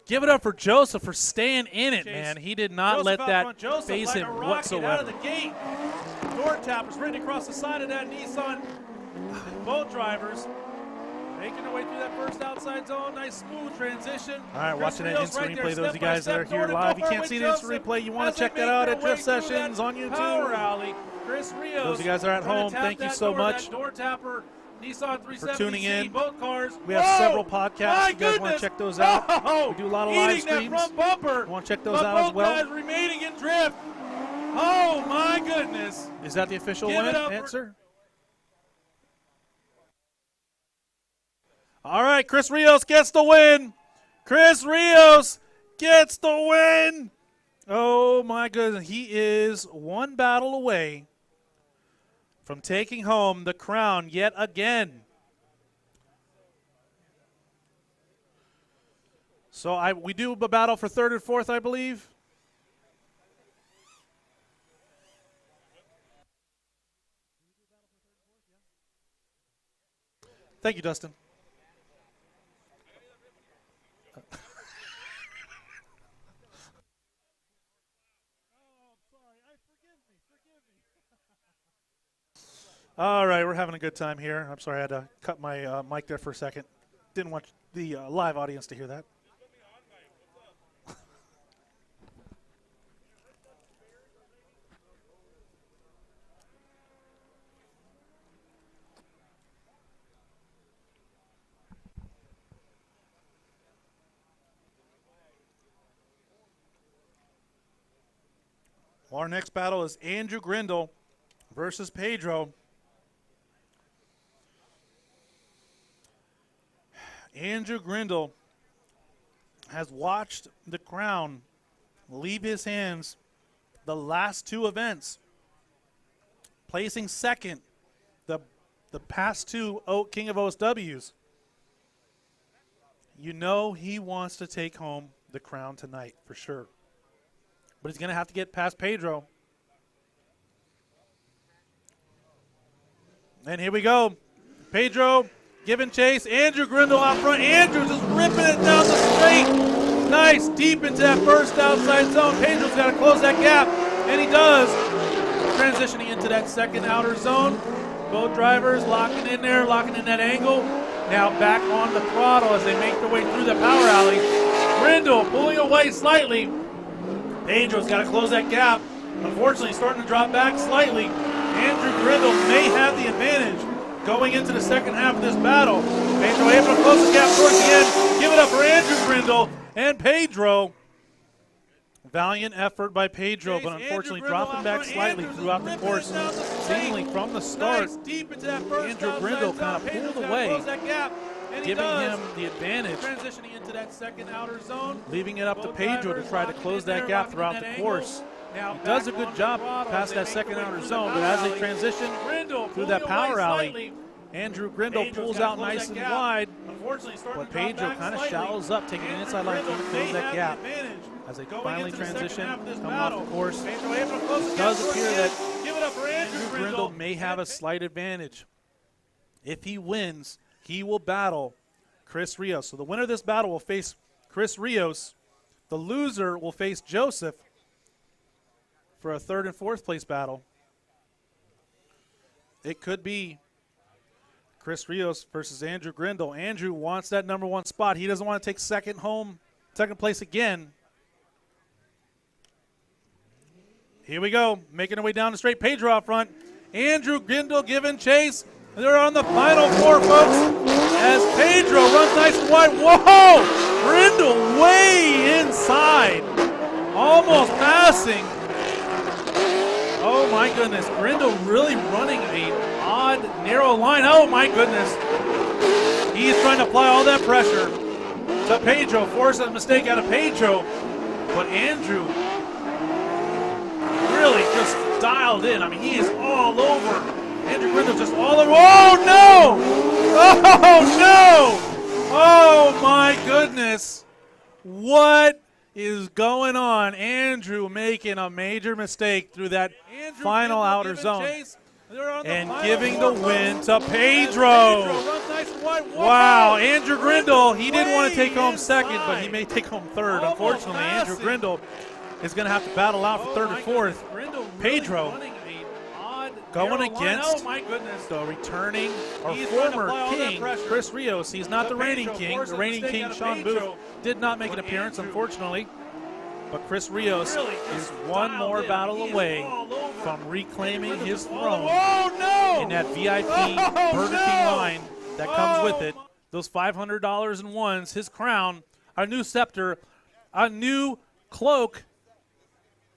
Give it up for Joseph for staying in it, man. He did not let that phase him whatsoever. Out of the gate. Door tappers right across the side of that Nissan. Both drivers making their way through that first outside zone. Nice smooth transition. All right, watching that instant replay. Those of you guys that are here live, you can't see the instant replay. You want to check that out at Drift Sessions on YouTube. Power alley. Chris Rios. Those of you guys that are at home, thank you so much for tuning in. Both cars. We have several podcasts. You guys want to check those out? We do a lot of live streams. You want to check those out as well? Guys remaining in drift. Oh my goodness! Is that the official answer? All right, Chris Rios gets the win. Chris Rios gets the win. Oh, my goodness. He is one battle away from taking home the crown yet again. So we do a battle for third and fourth, I believe. Thank you, Dustin. All right, we're having a good time here. I'm sorry I had to cut my mic there for a second. Didn't want the live audience to hear that. Our next battle is Andrew Grindle versus Pedro. Andrew Grindle has watched the crown leave his hands the last two events, placing second the past two King of OSWs. You know he wants to take home the crown tonight for sure. But he's going to have to get past Pedro. And here we go. Pedro giving chase. Andrew Grindle out front. Andrew just ripping it down the straight. Nice. Deep into that first outside zone. Pedro's got to close that gap. And he does. Transitioning into that second outer zone. Both drivers locking in there, locking in that angle. Now back on the throttle as they make their way through the power alley. Grindle pulling away slightly. Pedro's got to close that gap. Unfortunately, starting to drop back slightly. Andrew Grindle may have the advantage going into the second half of this battle. Pedro able to close the gap towards the end. Give it up for Andrew Grindle and Pedro. Valiant effort by Pedro, but unfortunately dropping back slightly throughout the course. Seemingly from the start, Andrew Grindle kind of pulled away, giving him the advantage, transitioning into that second outer zone, leaving it up to Pedro to try to close that gap throughout the course. He does a good job past that second outer zone, but as they transition through that power alley, Andrew Grindle pulls out nice and wide, but Pedro kind of shallows up, taking an inside line to close that gap. As they finally transition, come off the course, it does appear that Andrew Grindle may have a slight advantage. If he wins, he will battle Chris Rios. So the winner of this battle will face Chris Rios. The loser will face Joseph for a third and fourth place battle. It could be Chris Rios versus Andrew Grindle. Andrew wants that number one spot. He doesn't want to take second place again. Here we go, making our way down the straight. Pedro out front. Andrew Grindle giving chase. They're on the final four, folks, as Pedro runs nice and wide. Whoa! Grindle way inside. Almost passing. Oh, my goodness. Grindle really running an odd, narrow line. Oh, my goodness. He's trying to apply all that pressure to Pedro. Forces a mistake out of Pedro. But Andrew really just dialed in. I mean, he is all over. Andrew Grindle just all over. Oh, no! Oh, no! Oh, my goodness. What is going on? Andrew making a major mistake through that final outer zone and giving the win to Pedro. Wow, Andrew Grindle, he didn't want to take home second, but he may take home third. Unfortunately, Andrew Grindle is going to have to battle out for third and fourth. Pedro going against the returning or former king, Chris Rios. He's not the reigning king. The reigning king, Sean Booth, did not make an appearance, unfortunately. But Chris Rios is one more battle away from reclaiming his throne in that VIP Burger King line that comes with it. Those $500 in ones, his crown, a new scepter, a new cloak,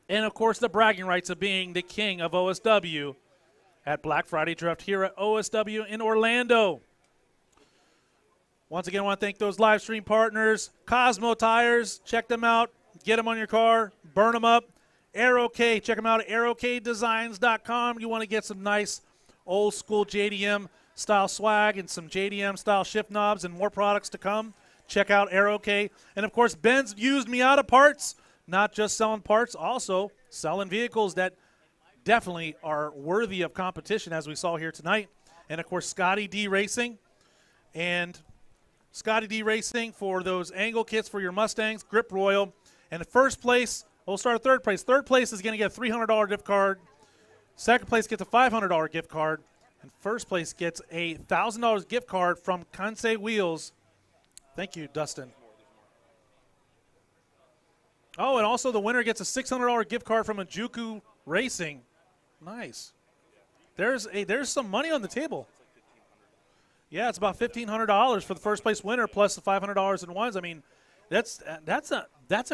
and, of course, the bragging rights of being the king of OSW at Black Friday Drift here at OSW in Orlando. Once again, I want to thank those live stream partners. Cosmo Tires, check them out. Get them on your car, burn them up. AeroK, check them out at aerokdesigns.com. You want to get some nice old school JDM style swag and some JDM style shift knobs and more products to come. Check out AeroK. And, of course, Ben's used Miata parts, not just selling parts, also selling vehicles that definitely are worthy of competition, as we saw here tonight. And, of course, Scotty D Racing. And Scotty D Racing for those angle kits for your Mustangs, Grip Royal. And in first place, we'll start at third place. Third place is going to get a $300 gift card. Second place gets a $500 gift card. And first place gets a $1,000 gift card from Kansei Wheels. Thank you, Dustin. Oh, and also the winner gets a $600 gift card from Ajuku Racing. Nice. There's some money on the table. Yeah, it's about $1,500 for the first place winner plus the $500 in ones. I mean, that's a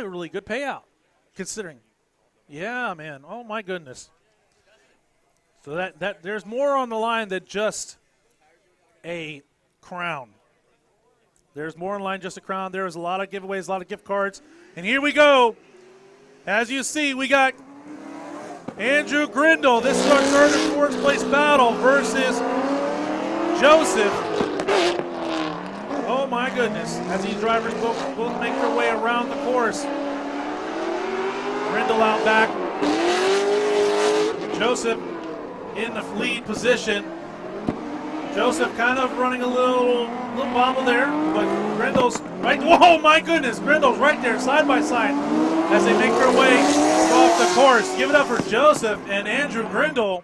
really good payout, considering. Yeah, man. Oh my goodness. So that there's more on the line than just a crown. There's more on the line than just a crown. There's a lot of giveaways, a lot of gift cards, and here we go. As you see, we got Andrew Grindle. This is our third and fourth place battle versus Joseph. Oh my goodness, as these drivers both make their way around the course. Grindle out back. Joseph in the lead position. Joseph kind of running a little bobble there, but Grindle's right. Whoa, my goodness, Grindle's right there side by side as they make their way off the course. Give it up for Joseph and Andrew Grindle.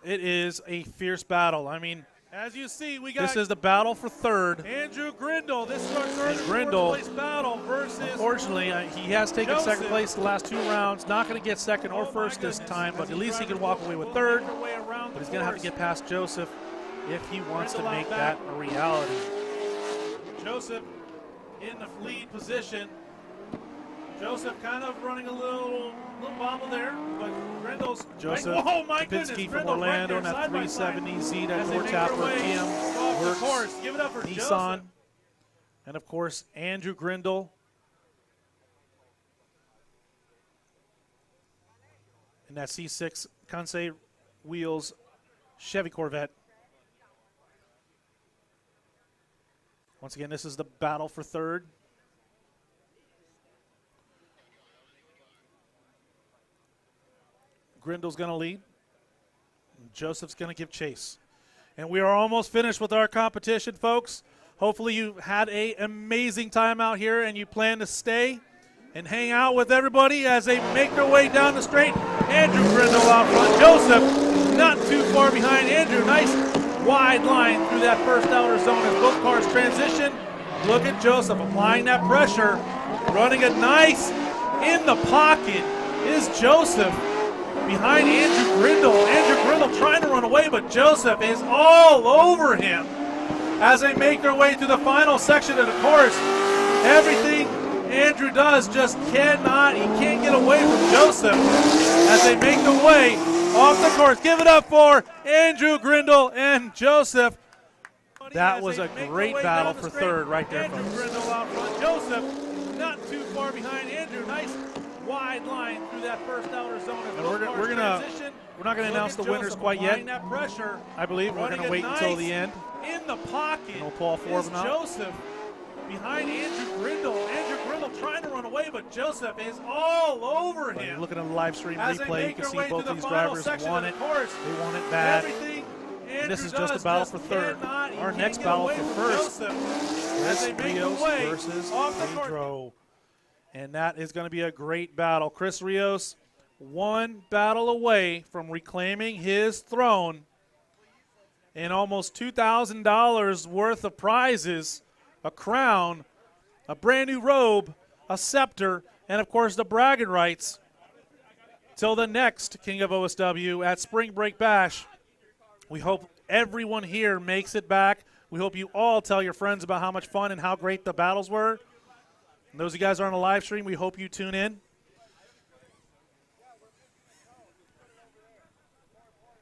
It is a fierce battle. I mean, as you see, we got this is the battle for third. Andrew Grindle. This is our third and fourth place battle versus. Unfortunately, he has taken Joseph. Second place the last two rounds. Not going to get second or first this time, but at least he can walk away with third. But he's going to have to get past Joseph if he wants to make that a reality. Joseph in the lead position. Joseph kind of running a little bobble there, but Grindle's Joseph right. Whoa, my Kapinski from Orlando in that 370Z, that door tapper, GM Works, give it up for Nissan, Joseph. And of course Andrew Grindle. In that C6 Kansei Wheels Chevy Corvette. Once again, this is the battle for third. Grindle's going to lead. Joseph's going to give chase. And we are almost finished with our competition, folks. Hopefully you had an amazing time out here and you plan to stay and hang out with everybody as they make their way down the straight. Andrew Grindle out front. Joseph not too far behind. Andrew, nice wide line through that first outer zone as both cars transition. Look at Joseph applying that pressure, running a nice in the pocket is Joseph behind Andrew Grindle. Andrew Grindle trying to run away, but Joseph is all over him as they make their way through the final section of the course. Everything Andrew does just he can't get away from Joseph as they make their way off the course. Give it up for Andrew Grindle and Joseph. That was a great battle for third right there, folks. Andrew Grindle out front. Joseph not too far behind Andrew. Nice wide line through that first outer zone. And we're not going to announce the winners quite yet. That pressure, I believe we're going to wait until the end. In the pocket, we'll pull all four of them out. Joseph behind Andrew Grindle. Andrew Grindle trying to run away, but Joseph is all over him. Looking at the live stream replay, you can see both these drivers want it. They want it bad. And this is just a battle for third. Our next battle for first is Rios versus Pedro. And that is going to be a great battle. Chris Rios, one battle away from reclaiming his throne and almost $2,000 worth of prizes, a crown, a brand new robe, a scepter, and of course the bragging rights. Till the next King of OSW at Spring Break Bash. We hope everyone here makes it back. We hope you all tell your friends about how much fun and how great the battles were. And those of you guys are on the live stream, we hope you tune in.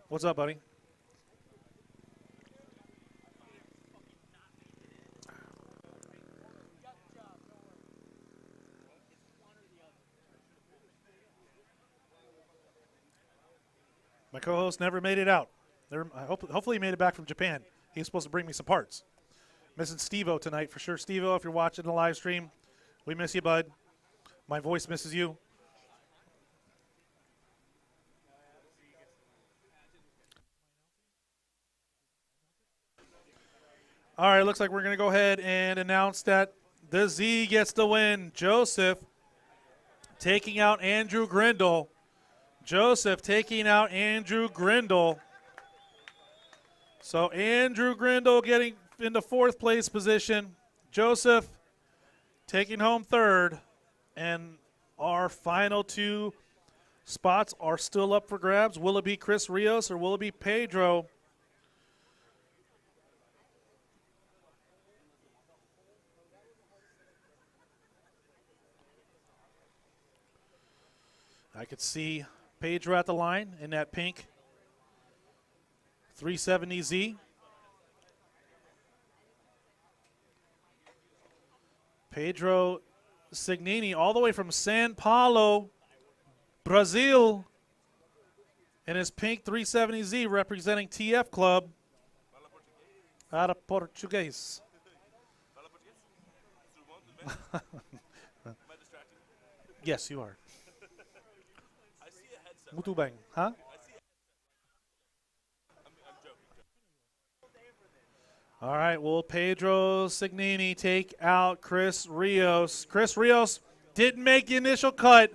What's up, buddy? My co-host never made it out. Hopefully he made it back from Japan. He's supposed to bring me some parts. Missing Steve-O tonight for sure. Steve-O, if you're watching the live stream, we miss you, bud. My voice misses you. All right, looks like we're going to go ahead and announce that the Z gets the win. Joseph taking out Andrew Grindle. Joseph taking out Andrew Grindle. So Andrew Grindle getting into fourth place position. Joseph taking home third. And our final two spots are still up for grabs. Will it be Chris Rios or will it be Pedro? I could see Pedro at the line in that pink 370Z. Pedro Signini all the way from São Paulo, Brazil, in his pink 370Z representing TF Club. Para Português. Yes, you are. Muito bem. Huh? All right, will Pedro Signini take out Chris Rios? Chris Rios didn't make the initial cut,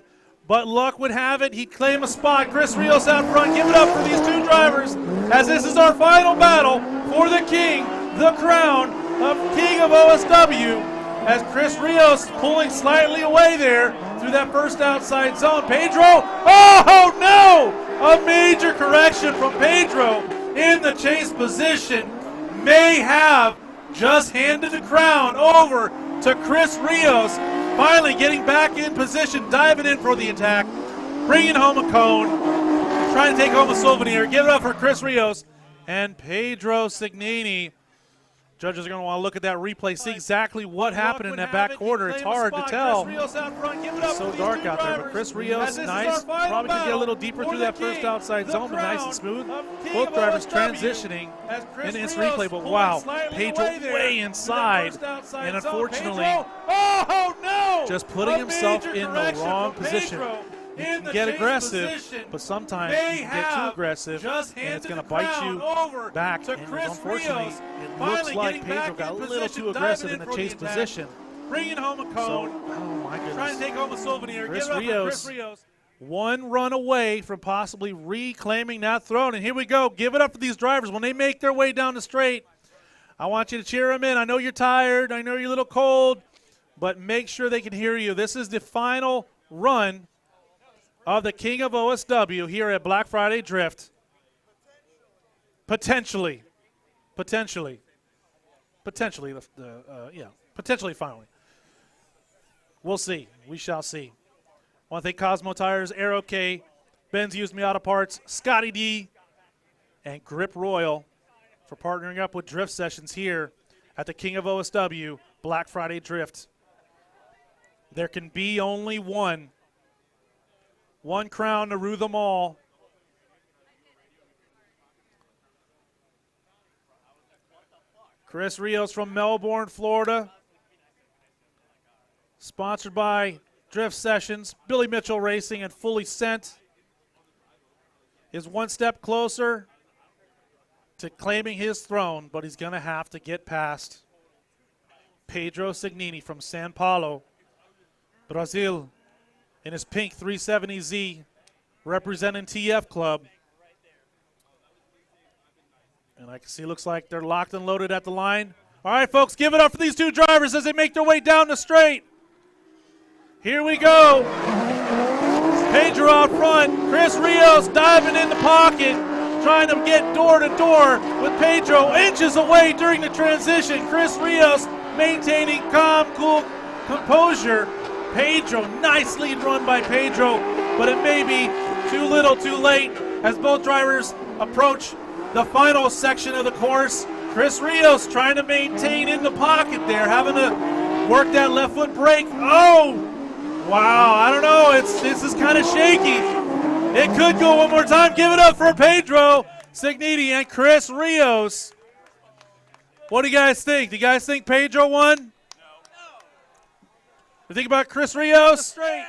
but luck would have it. He'd claim a spot. Chris Rios out front. Give it up for these two drivers as this is our final battle for the king, the crown of King of OSW. As Chris Rios pulling slightly away there through that first outside zone. Pedro, oh no! A major correction from Pedro in the chase position. May have just handed the crown over to Chris Rios. Finally getting back in position, diving in for the attack, bringing home a cone, trying to take home a souvenir. Give it up for Chris Rios and Pedro Signini. Judges are going to want to look at that replay, see exactly what happened in that back quarter. It's hard to tell. It's so dark out there, but Chris Rios, nice. Probably could get a little deeper through that first outside zone, but nice and smooth. Both drivers transitioning in this replay, but wow, Pedro way inside. And unfortunately, just putting himself in the wrong position. You can get aggressive, but sometimes you can get too aggressive, and it's going to bite you back. And unfortunately, it looks like Pedro got a little too aggressive in the chase position. Bringing home a cone. So, oh my goodness. Trying to take home a souvenir. Chris Rios, one run away from possibly reclaiming that throne. And here we go. Give it up for these drivers. When they make their way down the straight, I want you to cheer them in. I know you're tired. I know you're a little cold, but make sure they can hear you. This is the final run of the King of OSW here at Black Friday Drift. Potentially, potentially finally. We'll see. We shall see. I want to thank Cosmo Tires, Aero K, Ben's Used Me Auto Parts, Scotty D, and Grip Royal for partnering up with Drift Sessions here at the King of OSW Black Friday Drift. There can be only one crown to rule them all. Chris Rios from Melbourne, Florida. Sponsored by Drift Sessions, Billy Mitchell Racing, and Fully Sent is one step closer to claiming his throne, but he's going to have to get past Pedro Signini from São Paulo, Brazil, in his pink 370Z, representing TF Club. And I can see, looks like they're locked and loaded at the line. All right, folks, give it up for these two drivers as they make their way down the straight. Here we go. Pedro out front. Chris Rios diving in the pocket, trying to get door to door with Pedro inches away during the transition. Chris Rios maintaining calm, cool composure. Pedro, nice lead run by Pedro, but it may be too little too late as both drivers approach the final section of the course. Chris Rios trying to maintain in the pocket there, having to work that left foot brake. Oh, wow, I don't know, this is kind of shaky. It could go one more time. Give it up for Pedro Signini and Chris Rios. What do you guys think? Do you guys think Pedro won? No. You think about Chris Rios? Straight.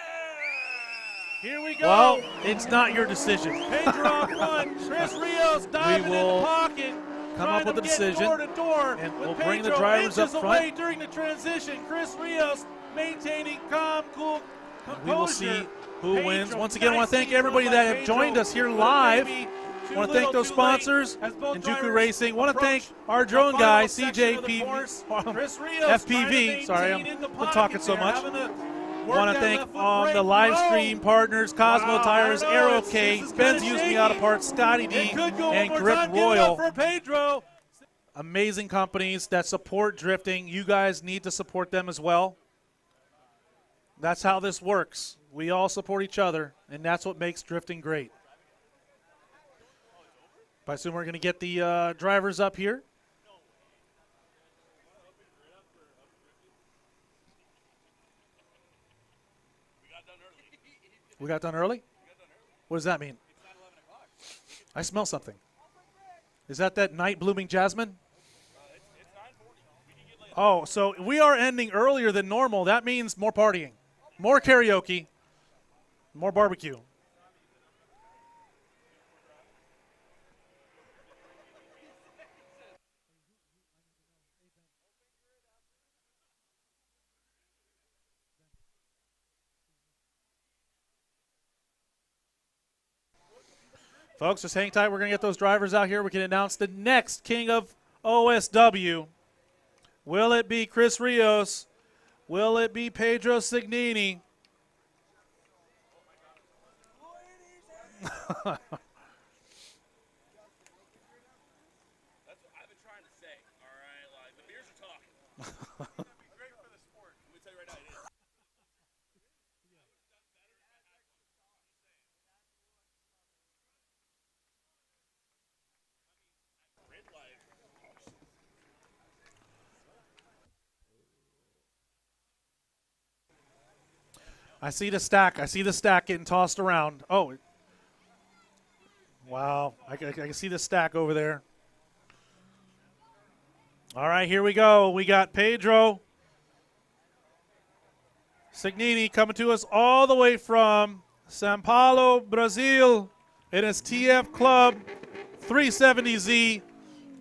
Here we go. Well, it's not your decision. Pedro out front. Chris Rios diving in the pocket. Come up with a decision, and we'll bring the drivers up front. During the transition, Chris Rios maintaining calm, cool composure. We will see who wins. Once again, I want to thank everybody that have joined us here live. I want to thank those sponsors, Injuku Racing. I want to thank our drone guy, SeajayeFPV. Sorry, I've been talking so much. I want to thank the live stream partners, Cosmo Tires, Aero K, Ben's Used Me Auto Parts, Scotty D, and Grip Royal. Amazing companies that support drifting. You guys need to support them as well. That's how this works. We all support each other, and that's what makes drifting great. I assume we're going to get the drivers up here. We got done early? What does that mean? I smell something. Is that night blooming jasmine? Oh, so we are ending earlier than normal. That means more partying, more karaoke, more barbecue. Folks, just hang tight. We're going to get those drivers out here. We can announce the next King of OSW. Will it be Chris Rios? Will it be Pedro Signini? That's what I've been trying to say. All right, like, the beers are talking. It'd be great for the sport. Let me tell you right now, it is. I see the stack. I see the stack getting tossed around. Oh, wow. I can see the stack over there. All right, here we go. We got Pedro Signini coming to us all the way from São Paulo, Brazil. It is TF Club 370Z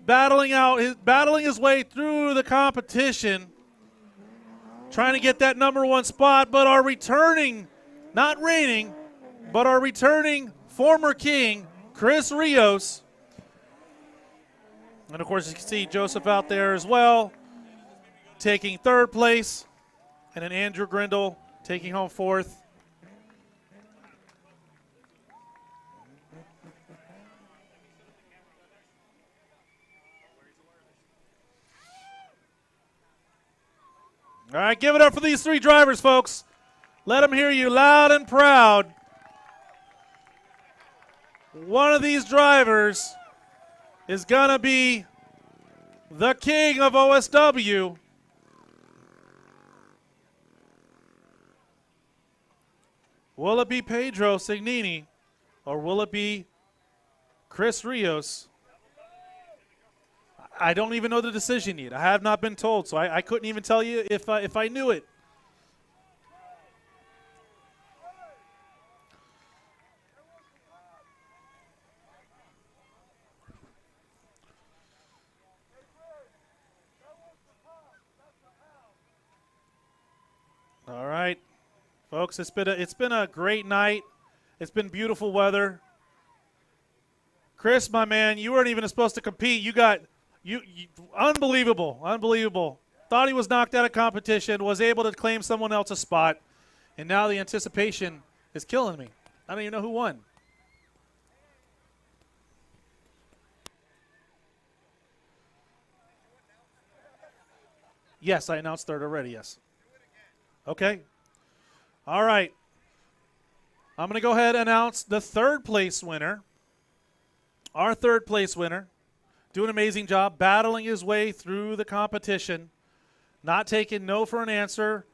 battling his way through the competition, trying to get that #1 spot, but our returning, not reigning, but our returning former king, Chris Rios. And, of course, you can see Joseph out there as well, taking 3rd place, and then Andrew Grindle taking home 4th. All right, give it up for these three drivers, folks. Let them hear you loud and proud. One of these drivers is going to be the king of OSW. Will it be Pedro Signini or will it be Chris Rios? I don't even know the decision yet. I have not been told, so I couldn't even tell you if I knew it. All right, folks, it's been a great night. It's been beautiful weather. Chris, my man, you weren't even supposed to compete. You unbelievable. Thought he was knocked out of competition, was able to claim someone else's spot, and now the anticipation is killing me. I don't even know who won. Yes, I announced third already, yes. Okay. All right. I'm going to go ahead and announce the third place winner. Our third place winner, doing an amazing job, battling his way through the competition, not taking no for an answer,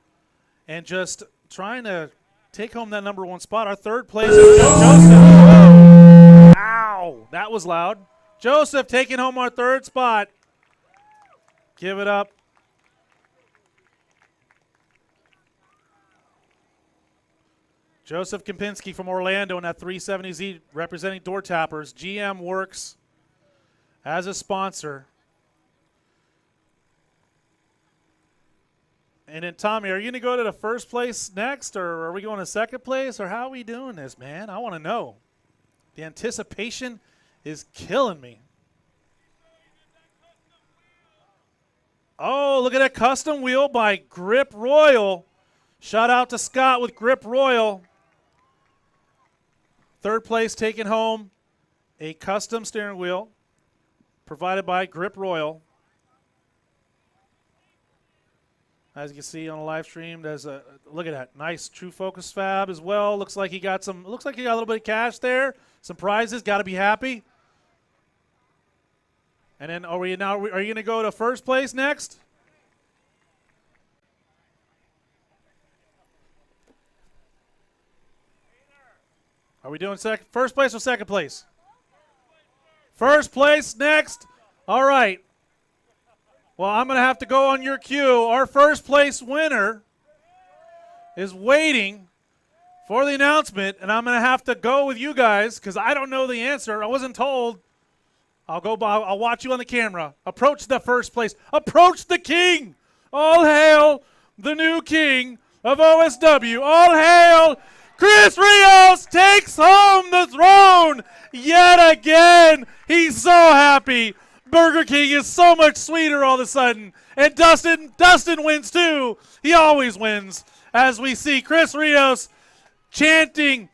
and just trying to take home that number one spot. Our third place is Joseph. Whoa. Ow, that was loud. Joseph taking home our third spot. Give it up. Joseph Kempinski from Orlando in that 370Z representing Door Tappers. GM works as a sponsor. And then, Tommy, are you going to go to the first place next, or are we going to second place, or how are we doing this, man? I want to know. The anticipation is killing me. Oh, look at that custom wheel by Grip Royal. Shout out to Scott with Grip Royal. Third place taking home a custom steering wheel provided by Grip Royal. As you can see on the live stream, there's a look at that nice True Focus fab as well. Looks like he got a little bit of cash there. Some prizes, got to be happy. And then are you going to go to first place next? Are we doing first place or second place? First place next. All right. Well, I'm going to have to go on your cue. Our first place winner is waiting for the announcement, and I'm going to have to go with you guys because I don't know the answer. I wasn't told. I'll watch you on the camera. Approach the first place. Approach the king. All hail the new king of OSW. All hail Chris Rios takes home the throne yet again. He's so happy. Burger King is so much sweeter all of a sudden. And Dustin wins too. He always wins. As we see Chris Rios chanting,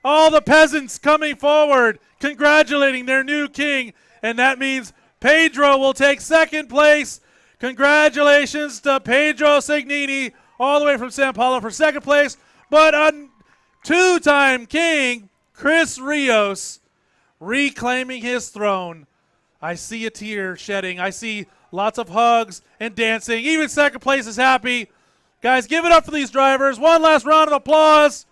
all the peasants coming forward, congratulating their new king. And that means Pedro will take second place. Congratulations to Pedro Signini all the way from San Paulo for second place. But two-time king Chris Rios reclaiming his throne. I see a tear shedding. I see lots of hugs and dancing. Even second place is happy. Guys, give it up for these drivers. One last round of applause.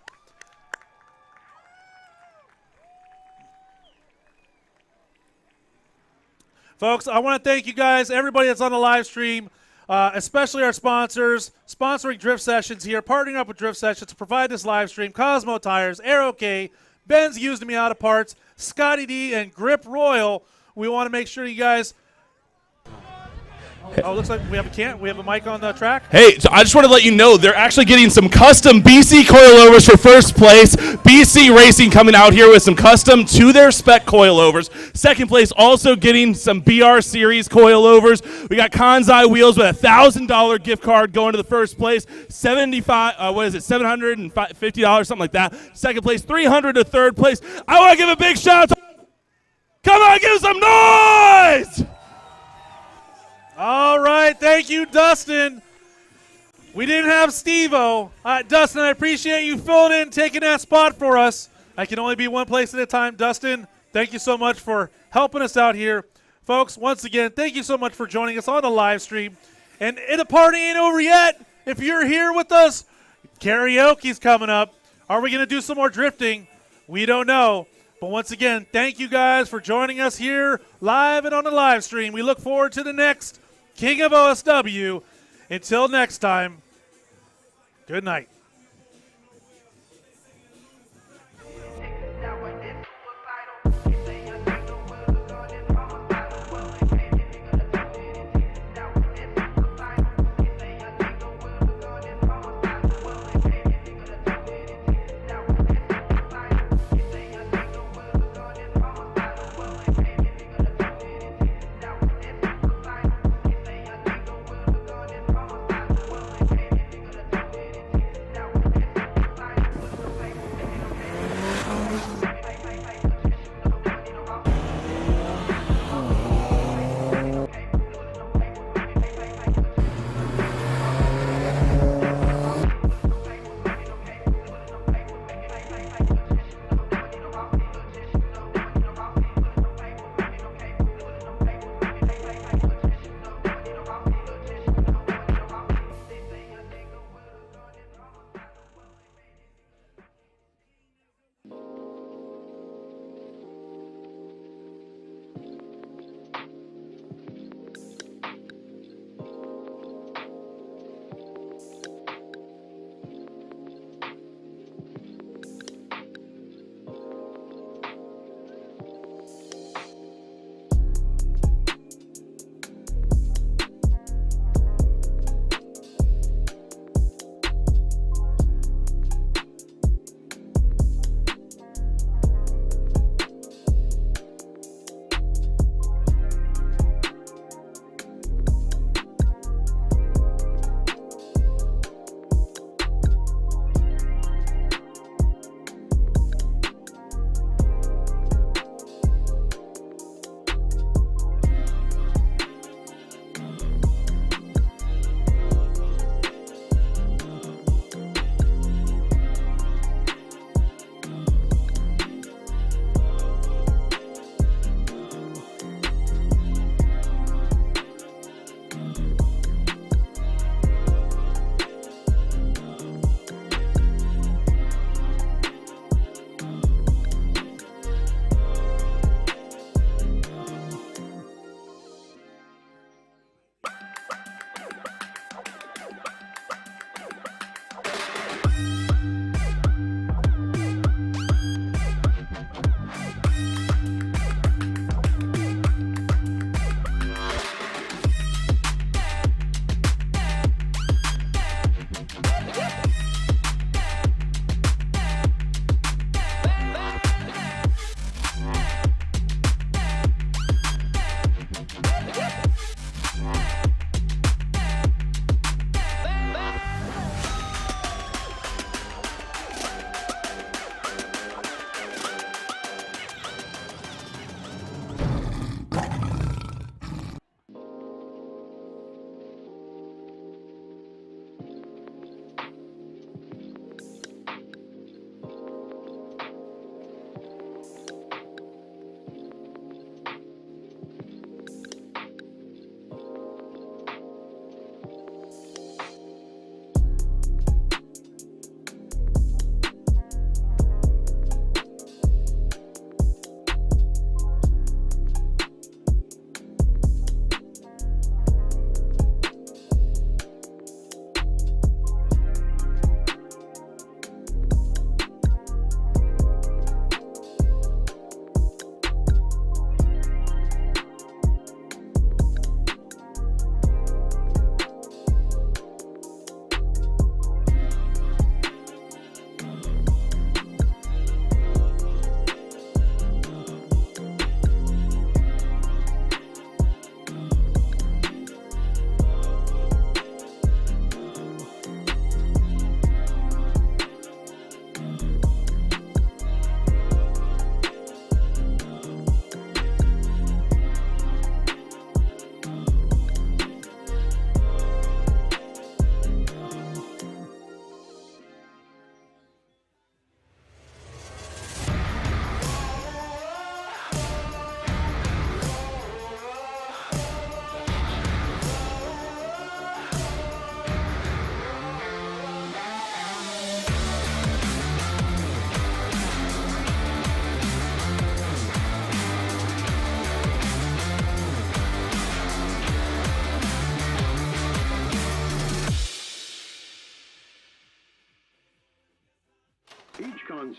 Folks, I want to thank you guys, everybody that's on the live stream, especially our sponsors, sponsoring Drift Sessions here, partnering up with Drift Sessions to provide this live stream. Cosmo Tires, Aero K, Ben's Used Me Auto Parts, Scotty D, and Grip Royal. We want to make sure you guys. Oh, looks like we have a mic on the track. Hey, so I just want to let you know they're actually getting some custom BC coilovers for first place. BC Racing coming out here with some custom to their spec coilovers. Second place also getting some BR Series coilovers. We got Kanzai wheels with a $1,000 gift card going to the first place. $750, something like that. Second place, $300 to third place. I want to give a big shout out to. Come on, give some noise! All right, thank you, Dustin. We didn't have Steve-O. Dustin, I appreciate you filling in, taking that spot for us. I can only be one place at a time. Dustin, thank you so much for helping us out here. Folks, once again, thank you so much for joining us on the live stream. And the party ain't over yet. If you're here with us, karaoke's coming up. Are we going to do some more drifting? We don't know. But once again, thank you guys for joining us here live and on the live stream. We look forward to the next King of OSW. Until next time, good night.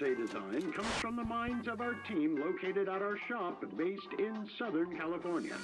Chikadze design comes from the minds of our team located at our shop based in Southern California.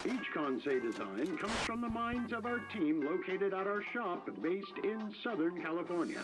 Each Conseil design comes from the minds of our team located at our shop based in Southern California.